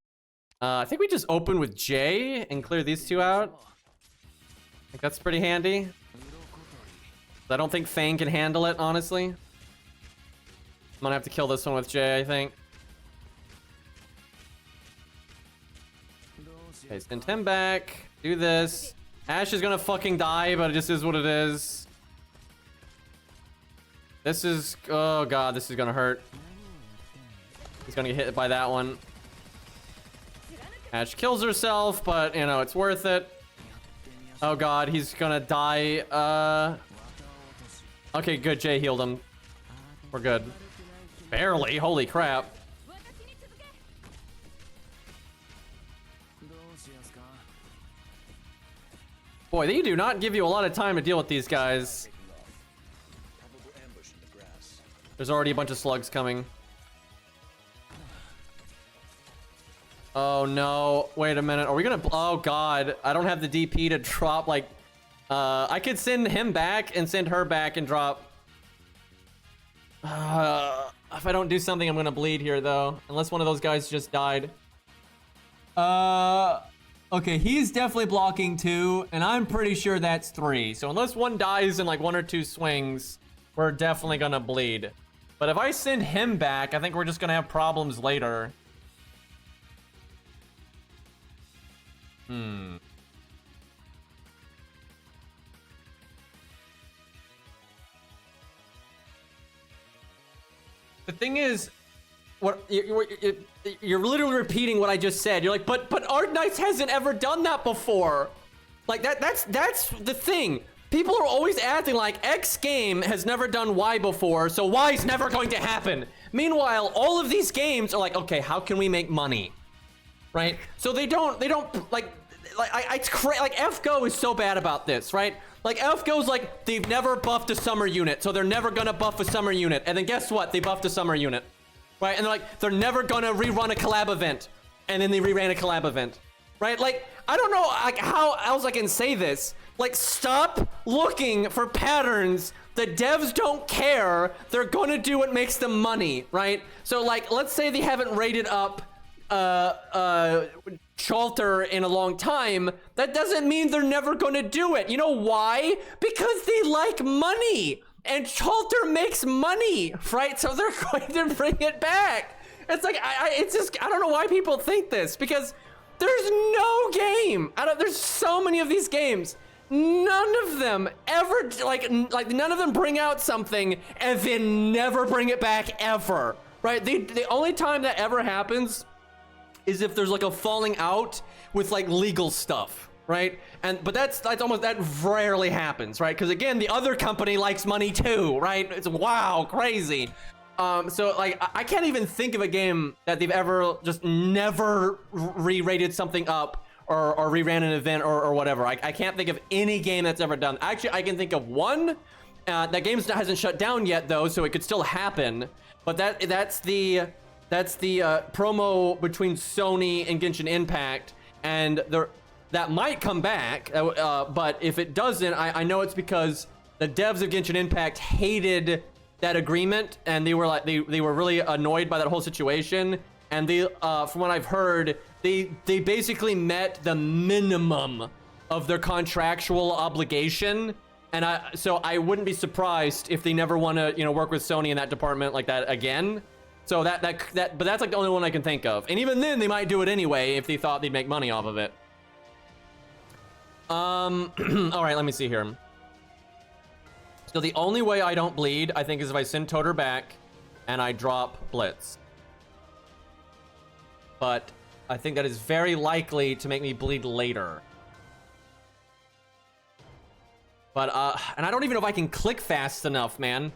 I think we just open with J and clear these two out. I think that's pretty handy. I don't think Fang can handle it, honestly. I'm gonna have to kill this one with J, I think. Okay, send him back. Do this. Ash is gonna fucking die, but it just is what it is. This is... oh god, this is gonna hurt. He's gonna get hit by that one. Ash kills herself, but, you know, it's worth it. Oh god, he's gonna die. Okay, good. Jay healed him. We're good. Barely. Holy crap. Boy, they do not give you a lot of time to deal with these guys. There's already a bunch of slugs coming. Oh no, wait a minute. Are we gonna... oh god, I don't have the DP to drop like... I could send him back and send her back and drop... if I don't do something, I'm gonna bleed here though. Unless one of those guys just died. Okay, he's definitely blocking 2, and I'm pretty sure that's 3. So unless one dies in like 1 or 2 swings, we're definitely gonna bleed. But if I send him back, I think we're just gonna have problems later. The thing is, what you're literally repeating what I just said. You're like, but Arknights hasn't ever done that before. Like that's the thing. People are always acting like X game has never done Y before, so Y is never going to happen. Meanwhile, all of these games are like, okay, how can we make money? Right? So they don't like FGO is so bad about this, right? Like FGO's like, they've never buffed a summer unit, so they're never gonna buff a summer unit. And then guess what? They buffed a summer unit. Right? And they're like, they're never gonna rerun a collab event. And then they reran a collab event. Right? Like, I don't know like how else I can say this. Like, stop looking for patterns. The devs don't care. They're gonna do what makes them money, right? So like, let's say they haven't rated up Chalter in a long time. That doesn't mean they're never gonna do it. You know why? Because they like money. And Chalter makes money, right? So they're going to bring it back. It's like, it's just, I don't know why people think this, because there's no game. There's so many of these games. None of them ever, like none of them bring out something and then never bring it back ever, right? The only time that ever happens is if there's like a falling out with like legal stuff. Right? But that rarely happens, right? Because again, the other company likes money too, right? It's wow, crazy. So like, I can't even think of a game that they've ever just never re-rated something up or reran an event or whatever. I can't think of any game that's ever done. Actually, I can think of one. That game hasn't shut down yet though, so it could still happen. But that's the That's the promo between Sony and Genshin Impact, and that might come back. But if it doesn't, I know it's because the devs of Genshin Impact hated that agreement, and they were like they were really annoyed by that whole situation. And they, from what I've heard, they basically met the minimum of their contractual obligation. And so I wouldn't be surprised if they never want to, work with Sony in that department like that again. So but that's like the only one I can think of. And even then, they might do it anyway if they thought they'd make money off of it. All right, let me see here. So the only way I don't bleed, I think, is if I send Toter back and I drop Blitz. But I think that is very likely to make me bleed later. But, and I don't even know if I can click fast enough, man.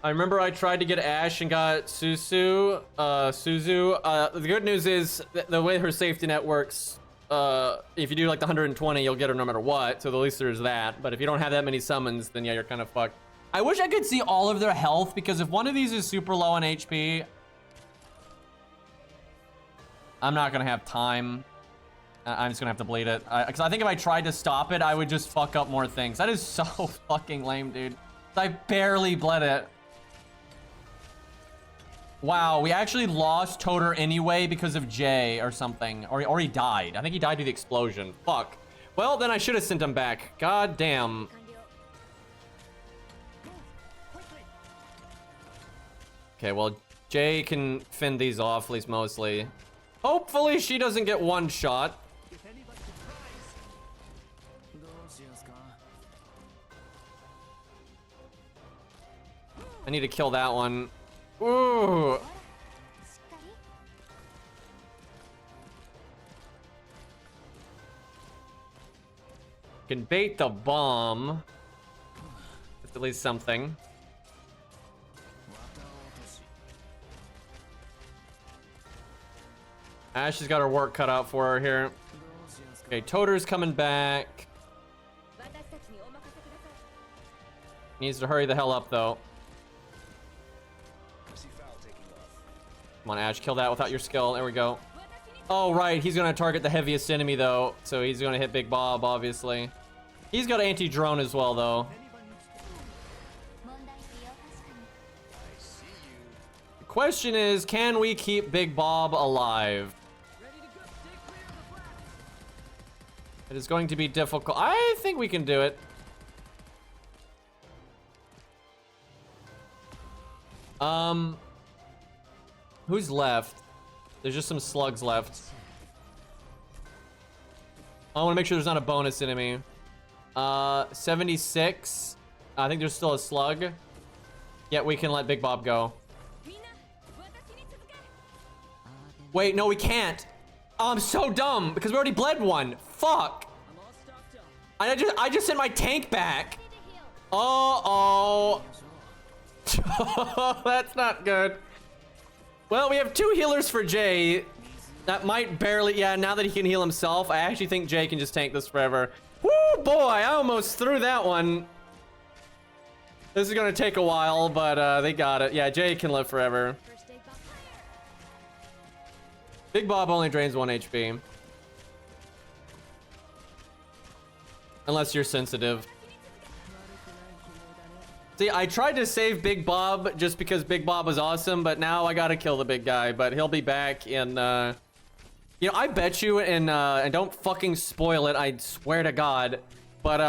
I remember I tried to get Ashe and got Suzu. The good news is the way her safety net works, if you do like the 120, you'll get her no matter what. So at least there's that. But if you don't have that many summons, then yeah, you're kind of fucked. I wish I could see all of their health, because if one of these is super low on HP, I'm not gonna have time. I'm just gonna have to bleed it. Because I think if I tried to stop it, I would just fuck up more things. That is so fucking lame, dude. I barely bled it. Wow, we actually lost Toter anyway because of Jay or something. Or he died. I think he died due to the explosion. Fuck. Well, then I should have sent him back. God damn. Okay, well, Jay can fend these off, at least mostly. Hopefully she doesn't get one shot. I need to kill that one. Ooh. Can bait the bomb. That's at least something. Ashe has got her work cut out for her here. Okay, Toter's coming back. Needs to hurry the hell up, though. Come on, Ashe, kill that without your skill. There we go. Oh, right, he's gonna target the heaviest enemy, though. So he's gonna hit Big Bob, obviously. He's got anti-drone as well, though. The question is, can we keep Big Bob alive? It is going to be difficult. I think we can do it. Who's left? There's just some slugs left. I want to make sure there's not a bonus enemy. 76. I think there's still a slug. Yeah, we can let Big Bob go. Wait, no, we can't. Oh, I'm so dumb because we already bled one. Fuck. I just sent my tank back. Uh-oh. That's not good. Well, we have 2 healers for Jay. That might barely... Yeah, now that he can heal himself, I actually think Jay can just tank this forever. Woo, boy, I almost threw that one. This is gonna take a while, but they got it. Yeah, Jay can live forever. Big Bob only drains 1 HP. Unless you're sensitive. See, I tried to save Big Bob just because Big Bob was awesome, but now I gotta kill the big guy. But he'll be back in, you know, I bet you, and don't fucking spoil it, I swear to God. But,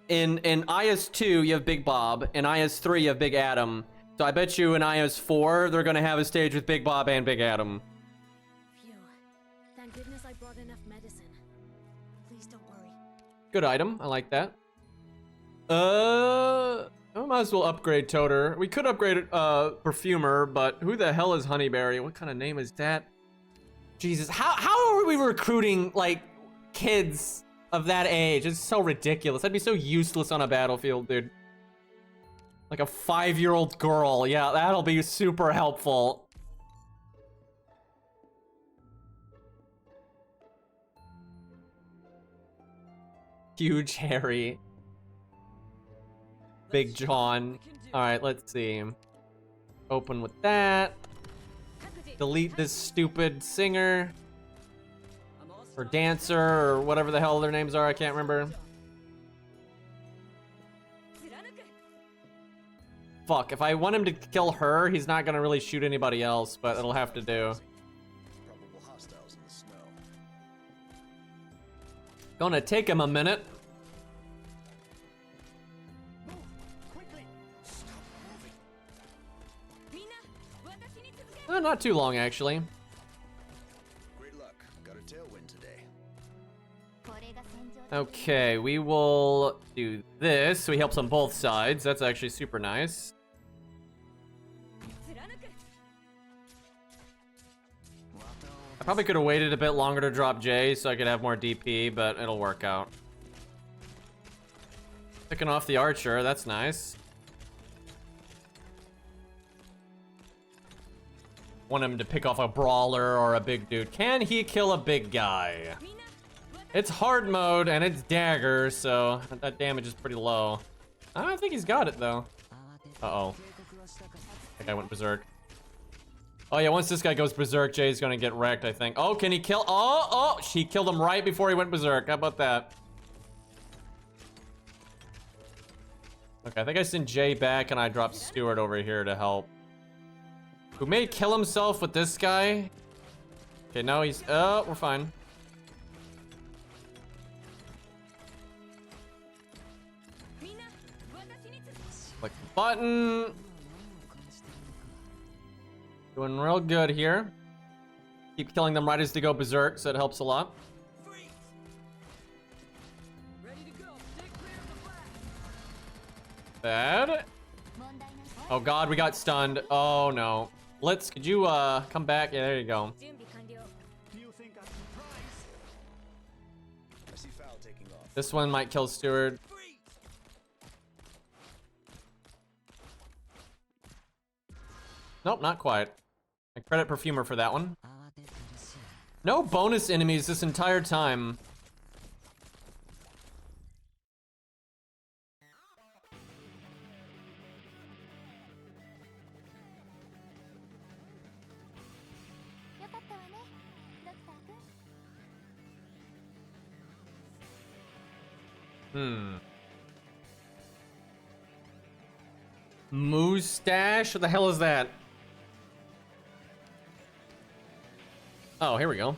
in IS2, you have Big Bob. In IS3, you have Big Adam. So I bet you in IS4, they're gonna have a stage with Big Bob and Big Adam. Phew. Thank goodness I brought enough medicine. Please don't worry. Good item. I like that. I might as well upgrade Toter. We could upgrade Perfumer, but who the hell is Honeyberry? What kind of name is that? Jesus, how are we recruiting, like, kids of that age? It's so ridiculous. That'd be so useless on a battlefield, dude. Like a 5-year-old girl. Yeah, that'll be super helpful. Huge Harry. Big John. Alright, let's see. Open with that. Delete this stupid singer. Or dancer, or whatever the hell their names are, I can't remember. Fuck, if I want him to kill her, he's not gonna really shoot anybody else, but it'll have to do. Probable hostiles in the snow. Gonna take him a minute. Not too long, actually. Great luck. Got a tailwind today. Okay, we will do this. So he helps on both sides. That's actually super nice. I probably could have waited a bit longer to drop J so I could have more DP, but it'll work out. Picking off the archer, that's nice. Want him to pick off a brawler or a big dude. Can he kill a big guy? It's hard mode and it's dagger, so that damage is pretty low. I don't think he's got it though. Uh-oh. That guy went berserk. Oh yeah, once this guy goes berserk, Jay's gonna get wrecked, I think. Oh, can he kill? Oh, she killed him right before he went berserk. How about that? Okay, I think I sent Jay back and I dropped Stewart over here to help. Who may kill himself with this guy. Okay, now he's... Oh, we're fine. Click the button. Doing real good here. Keep killing them right as they go berserk, so it helps a lot. Bad. Oh god, we got stunned. Oh no. Blitz, could you come back? Yeah, there you go. I see foul taking off. This one might kill Stewart. Nope, not quite. I credit Perfumer for that one. No bonus enemies this entire time. Moustache? What the hell is that? Oh, here we go.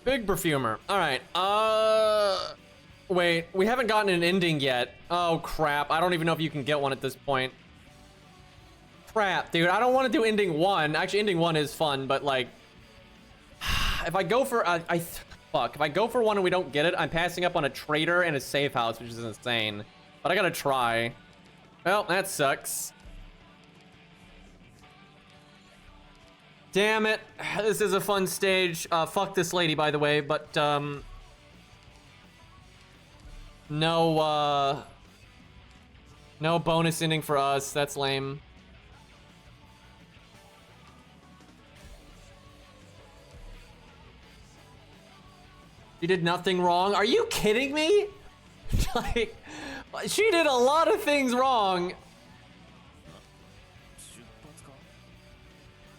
Big Perfumer. Alright, wait, we haven't gotten an ending yet. Oh, crap. I don't even know if you can get one at this point. Crap, dude. I don't want to do ending 1. Actually, ending 1 is fun, but, like... If I go for... Fuck. If I go for one and we don't get it, I'm passing up on a trader and a safe house, which is insane. But I gotta try. Well, that sucks. Damn it. This is a fun stage. Fuck this lady, by the way, but, no bonus ending for us. That's lame. She did nothing wrong. Are you kidding me? Like, she did a lot of things wrong.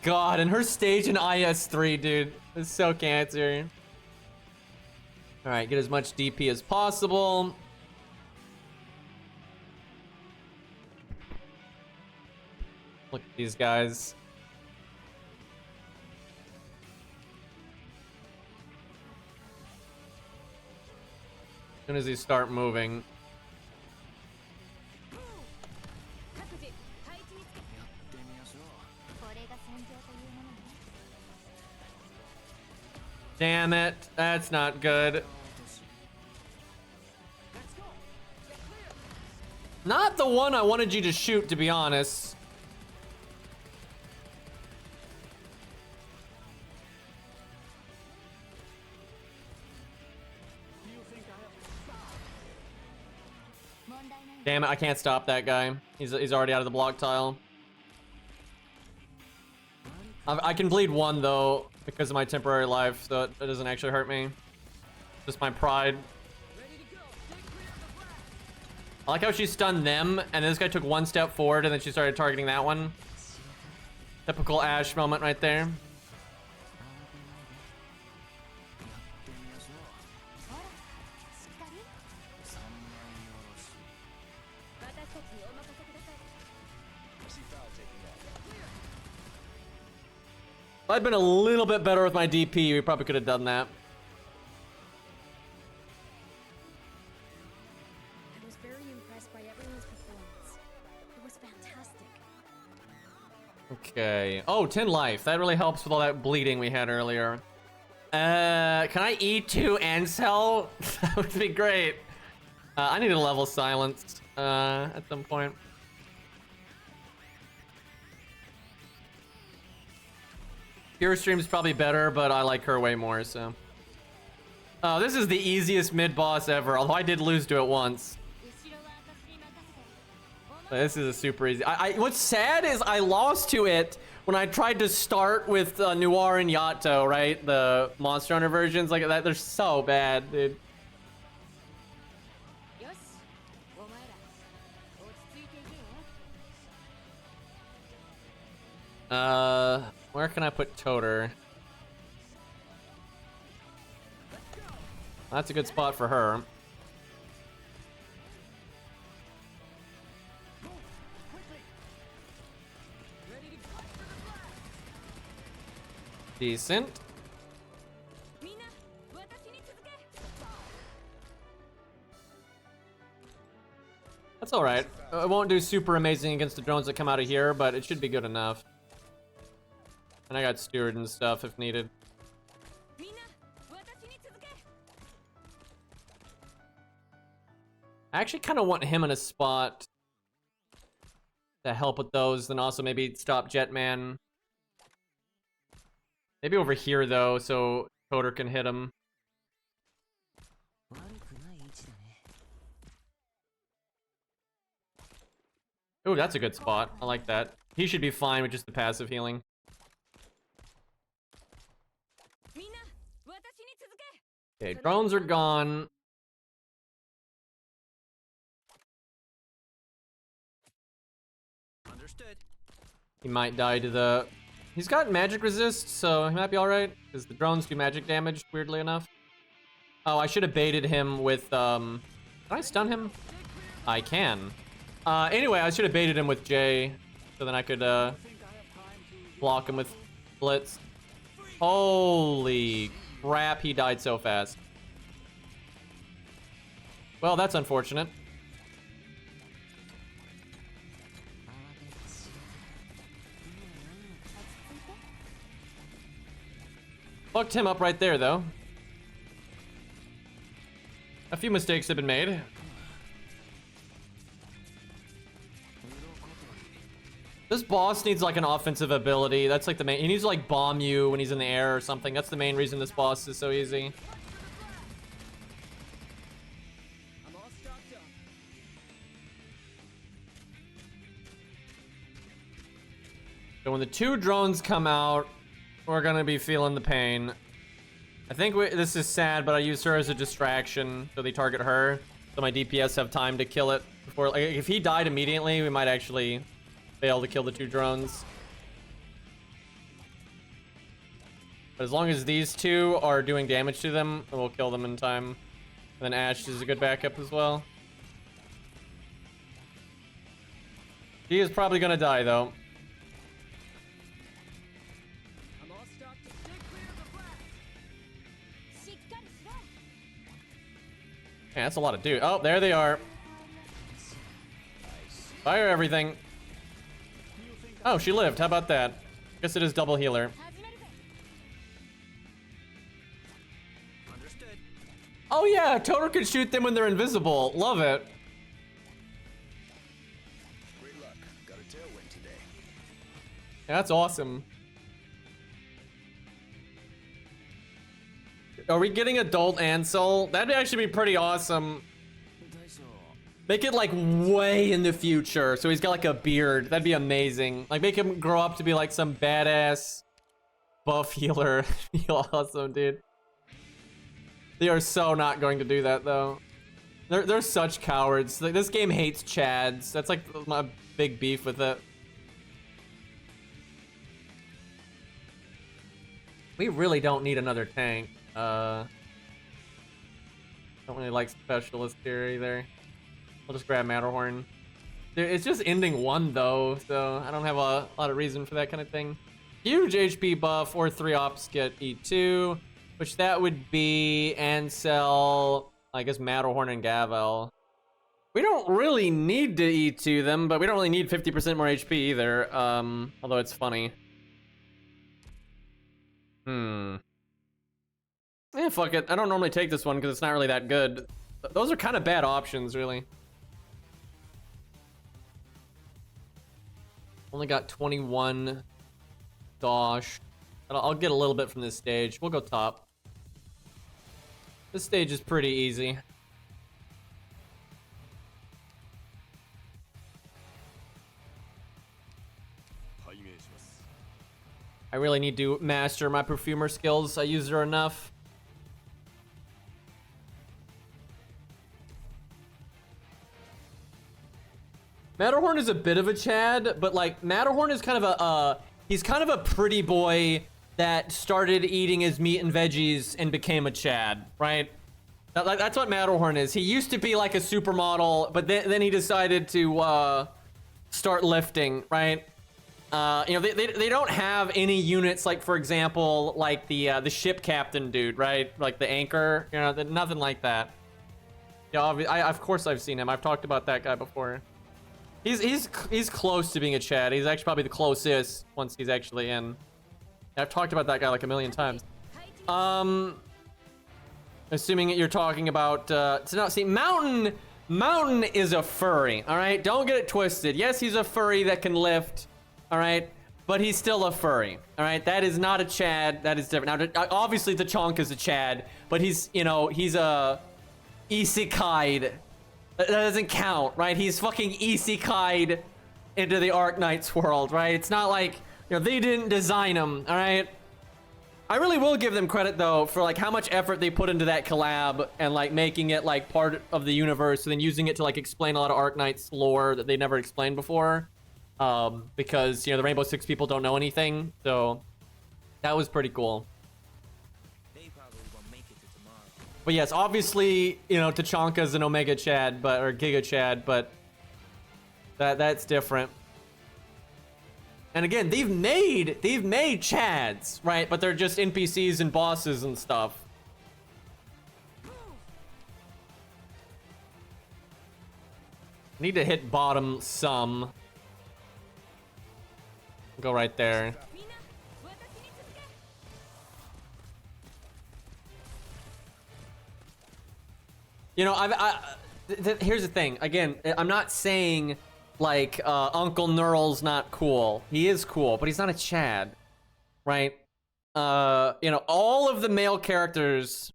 God, and her stage in IS3, dude, is so cancer. All right, get as much DP as possible. Look at these guys. As soon as they start moving. Damn it, that's not good. Not the one I wanted you to shoot, to be honest. Damn it, I can't stop that guy. He's already out of the block tile. I can bleed one though because of my temporary life, so it doesn't actually hurt me. Just my pride. I like how she stunned them, and this guy took one step forward, and then she started targeting that one. Typical Ashe moment right there. If I'd been a little bit better with my DP, we probably could have done that. I was very impressed by everyone's performance. It was fantastic. Okay. Oh, 10 life. That really helps with all that bleeding we had earlier. Can I E2 and sell? That would be great. I need a level silence at some point. Pure Stream's probably better, but I like her way more, so. Oh, this is the easiest mid-boss ever, although I did lose to it once. But this is a super easy. What's sad is I lost to it when I tried to start with Noir and Yato, right? The Monster Hunter versions like that. They're so bad, dude. Where can I put Toter? That's a good spot for her. Decent. That's all right. It won't do super amazing against the drones that come out of here, but it should be good enough. And I got steward and stuff if needed. I actually kind of want him in a spot to help with those, then also maybe stop Jetman. Maybe over here though, so Coder can hit him. Oh, that's a good spot. I like that. He should be fine with just the passive healing. Okay, drones are gone. Understood. He might die to the... He's got magic resist, so he might be alright. Because the drones do magic damage, weirdly enough. Oh, I should have baited him with... Can I stun him? I can. Anyway, I should have baited him with J. So then I could block him with Blitz. Holy crap, he died so fast. Well, that's unfortunate. Fucked him up right there, though. A few mistakes have been made. This boss needs like an offensive ability. That's like the main. He needs to like bomb you when he's in the air or something. That's the main reason this boss is so easy. I'm all stocked up. So when the two drones come out, we're gonna be feeling the pain. I think this is sad, but I use her as a distraction, so they target her, so my DPS have time to kill it before. Like, if he died immediately, we might actually fail to kill the two drones. But as long as these two are doing damage to them, we'll kill them in time. And then Ashe is a good backup as well. He is probably gonna die though. I'm all stocked up. Stay clear of the blast. Yeah, that's a lot of dude. Oh, there they are. Fire everything. Oh, she lived. How about that? Guess it is double healer. Understood. Oh yeah, Toter can shoot them when they're invisible. Love it. Great luck. Got a tailwind today. Yeah, that's awesome. Are we getting adult Ansel? That'd actually be pretty awesome. Make it like way in the future, so he's got like a beard. That'd be amazing. Like make him grow up to be like some badass buff healer. Be awesome, dude. They are so not going to do that though. They're such cowards. Like, this game hates Chads. That's like my big beef with it. We really don't need another tank. Don't really like specialist here either. We'll just grab Matterhorn. It's just ending 1 though, so I don't have a lot of reason for that kind of thing. Huge HP buff or 3 ops get E2, which that would be Ansel, I guess Matterhorn and Gavel. We don't really need to E2 them, but we don't really need 50% more HP either, although it's funny. Yeah, fuck it. I don't normally take this one because it's not really that good. Those are kind of bad options, really. Only got 21 dosh. I'll get a little bit from this stage. We'll go top. This stage is pretty easy. I really need to master my perfumer skills. I use her enough. Matterhorn is a bit of a Chad, but like Matterhorn is kind of he's kind of a pretty boy that started eating his meat and veggies and became a Chad, right? That's what Matterhorn is. He used to be like a supermodel, but then he decided to start lifting, right? You know, they don't have any units like, for example, like the ship captain dude, right? Like the anchor, you know, nothing like that. Yeah, of course I've seen him. I've talked about that guy before. He's close to being a Chad. He's actually probably the closest once he's actually in. I've talked about that guy like a million times. Assuming that you're talking about see, Mountain is a furry, all right? Don't get it twisted. Yes, he's a furry that can lift, all right? But he's still a furry, all right? That is not a Chad. That is different. Now, obviously, the Chonk is a Chad, but he's, you know, he's a isekai'd. That doesn't count, right? He's fucking isekai'd into the Arknights world, right? It's not like, you know, they didn't design him, all right? I really will give them credit, though, for, like, how much effort they put into that collab and, like, making it, like, part of the universe and then using it to, like, explain a lot of Arknights lore that they never explained before. Because, you know, the Rainbow Six people don't know anything, so that was pretty cool. But yes, obviously, you know, Tachanka's an Omega Chad, or Giga Chad, but that's different. And again, they've made Chads, right? But they're just NPCs and bosses and stuff. Need to hit bottom some. Go right there. You know, here's the thing. Again, I'm not saying like Uncle Nurl's not cool. He is cool, but he's not a Chad, right? You know, all of the male characters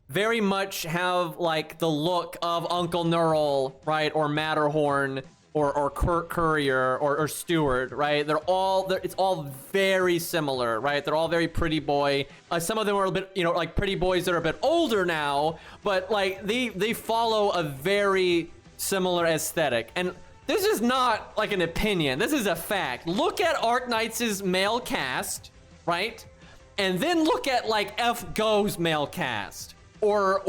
very much have like the look of Uncle Nurl, right, or Matterhorn, or Kurt Courier, or Stewart, right? It's all very similar, right? They're all very pretty boy. Some of them are a bit, you know, like pretty boys that are a bit older now, but like they follow a very similar aesthetic. And this is not like an opinion. This is a fact. Look at Arknights' male cast, right? And then look at like FGo's male cast, or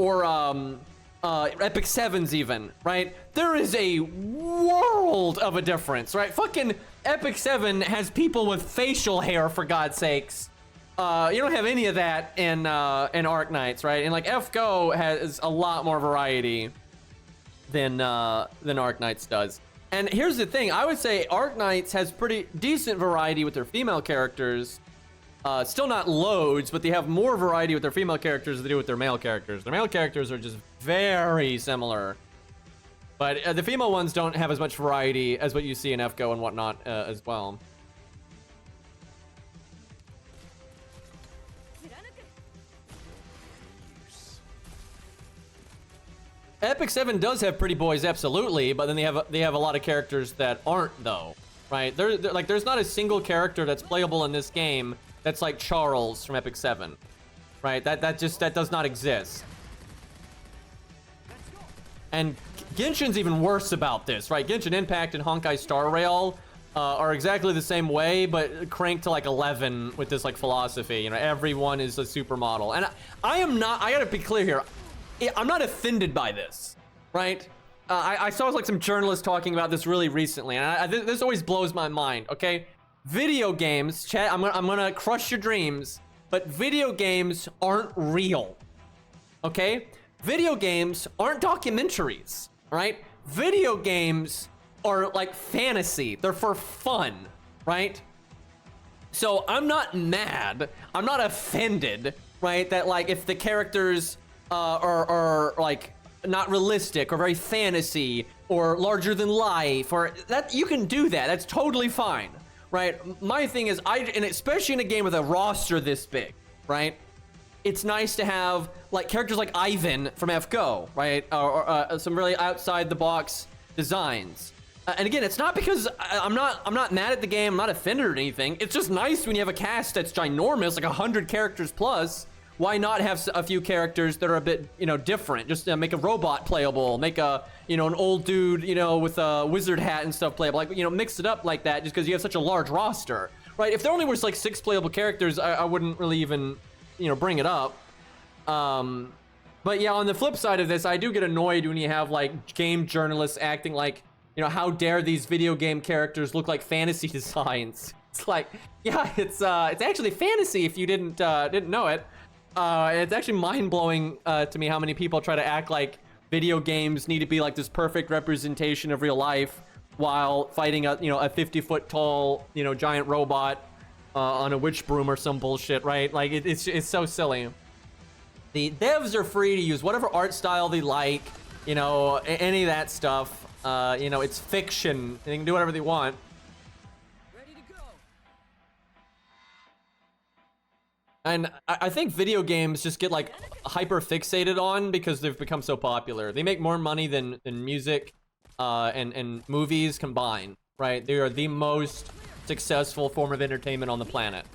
Epic 7's even, right? There is a world of a difference, right? Fucking Epic 7 has people with facial hair, for God's sakes. You don't have any of that in Arknights, right? And like FGo has a lot more variety than Arknights does. And here's the thing, I would say Arknights has pretty decent variety with their female characters. Still not loads, but they have more variety with their female characters than they do with their male characters. Their male characters are just very similar. But the female ones don't have as much variety as what you see in FGo and whatnot as well. Epic 7 does have pretty boys, absolutely, but then they have a lot of characters that aren't, though, right? They're like, there's not a single character that's playable in this game that's like Charles from Epic 7. right? That does not exist. And Genshin's even worse about this, right? Genshin Impact and Honkai Star Rail are exactly the same way, but cranked to like 11 with this like philosophy. You know, everyone is a supermodel. And I am not, I gotta be clear here, I'm not offended by this, right? I saw like some journalists talking about this really recently, and this always blows my mind, okay? Video games, chat, I'm gonna crush your dreams, but video games aren't real, okay? Video games aren't documentaries, right? Video games are like fantasy. They're for fun, right? So I'm not mad. I'm not offended, right? That like if the characters are like not realistic or very fantasy or larger than life or that, you can do that. That's totally fine, right? My thing is and especially in a game with a roster this big, right? It's nice to have like characters like Ivan from FGO, right? Or some really outside the box designs. And again, it's not because I'm not mad at the game. I'm not offended or anything. It's just nice when you have a cast that's ginormous, like 100 characters plus. Why not have a few characters that are a bit, you know, different? Just make a robot playable, make a, you know, an old dude, you know, with a wizard hat and stuff playable. Like, you know, mix it up like that just because you have such a large roster, right? If there only was like 6 playable characters, I wouldn't really even, you know, bring it up. But yeah, on the flip side of this, I do get annoyed when you have like game journalists acting like, you know, how dare these video game characters look like fantasy designs? It's like, yeah, it's actually fantasy if you didn't know it. It's actually mind-blowing to me how many people try to act like video games need to be like this perfect representation of real life while fighting a, you know, a 50-foot tall, you know, giant robot on a witch broom or some bullshit, right? Like it's so silly. The devs are free to use whatever art style they like, you know, any of that stuff. You know, it's fiction. They can do whatever they want. Ready to go. And I think video games just get like hyper fixated on because they've become so popular. They make more money than music and movies combined, right? They are the most successful form of entertainment on the planet,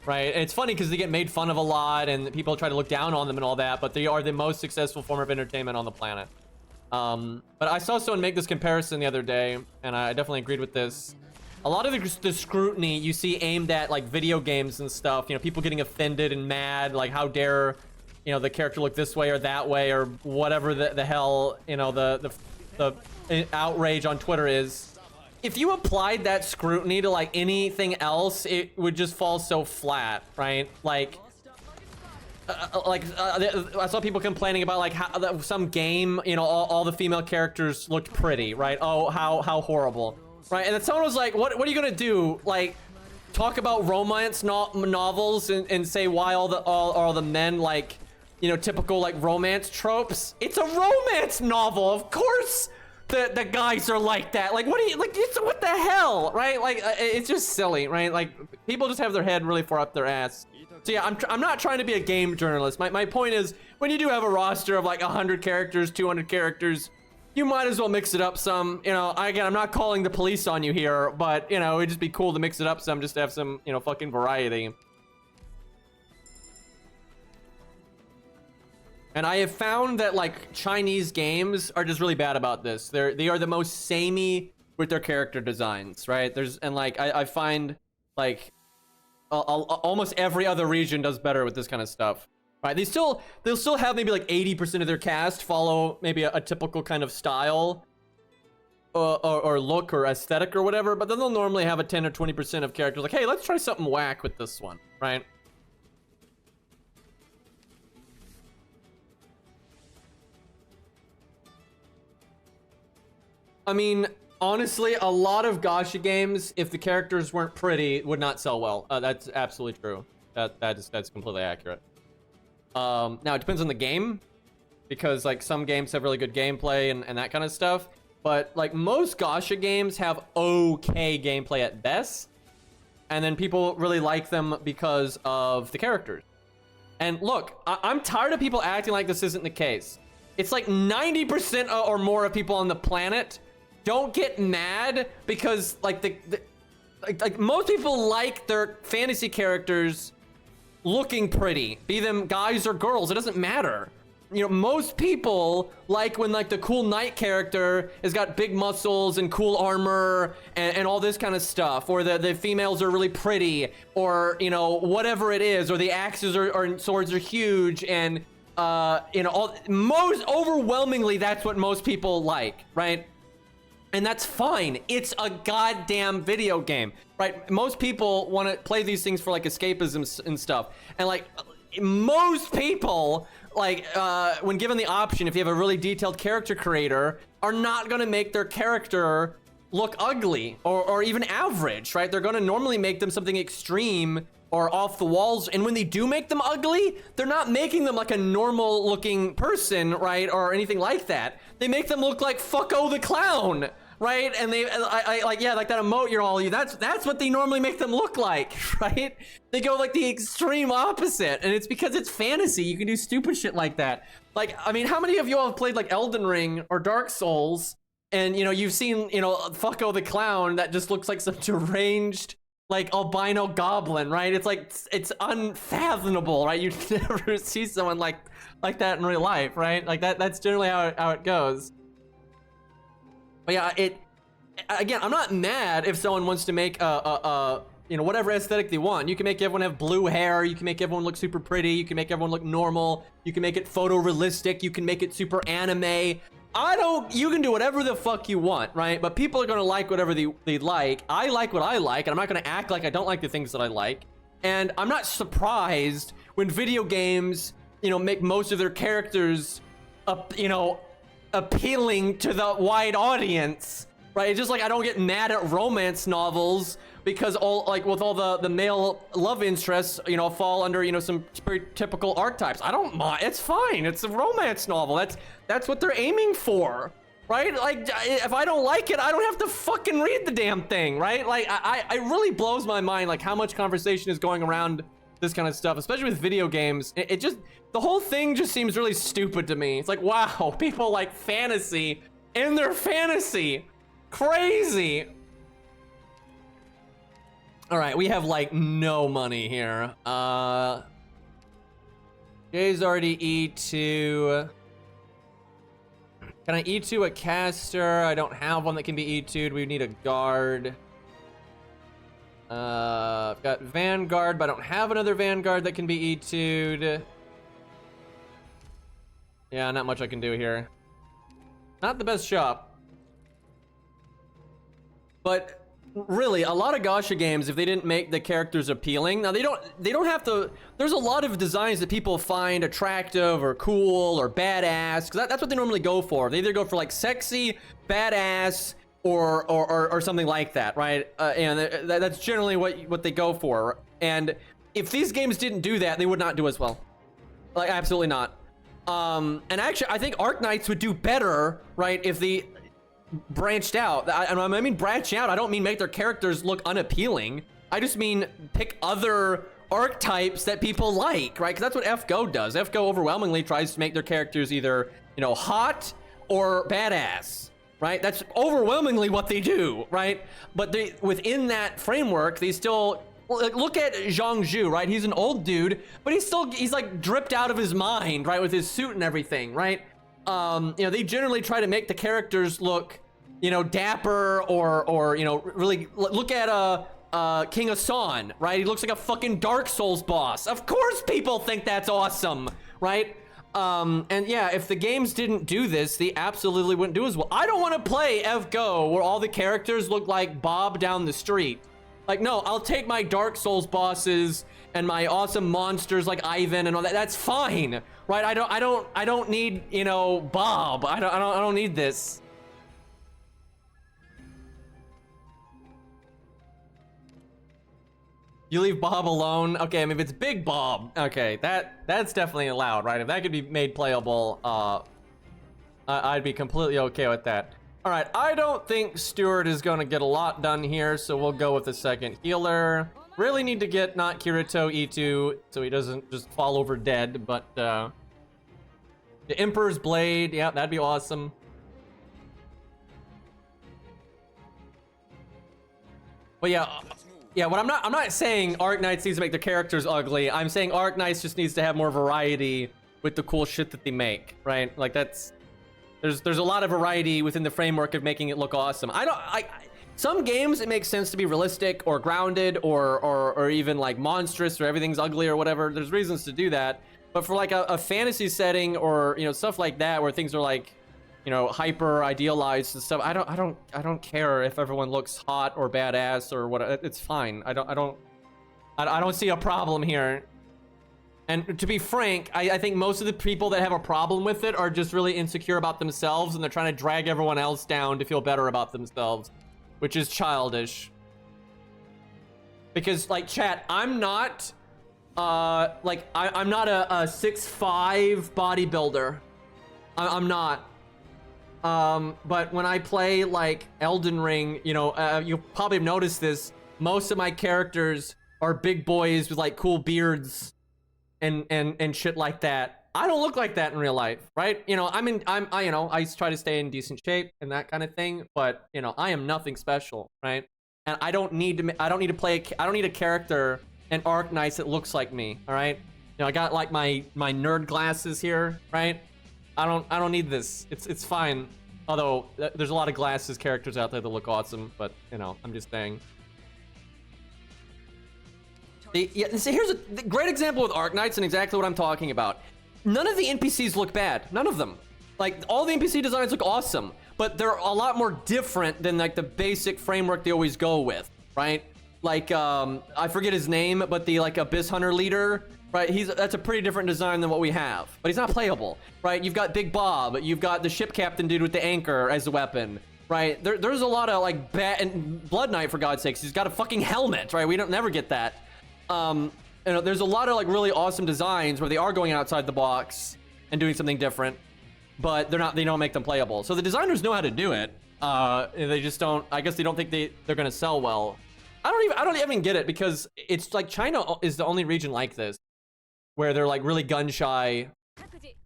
right? And it's funny because they get made fun of a lot and people try to look down on them and all that, but they are the most successful form of entertainment on the planet. But I saw someone make this comparison the other day, and I definitely agreed with this. A lot of the scrutiny you see aimed at like video games and stuff, you know, people getting offended and mad, like how dare, you know, the character look this way or that way or whatever the hell, you know, the outrage on Twitter is. If you applied that scrutiny to like anything else, it would just fall so flat, right? Like, I saw people complaining about like how some game, you know, all the female characters looked pretty, right? Oh, how horrible, right? And then someone was like, what are you gonna do? Like, talk about romance novels and say why all the men like, you know, typical like romance tropes? It's a romance novel, of course. The guys are like that. Like, what the hell, right? Like, it's just silly, right? Like, people just have their head really far up their ass. So yeah, I'm not trying to be a game journalist. My point is, when you do have a roster of like 100 characters, 200 characters, you might as well mix it up some. You know, again, I'm not calling the police on you here, but you know, it'd just be cool to mix it up some, just to have some, you know, fucking variety. And I have found that like Chinese games are just really bad about this. They are the most samey with their character designs, right? I find like almost every other region does better with this kind of stuff, right? They'll still have maybe like 80% of their cast follow maybe a typical kind of style or look or aesthetic or whatever, but then they'll normally have a 10 or 20% of characters like, hey, let's try something whack with this one, right? I mean, honestly, a lot of gacha games, if the characters weren't pretty, would not sell well. That's absolutely true. That's completely accurate. Now it depends on the game, because like some games have really good gameplay and that kind of stuff. But like most gacha games have okay gameplay at best, and then people really like them because of the characters. And look, I'm tired of people acting like this isn't the case. It's like 90% or more of people on the planet don't get mad because like like most people like their fantasy characters looking pretty, be them guys or girls, it doesn't matter. You know, most people like when like the cool knight character has got big muscles and cool armor and all this kind of stuff, or the females are really pretty, or you know, whatever it is, or the axes or swords are huge, and you know, most overwhelmingly that's what most people like, right? And that's fine. It's a goddamn video game, right? Most people want to play these things for like escapism and stuff, and like most people, like when given the option, if you have a really detailed character creator, are not going to make their character look ugly or even average, right? They're going to normally make them something extreme or off the walls, and when they do make them ugly, they're not making them like a normal looking person, right? Or anything like that. They make them look like Fucko the Clown, right? And I like, yeah, like that emote you're all, that's what they normally make them look like, right? They go like the extreme opposite, and it's because it's fantasy. You can do stupid shit like that. Like, I mean, how many of you all have played like Elden Ring or Dark Souls, and you know, you've seen, you know, Fucko the Clown that just looks like some deranged like albino goblin, right? It's like, it's unfathomable, right? You never see someone like that in real life, right? Like that's generally how it goes. But yeah, again, I'm not mad if someone wants to make a you know, whatever aesthetic they want. You can make everyone have blue hair, you can make everyone look super pretty, you can make everyone look normal, you can make it photorealistic, you can make it super anime. You can do whatever the fuck you want, right? But people are gonna like whatever they like. I like what I like, and I'm not gonna act like I don't like the things that I like. And I'm not surprised when video games, you know, make most of their characters, you know, appealing to the wide audience, right? It's just like I don't get mad at romance novels because all the male love interests, you know, fall under, you know, some very typical archetypes. I don't mind. It's fine. It's a romance novel. That's what they're aiming for, right? Like, if I don't like it, I don't have to fucking read the damn thing, right? Like, it really blows my mind, like, how much conversation is going around this kind of stuff, especially with video games. It just, the whole thing just seems really stupid to me. It's like, wow, people like fantasy in their fantasy. Crazy. All right, we have like no money here. Jay's already E2. Can I E2 a caster? I don't have one that can be E2'd. We need a guard. I've got Vanguard, but I don't have another Vanguard that can be E2'd. Yeah, not much I can do here. Not the best shop. But really, a lot of gacha games, if they didn't make the characters appealing, now they don't have to. There's a lot of designs that people find attractive or cool or badass, because that's what they normally go for. They either go for like sexy, badass, or something like that, right? And that's generally what they go for. And if these games didn't do that, they would not do as well. Like, absolutely not. And actually, I think Arknights would do better, right, if they branched out. I mean branch out, I don't mean make their characters look unappealing. I just mean pick other archetypes that people like, right? Because that's what FGO does. FGO overwhelmingly tries to make their characters either, you know, hot or badass, right? That's overwhelmingly what they do, right? But they, within that framework, they still, look at Zhang Zhu, right? He's an old dude, but he's like dripped out of his mind, right? With his suit and everything, right? You know, they generally try to make the characters look, you know, dapper or you know, really look at King Asan, right? He looks like a fucking Dark Souls boss. Of course people think that's awesome, right? And yeah, if the games didn't do this, they absolutely wouldn't do as well. I don't want to play FGO where all the characters look like Bob down the street. Like, no, I'll take my Dark Souls bosses and my awesome monsters like Ivan and all that. That's fine, right? I don't need, you know, Bob. I don't need this. You leave Bob alone. Okay, I mean, if it's Big Bob, okay, that's definitely allowed, right? If that could be made playable, I'd be completely okay with that. All right, I don't think Stuart is gonna get a lot done here, so we'll go with the second healer. Really need to get not Kirito E2 so he doesn't just fall over dead, but the Emperor's Blade, yeah, that'd be awesome. But yeah, Yeah, what I'm not saying Arknights needs to make their characters ugly. I'm saying Arknights just needs to have more variety with the cool shit that they make, right? Like that's there's a lot of variety within the framework of making it look awesome. Some games it makes sense to be realistic or grounded or even like monstrous or everything's ugly or whatever. There's reasons to do that. But for like a fantasy setting or stuff like that where things are like hyper idealized and stuff, I don't care if everyone looks hot or badass or what. It's fine. I don't see a problem here. And to be frank, I think most of the people that have a problem with it are just really insecure about themselves and they're trying to drag everyone else down to feel better about themselves, which is childish. Because like chat, I'm not I'm not a 6'5" bodybuilder. I'm not. But when I play like Elden Ring, you'll probably have noticed this. Most of my characters are big boys with like cool beards and shit like that. I don't look like that in real life, right? I try to stay in decent shape and that kind of thing, but I am nothing special, right? And I don't need a character in Arknights that looks like me, all right? I got like my nerd glasses here, right? I don't need this. It's fine. Although there's a lot of glasses characters out there that look awesome, but I'm just saying. See, here's a great example with Arknights and exactly what I'm talking about. None of the NPCs look bad. None of them. Like all the NPC designs look awesome, but they're a lot more different than like the basic framework they always go with, right? Like I forget his name, but the like Abyss Hunter leader. Right, that's a pretty different design than what we have, but he's not playable, right? You've got Big Bob, you've got the ship captain dude with the anchor as a weapon, right? There's a lot of like and Blood Knight, for God's sakes, he's got a fucking helmet, right? We don't never get that. There's a lot of like really awesome designs where they are going outside the box and doing something different, but they don't make them playable. So the designers know how to do it. They just don't. I guess they don't think they're gonna sell well. I don't even get it because it's like China is the only region like this, where they're like really gun shy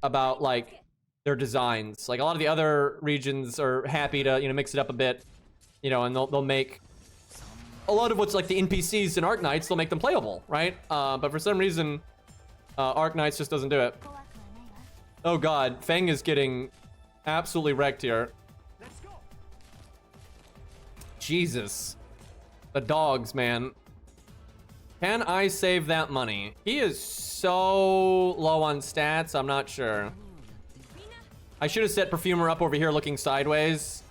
about like their designs. Like a lot of the other regions are happy to mix it up a bit, and they'll make a lot of what's like the NPCs in Arknights, they'll make them playable, right? But for some reason, Arknights just doesn't do it. Oh god, Feng is getting absolutely wrecked here. Jesus, the dogs, man. Can I save that money? He is so low on stats, I'm not sure. I should have set Perfumer up over here looking sideways.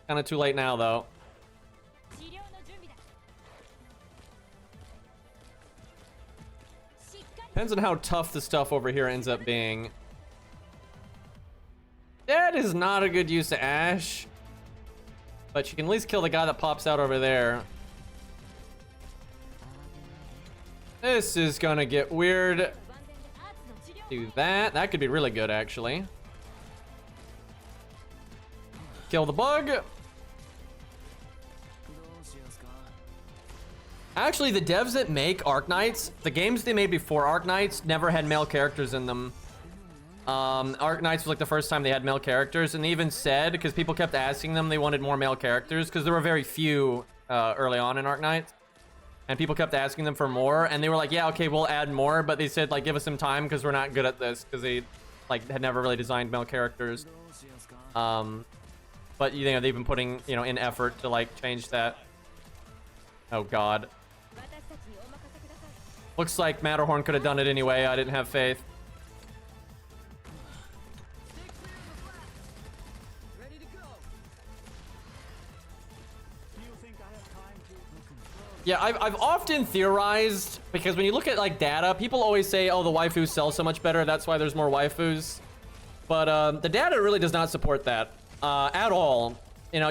Kind of too late now, though. Depends on how tough the stuff over here ends up being. That is not a good use of Ash. But you can at least kill the guy that pops out over there. This is gonna get weird. Do that. That could be really good, actually. Kill the bug. Actually, the devs that make Arknights, the games they made before Arknights never had male characters in them. Arknights was like the first time they had male characters, and they even said, because people kept asking them, they wanted more male characters, because there were very few early on in Arknights. And people kept asking them for more, and they were like, yeah, okay, we'll add more, but they said, like, give us some time, because we're not good at this, because they, like, had never really designed male characters. But, they've been putting, in effort to, like, change that. Oh, God. Looks like Matterhorn could have done it anyway. I didn't have faith. Yeah, I've often theorized, because when you look at like data, people always say, oh, the waifus sell so much better, that's why there's more waifus. But the data really does not support that at all.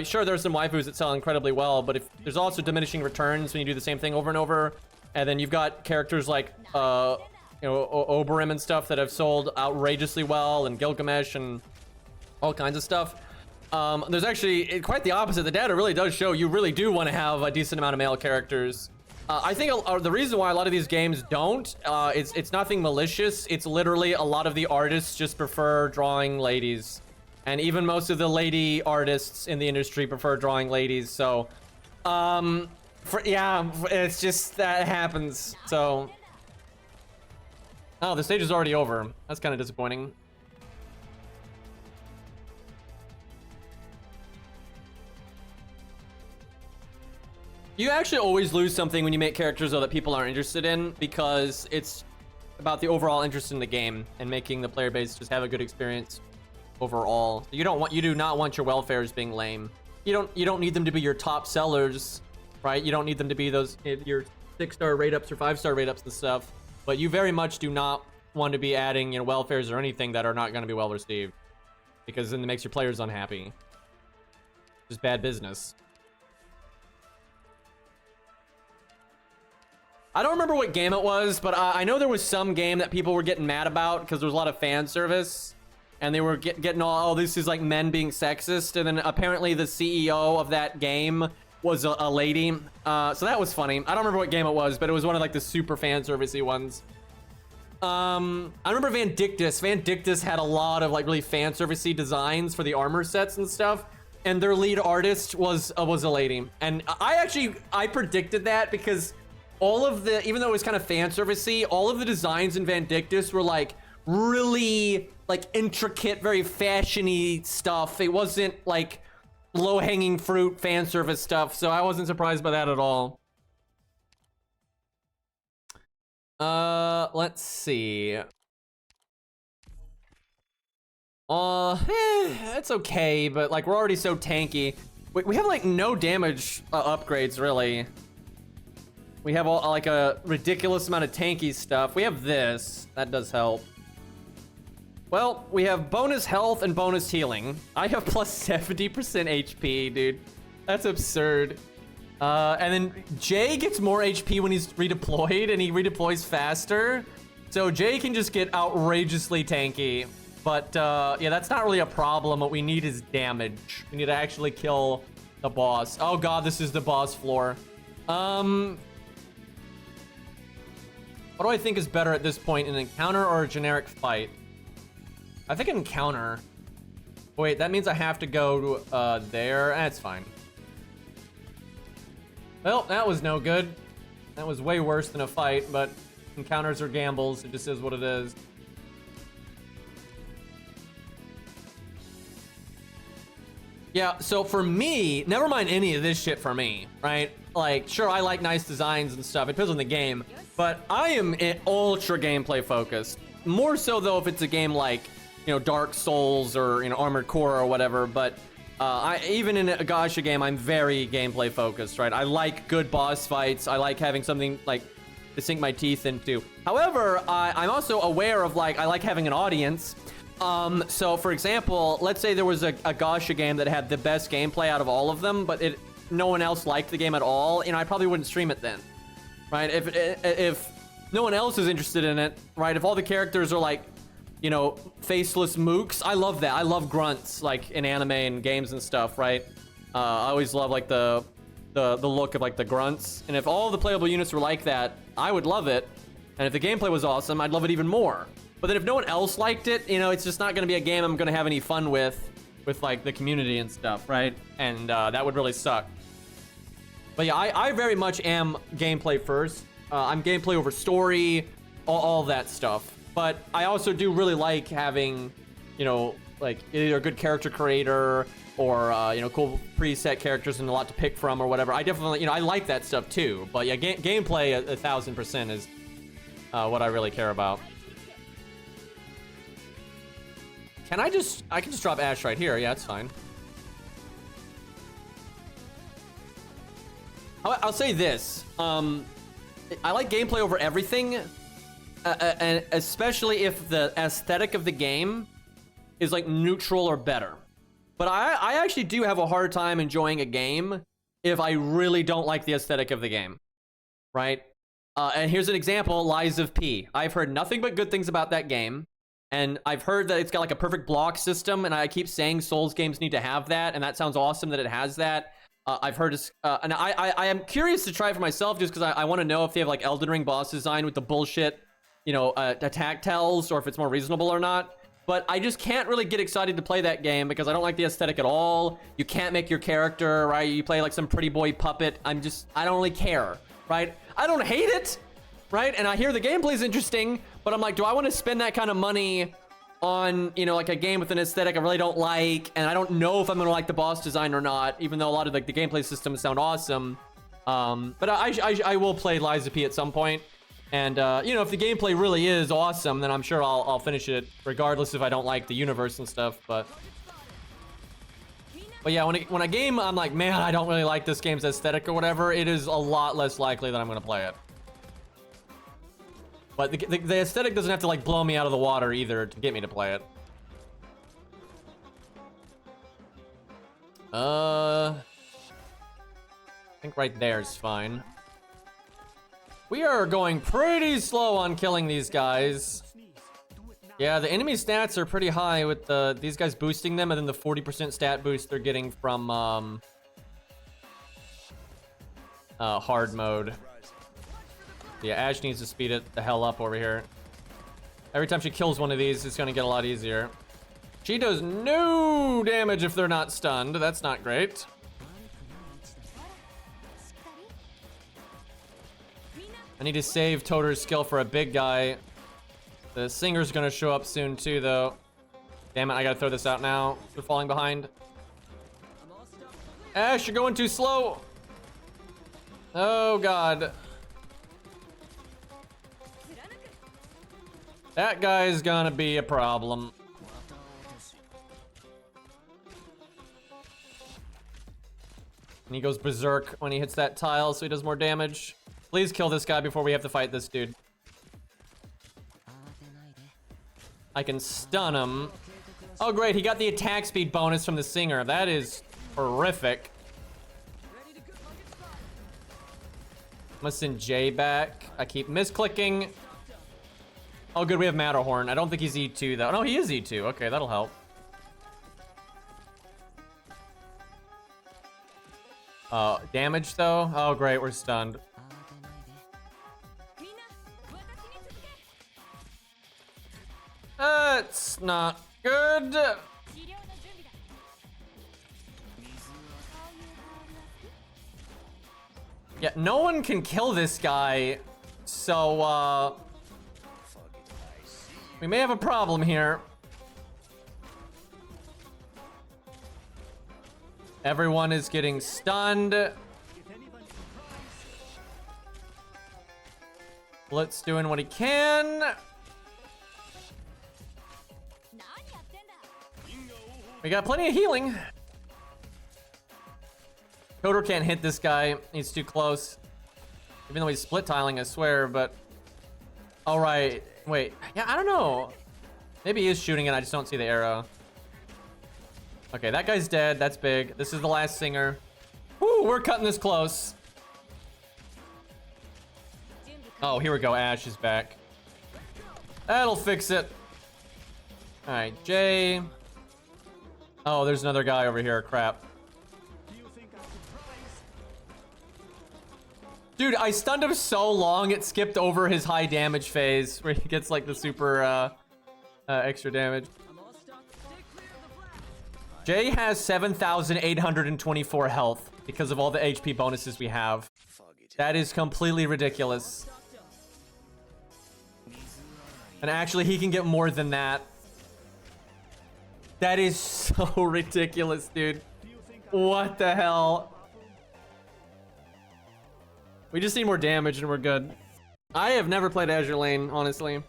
Sure, there's some waifus that sell incredibly well, but if there's also diminishing returns when you do the same thing over and over, and then you've got characters like Oberyn and stuff that have sold outrageously well, and Gilgamesh and all kinds of stuff. There's actually quite the opposite. The data really does show you really do want to have a decent amount of male characters. I think the reason why a lot of these games don't, it's nothing malicious. It's literally a lot of the artists just prefer drawing ladies. And even most of the lady artists in the industry prefer drawing ladies. So, Yeah, it's just that happens. So, oh, the stage is already over. That's kind of disappointing. You actually always lose something when you make characters though that people aren't interested in, because it's about the overall interest in the game and making the player base just have a good experience overall. You do not want your welfares being lame. You don't need them to be your top sellers, right? You don't need them to be those your 6-star rate ups or 5-star rate ups and stuff. But you very much do not want to be adding, welfares or anything that are not going to be well received, because then it makes your players unhappy. Just bad business. I don't remember what game it was, but I know there was some game that people were getting mad about because there was a lot of fan service, and they were getting all, oh, this is like men being sexist, and then apparently the CEO of that game was a lady. So that was funny. I don't remember what game it was, but it was one of like the super fan servicey ones. I remember Vindictus. Vindictus had a lot of like really fan servicey designs for the armor sets and stuff, and their lead artist was a lady. And I predicted that because all of the, even though it was kind of fan servicey, all of the designs in Vindictus were like really like intricate, very fashiony stuff. It wasn't like low-hanging fruit fan service stuff, so I wasn't surprised by that at all. Let's see. It's okay, but like we're already so tanky. We have like no damage upgrades really. We have all like a ridiculous amount of tanky stuff. We have this. That does help. Well, we have bonus health and bonus healing. I have plus 70% HP, dude. That's absurd. And then Jay gets more HP when he's redeployed, and he redeploys faster. So Jay can just get outrageously tanky. But yeah, that's not really a problem. What we need is damage. We need to actually kill the boss. Oh god, this is the boss floor. What do I think is better at this point, an encounter or a generic fight? I think an encounter. Wait, that means I have to go to there. That's fine. Well, that was no good. That was way worse than a fight, but encounters are gambles. It just is what it is. Yeah, so for me, never mind any of this shit for me, right? Like, sure, I like nice designs and stuff. It depends on the game. But I am ultra gameplay focused. More so, though, if it's a game like, Dark Souls or, Armored Core or whatever. But even in a gacha game, I'm very gameplay focused, right? I like good boss fights. I like having something, like, to sink my teeth into. However, I'm also aware of, like, I like having an audience. So, for example, let's say there was a gacha game that had the best gameplay out of all of them, but no one else liked the game at all, I probably wouldn't stream it then, right? If no one else is interested in it, right? If all the characters are like, faceless mooks, I love that. I love grunts, like in anime and games and stuff, right? I always love like the look of like the grunts, and if all the playable units were like that, I would love it. And if the gameplay was awesome, I'd love it even more. But then if no one else liked it, it's just not going to be a game I'm going to have any fun with like the community and stuff, right? And that would really suck. But yeah, I very much am gameplay first. I'm gameplay over story, all that stuff. But I also do really like having, like either a good character creator or, cool preset characters and a lot to pick from or whatever. I definitely, I like that stuff too. But yeah, gameplay 1000% is what I really care about. I can just drop Ash right here. Yeah, it's fine. I'll say this. I like gameplay over everything. And especially if the aesthetic of the game is like neutral or better. But I actually do have a hard time enjoying a game if I really don't like the aesthetic of the game. Right? And here's an example, Lies of P. I've heard nothing but good things about that game. And I've heard that it's got like a perfect block system, and I keep saying Souls games need to have that, and that sounds awesome that it has that. I've heard, and I am curious to try it for myself just because I want to know if they have like Elden Ring boss design with the bullshit, attack tells, or if it's more reasonable or not. but I just can't really get excited to play that game because I don't like the aesthetic at all. You can't make your character, right? You play like some pretty boy puppet. I don't really care, right? I don't hate it, right? And I hear the gameplay is interesting, but I'm like, do I want to spend that kind of money on, you know, like a game with an aesthetic I really don't like, and I don't know if I'm gonna like the boss design or not, even though a lot of like the gameplay systems sound awesome. But I will play Lies of P at some point. And, you know, if the gameplay really is awesome, then I'm sure I'll finish it, regardless if I don't like the universe and stuff, but yeah, when a game, I'm like, man, I don't really like this game's aesthetic or whatever, it is a lot less likely that I'm gonna play it. But the aesthetic doesn't have to, like, blow me out of the water either to get me to play it. I think right there is fine. We are going pretty slow on killing these guys. Yeah, the enemy stats are pretty high with these guys boosting them, and then the 40% stat boost they're getting from hard mode. Yeah, Ash needs to speed it the hell up over here. Every time she kills one of these, it's gonna get a lot easier. She does no damage if they're not stunned. That's not great. I need to save Toter's skill for a big guy. The singer's gonna show up soon too, though. Damn it, I gotta throw this out now. We're falling behind. Ash, you're going too slow. Oh, God. That guy's gonna be a problem. And he goes berserk when he hits that tile, so he does more damage. Please kill this guy before we have to fight this dude. I can stun him. Oh, great. He got the attack speed bonus from the singer. That is horrific. I'm gonna send Jay back. I keep misclicking. Oh, good. We have Matterhorn. I don't think he's E2, though. No, he is E2. Okay, that'll help. Damage, though? Oh, great. We're stunned. That's not good. Yeah, no one can kill this guy, so, we may have a problem here. Everyone is getting stunned. Blitz doing what he can. We got plenty of healing. Kotor can't hit this guy. He's too close. Even though he's split tiling, I swear, but... All right. Wait. Yeah, I don't know. Maybe he is shooting it. I just don't see the arrow. Okay, that guy's dead. That's big. This is the last singer. Woo, we're cutting this close. Oh, here we go. Ash is back. That'll fix it. All right, Jay. Oh, there's another guy over here. Crap. Dude, I stunned him so long it skipped over his high damage phase where he gets like the super extra damage. Jay has 7,824 health because of all the HP bonuses we have. That is completely ridiculous. And actually, he can get more than that. That is so ridiculous, dude. What the hell? We just need more damage and we're good. I have never played Azure Lane, honestly.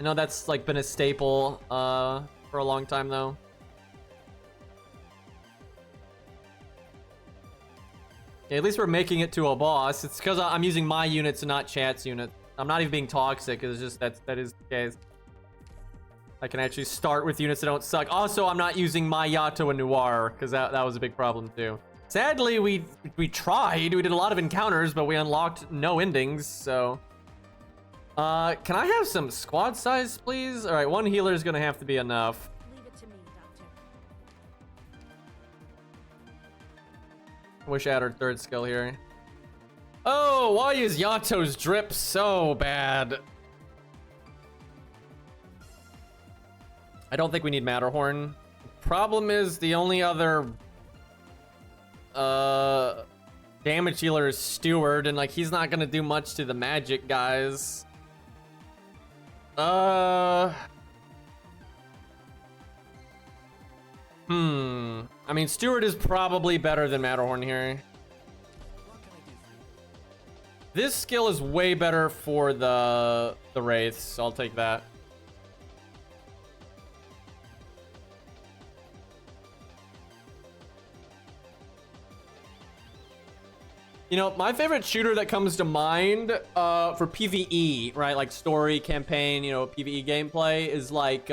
I know that's like been a staple for a long time though. Yeah, at least we're making it to a boss. It's because I'm using my units and not chat's unit. I'm not even being toxic. It's just that is the case. I can actually start with units that don't suck. Also, I'm not using my Yato and Noir because that was a big problem too. Sadly, we tried. We did a lot of encounters, but we unlocked no endings. So, can I have some squad size, please? All right, one healer is gonna have to be enough. Leave it to me, Doctor. I wish I had our third skill here. Oh, why is Yato's drip so bad? I don't think we need Matterhorn. Problem is the only other damage healer is Steward, and like he's not gonna do much to the magic guys. I mean, Steward is probably better than Matterhorn here. This skill is way better for the Wraiths, so I'll take that. You know, my favorite shooter that comes to mind for PvE, right? Like story, campaign, you know, PvE gameplay is like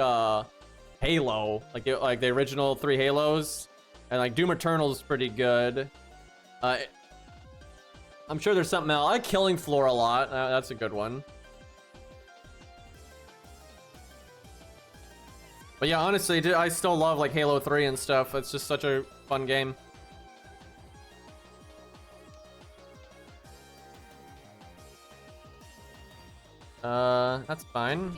Halo, like the original 3 Halos, and like Doom Eternal is pretty good. I'm sure there's something else. I like Killing Floor a lot. That's a good one. But yeah, honestly, dude, I still love like Halo 3 and stuff. It's just such a fun game. That's fine.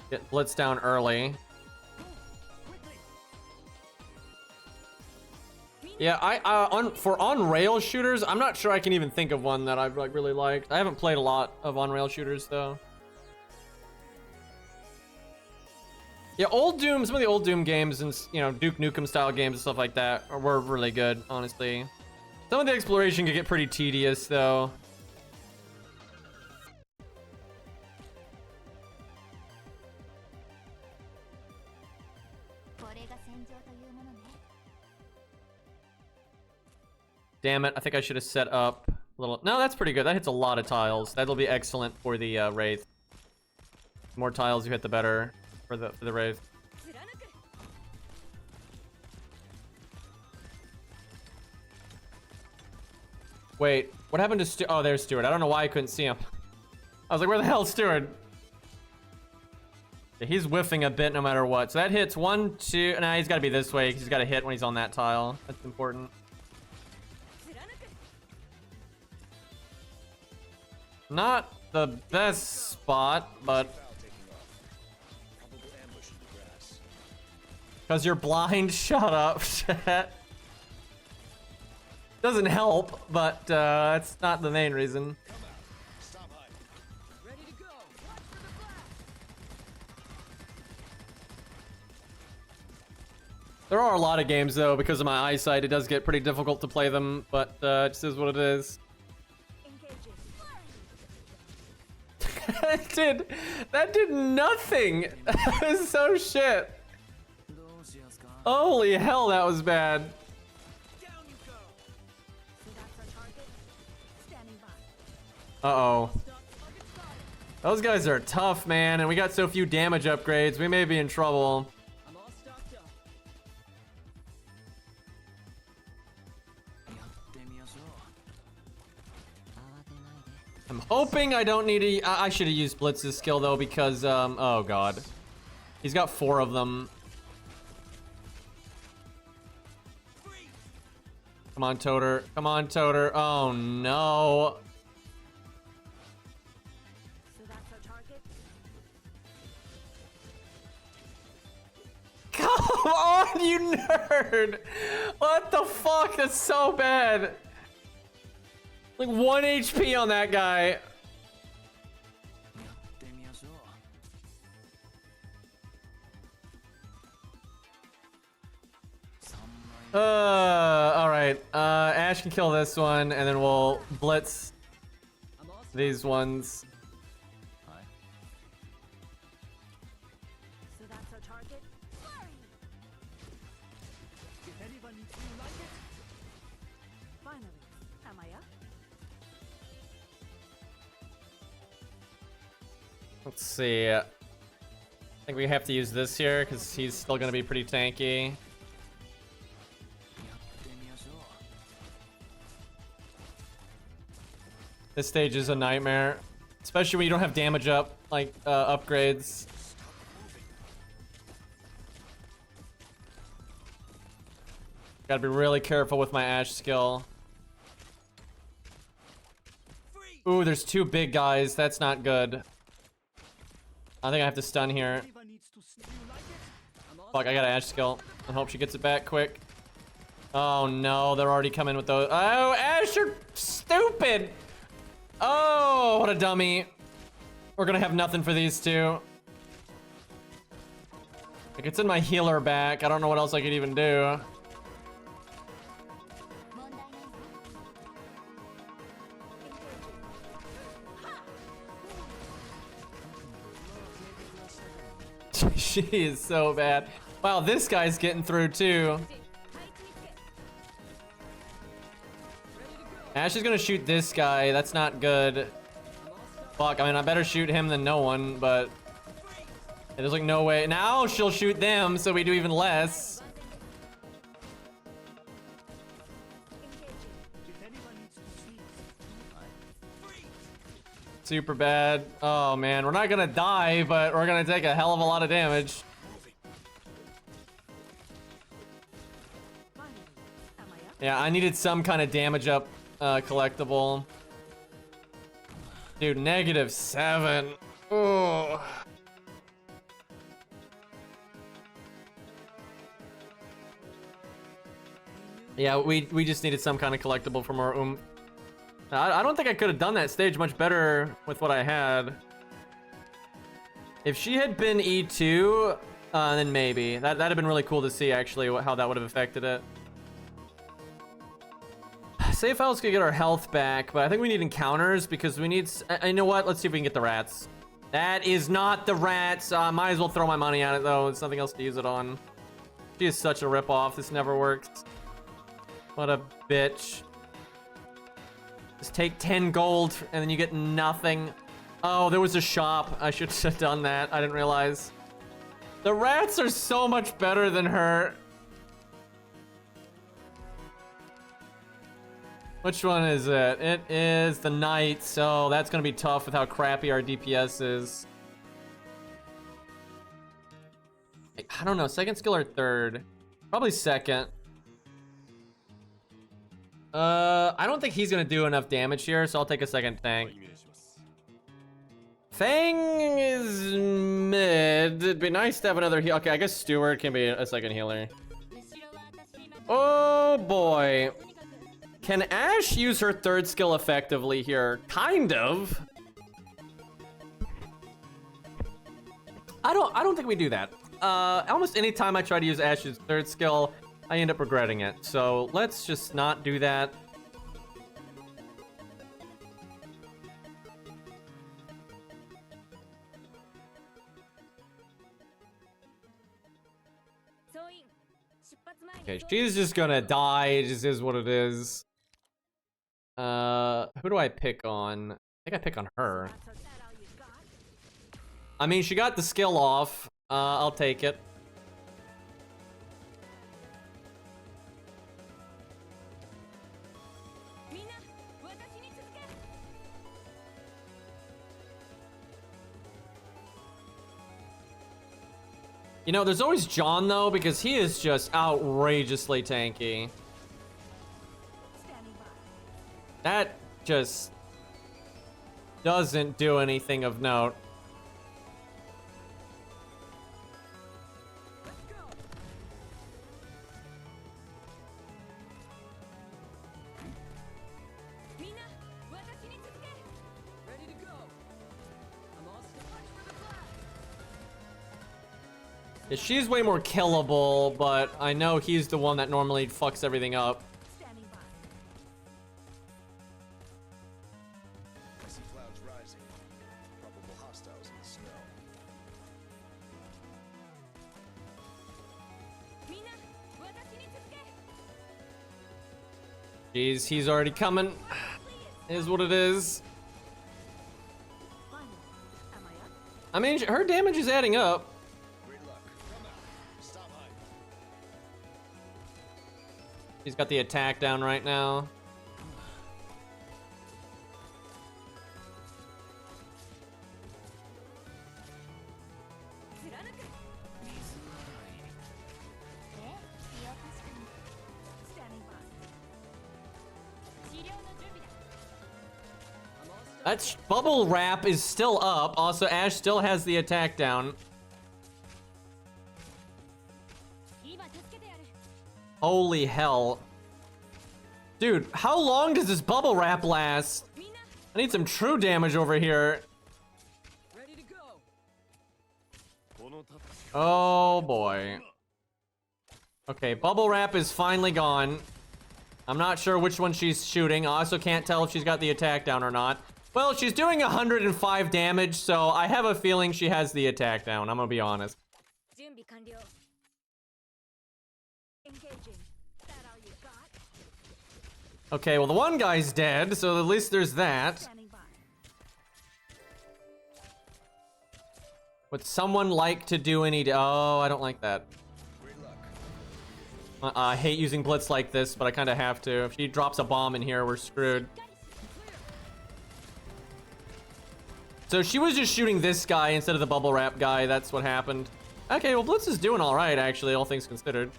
Get Blitz down early. Yeah, for on-rail shooters, I'm not sure I can even think of one that I've like really liked. I haven't played a lot of on-rail shooters though. Yeah, old Doom, some of the old Doom games and, you know, Duke Nukem style games and stuff like that were really good, honestly. Some of the exploration could get pretty tedious though. Damn it, I think I should have set up a little... No, that's pretty good. That hits a lot of tiles. That'll be excellent for the Wraith. The more tiles you hit, the better for the Wraith. Wait, what happened to Steward? Oh, there's Steward. I don't know why I couldn't see him. I was like, where the hell is Steward? Yeah, he's whiffing a bit no matter what. So that hits 1, 2... Nah, he's got to be this way because he's got to hit when he's on that tile. That's important. Not the best spot, but... Because you're blind, shut up. Doesn't help, but that's not the main reason. Ready to go. Watch for the blast. There are a lot of games, though, because of my eyesight, it does get pretty difficult to play them, but it just is what it is. That did nothing. That was so shit. Holy hell, that was bad. Down you go. So that's our target. Standing by. Uh-oh. Stop. Target spotted. Those guys are tough, man, and we got so few damage upgrades. We may be in trouble. I'm all stocked up. I'm hoping I don't need to... I should have used Blitz's skill, though, because, oh, God. He's got 4 of them. Come on, Toter. Come on, Toter. Oh, no. So that's our target. Come on, you nerd! What the fuck? That's so bad. Like 1 HP on that guy. All right. Ash can kill this one, and then we'll blitz I'm all these ones. So that's our target. Fire! If anyone needs to like it. Finally, am I up? Let's see. I think we have to use this here because he's still gonna be pretty tanky. This stage is a nightmare, especially when you don't have damage up, like upgrades. Gotta be really careful with my Ash skill. Ooh, there's two big guys. That's not good. I think I have to stun here. Fuck, I got an Ash skill. I hope she gets it back quick. Oh no, they're already coming with those. Oh, Ash, you're stupid. Oh, what a dummy. We're gonna have nothing for these two. Like, it's in my healer back. I don't know what else I could even do. She is so bad. Wow, this guy's getting through too. Ash is gonna shoot this guy. That's not good. Fuck, I mean, I better shoot him than no one, but there's like no way. Now she'll shoot them, so we do even less. Super bad. Oh man, we're not gonna die, but we're gonna take a hell of a lot of damage. Yeah, I needed some kind of damage up collectible. Dude, -7. Oh. Yeah, we just needed some kind of collectible from our I don't think I could have done that stage much better with what I had. If she had been E2, then maybe. That'd have been really cool to see, actually, how that would have affected it. Save files could get our health back, but I think we need encounters because we need... You know what? Let's see if we can get the rats. That is not the rats. Might as well throw my money at it, though. There's nothing else to use it on. She is such a ripoff. This never works. What a bitch. Just take 10 gold, and then you get nothing. Oh, there was a shop. I should have done that. I didn't realize. The rats are so much better than her. Which one is it? It is the knight, so that's gonna be tough with how crappy our DPS is. I don't know, second skill or third? Probably second. I don't think he's gonna do enough damage here, so I'll take a second tank. Fang is mid. It'd be nice to have another heal. Okay, I guess Stewart can be a second healer. Oh boy. Can Ash use her third skill effectively here? Kind of. I don't think we do that. Almost any time I try to use Ash's third skill, I end up regretting it. So let's just not do that. Okay, she's just gonna die. It just is what it is. Who do I pick on? I think I pick on her. I mean, she got the skill off. I'll take it. You know, there's always John, though, because he is just outrageously tanky. That just doesn't do anything of note. Yeah, she's way more killable, but I know he's the one that normally fucks everything up. I see clouds rising. Probable hostiles in the snow. Jeez, he's already coming. Is what it is. I mean, her damage is adding up. He's got the attack down right now. That bubble wrap is still up. Also, Ash still has the attack down. Holy hell. Dude, how long does this bubble wrap last? I need some true damage over here. Oh boy. Okay, bubble wrap is finally gone. I'm not sure which one she's shooting. I also can't tell if she's got the attack down or not. Well, she's doing 105 damage, so I have a feeling she has the attack down. I'm gonna be honest. Okay, well the one guy's dead, so at least there's that. Would someone like to do any... Oh, I don't like that. I hate using blitz like this, but I kind of have to. If she drops a bomb in here, we're screwed. So she was just shooting this guy instead of the bubble wrap guy. That's what happened. Okay, well Blitz is doing all right, actually, all things considered.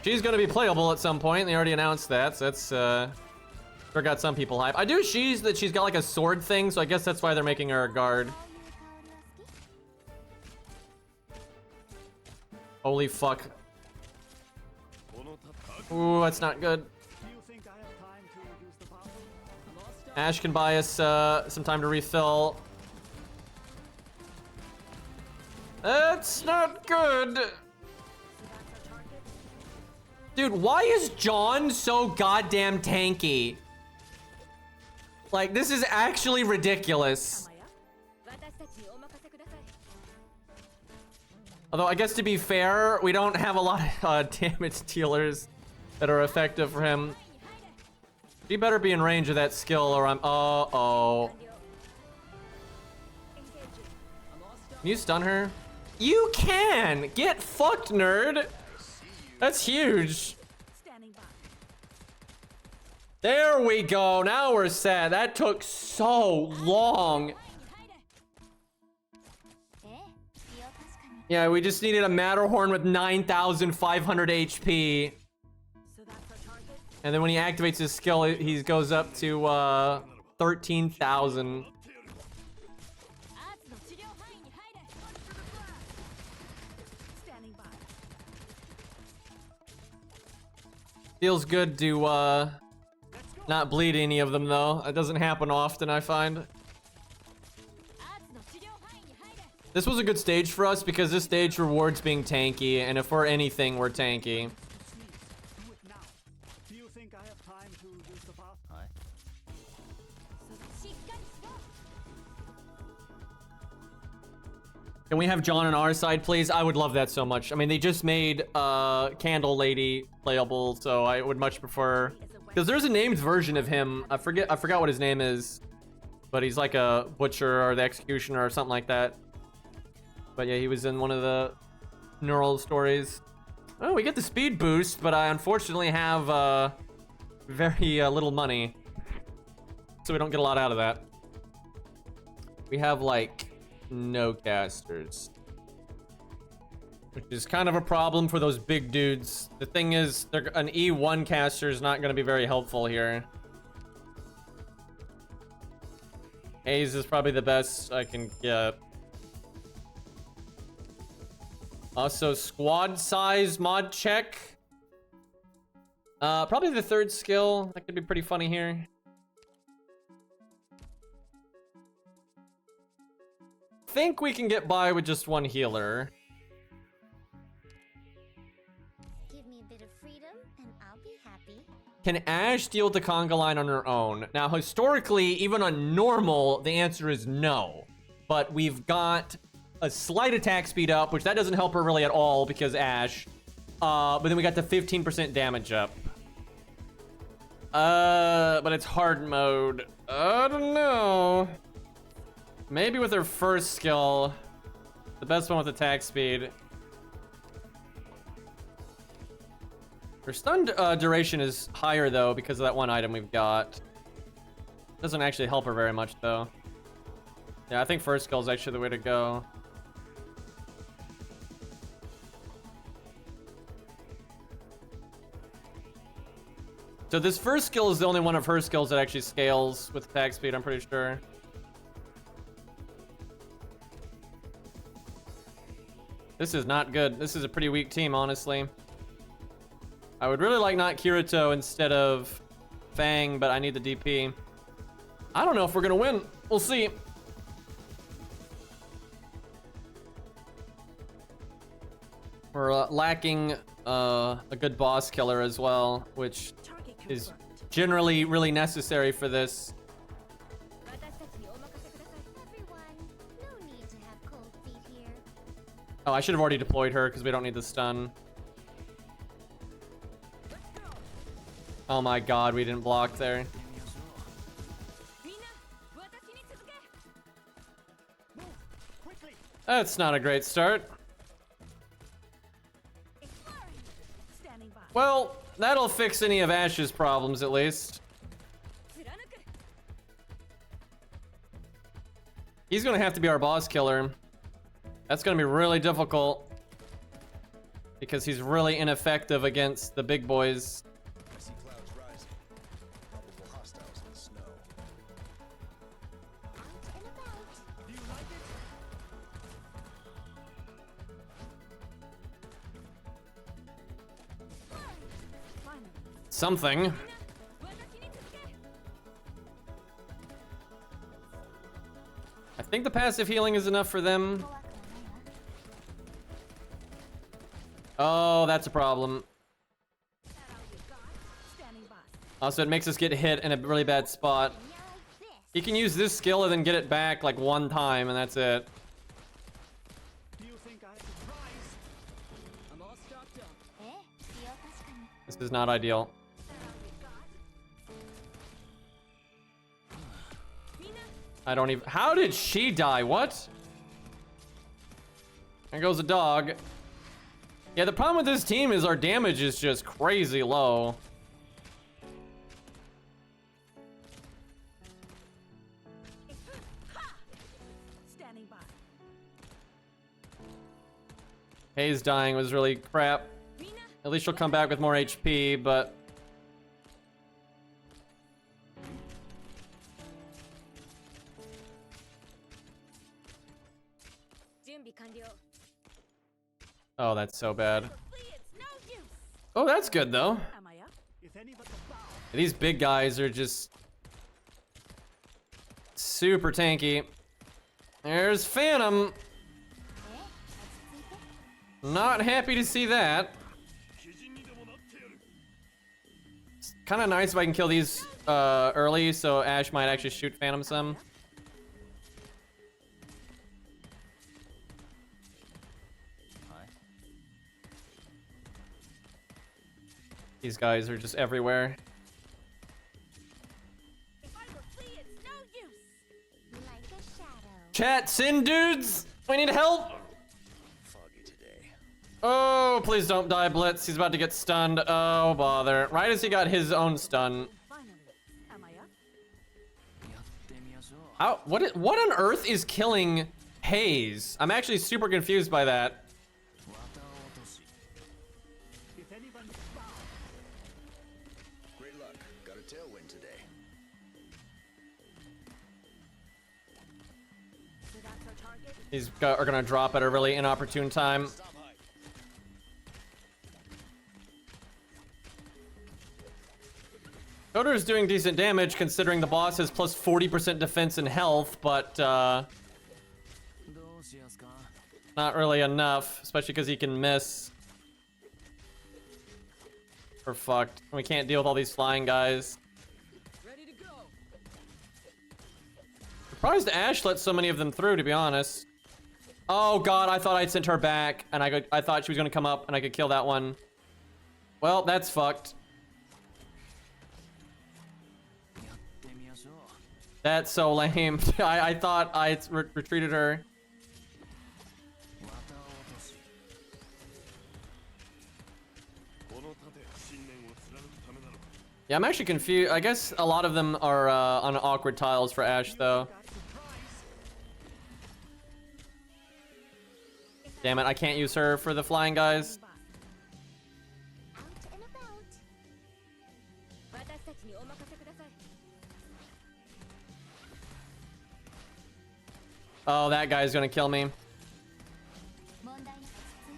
She's gonna be playable at some point. They already announced that, so that's sure got some people hype. I do she's that she's got like a sword thing, so I guess that's why they're making her a guard. Holy fuck. Ooh, that's not good. Ash can buy us some time to refill. That's not good. Dude, why is John so goddamn tanky? Like, this is actually ridiculous. Although, I guess to be fair, we don't have a lot of damage dealers that are effective for him. He better be in range of that skill or I'm... Uh-oh. Can you stun her? You can! Get fucked, nerd! That's huge. There we go. Now we're set. That took so long. Yeah, we just needed a Matterhorn with 9,500 HP. And then when he activates his skill, he goes up to 13,000. Feels good to not bleed any of them though. It doesn't happen often, I find. This was a good stage for us because this stage rewards being tanky, and if we're anything, we're tanky. Can we have John on our side, please? I would love that so much. I mean, they just made Candle Lady playable, so I would much prefer. Because there's a named version of him. I forgot what his name is, but he's like a butcher or the executioner or something like that. But yeah, he was in one of the neural stories. Oh, we get the speed boost, but I unfortunately have very little money, so we don't get a lot out of that. We have like no casters, which is kind of a problem for those big dudes. The thing is, an E1 caster is not going to be very helpful here. A's is probably the best I can get. Also, squad size mod check. Probably the third skill. That could be pretty funny here. Think we can get by with just one healer. Give me a bit of freedom and I'll be happy. Can Ash deal with the conga line on her own? Now, historically, even on normal, the answer is no. But we've got a slight attack speed up, which that doesn't help her really at all because Ash. But then we got the 15% damage up. But it's hard mode. I don't know. Maybe with her first skill, the best one with attack speed. Her stun duration is higher though because of that one item we've got. Doesn't actually help her very much though. Yeah, I think first skill is actually the way to go. So this first skill is the only one of her skills that actually scales with attack speed, I'm pretty sure. This is not good. This is a pretty weak team, honestly. I would really like not Kirito instead of Fang, but I need the DP. I don't know if we're gonna win. We'll see. We're lacking a good boss killer as well, which Target is confirmed. generally really necessary for this. Everyone, no need to have cold feet here. Oh, I should have already deployed her because we don't need the stun. Oh my god, we didn't block there. That's not a great start. Standing by. Well, that'll fix any of Ash's problems at least. He's gonna have to be our boss killer. That's gonna be really difficult because he's really ineffective against the big boys. I see clouds rising. Probable hostiles in the snow. Out and about. Do you like it? Finally. Something. I think the passive healing is enough for them. Oh, that's a problem. Standing by. Also, it makes us get hit in a really bad spot. Yeah, like this. He can use this skill and then get it back like one time, and that's it. Do you think I have a prize? I'm all stocked up. え、使用確かに。 This is not ideal. I don't even. How did she die? What? There goes a dog. Yeah, the problem with this team is our damage is just crazy low. Standing by. Hayes dying was really crap. At least she'll come back with more HP, but oh, that's so bad. Oh, that's good though. Am I up? If any but the bow. These big guys are just super tanky. There's Phantom. え、落ち着いて。 Not happy to see that. It's kind of nice if I can kill these early, so Ash might actually shoot Phantom some. These guys are just everywhere. If I were free, it's no use. Like a shadow. Chat, sin dudes! We need help! Foggy today. Oh, please don't die, Blitz. He's about to get stunned. Oh, bother. Right as he got his own stun. Finally. Am I up? How? What on earth is killing Hayes? I'm actually super confused by that. If any but the bow. Great luck. Got a tailwind today. So that's our target. These are gonna drop at a really inopportune time. Stop high. Coder's doing decent damage considering the boss has plus 40% defense and health, but not really enough, especially because he can miss. We're fucked. We can't deal with all these flying guys. Ready to go. Surprised Ash let so many of them through, to be honest. Oh god, I thought I'd sent her back, and I thought she was gonna come up and I could kill that one. Well, that's fucked. That's so lame. I thought I retreated her. Yeah, I'm actually confused. I guess a lot of them are on awkward tiles for Ash, though. Damn it, I can't use her for the flying guys. Out and about. Oh, that guy's gonna kill me.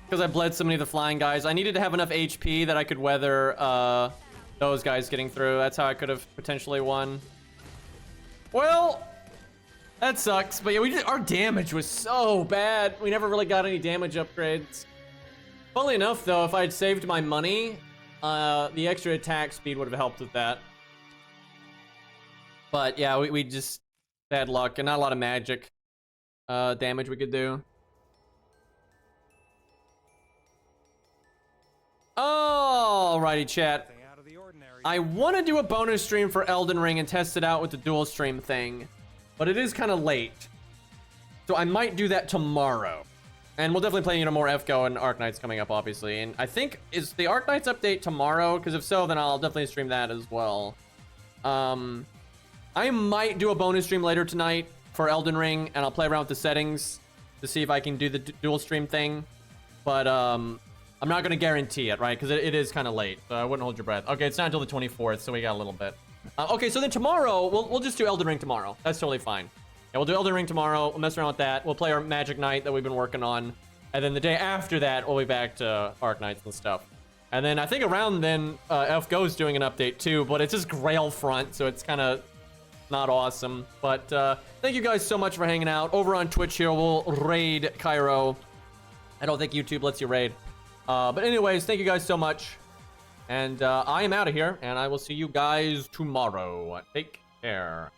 Because I bled so many of the flying guys. I needed to have enough HP that I could weather those guys getting through. That's how I could have potentially won. Well, that sucks. But yeah, our damage was so bad. We never really got any damage upgrades. Funnily enough, though, if I had saved my money, the extra attack speed would have helped with that. But yeah, we just bad luck and not a lot of magic damage we could do. Alrighty, chat. I want to do a bonus stream for Elden Ring and test it out with the dual stream thing, but it is kind of late, so I might do that tomorrow. And we'll definitely play, you know, more FGO and Arknights coming up, obviously. And I think, is the Arknights update tomorrow? Because if so, then I'll definitely stream that as well. I might do a bonus stream later tonight for Elden Ring, and I'll play around with the settings to see if I can do the dual stream thing. But I'm not going to guarantee it, right? Because it is kind of late, so I wouldn't hold your breath. Okay, it's not until the 24th, so we got a little bit. Okay, so then tomorrow, we'll just do Elden Ring tomorrow. That's totally fine. Yeah, we'll do Elden Ring tomorrow. We'll mess around with that. We'll play our Magic Knight that we've been working on. And then the day after that, we'll be back to Arknights and stuff. And then I think around then, FGO's doing an update too, but it's just Grail Front, so it's kind of not awesome. But thank you guys so much for hanging out. Over on Twitch here, we'll raid Cairo. I don't think YouTube lets you raid. But anyways, thank you guys so much. And I am out of here, and I will see you guys tomorrow. Take care.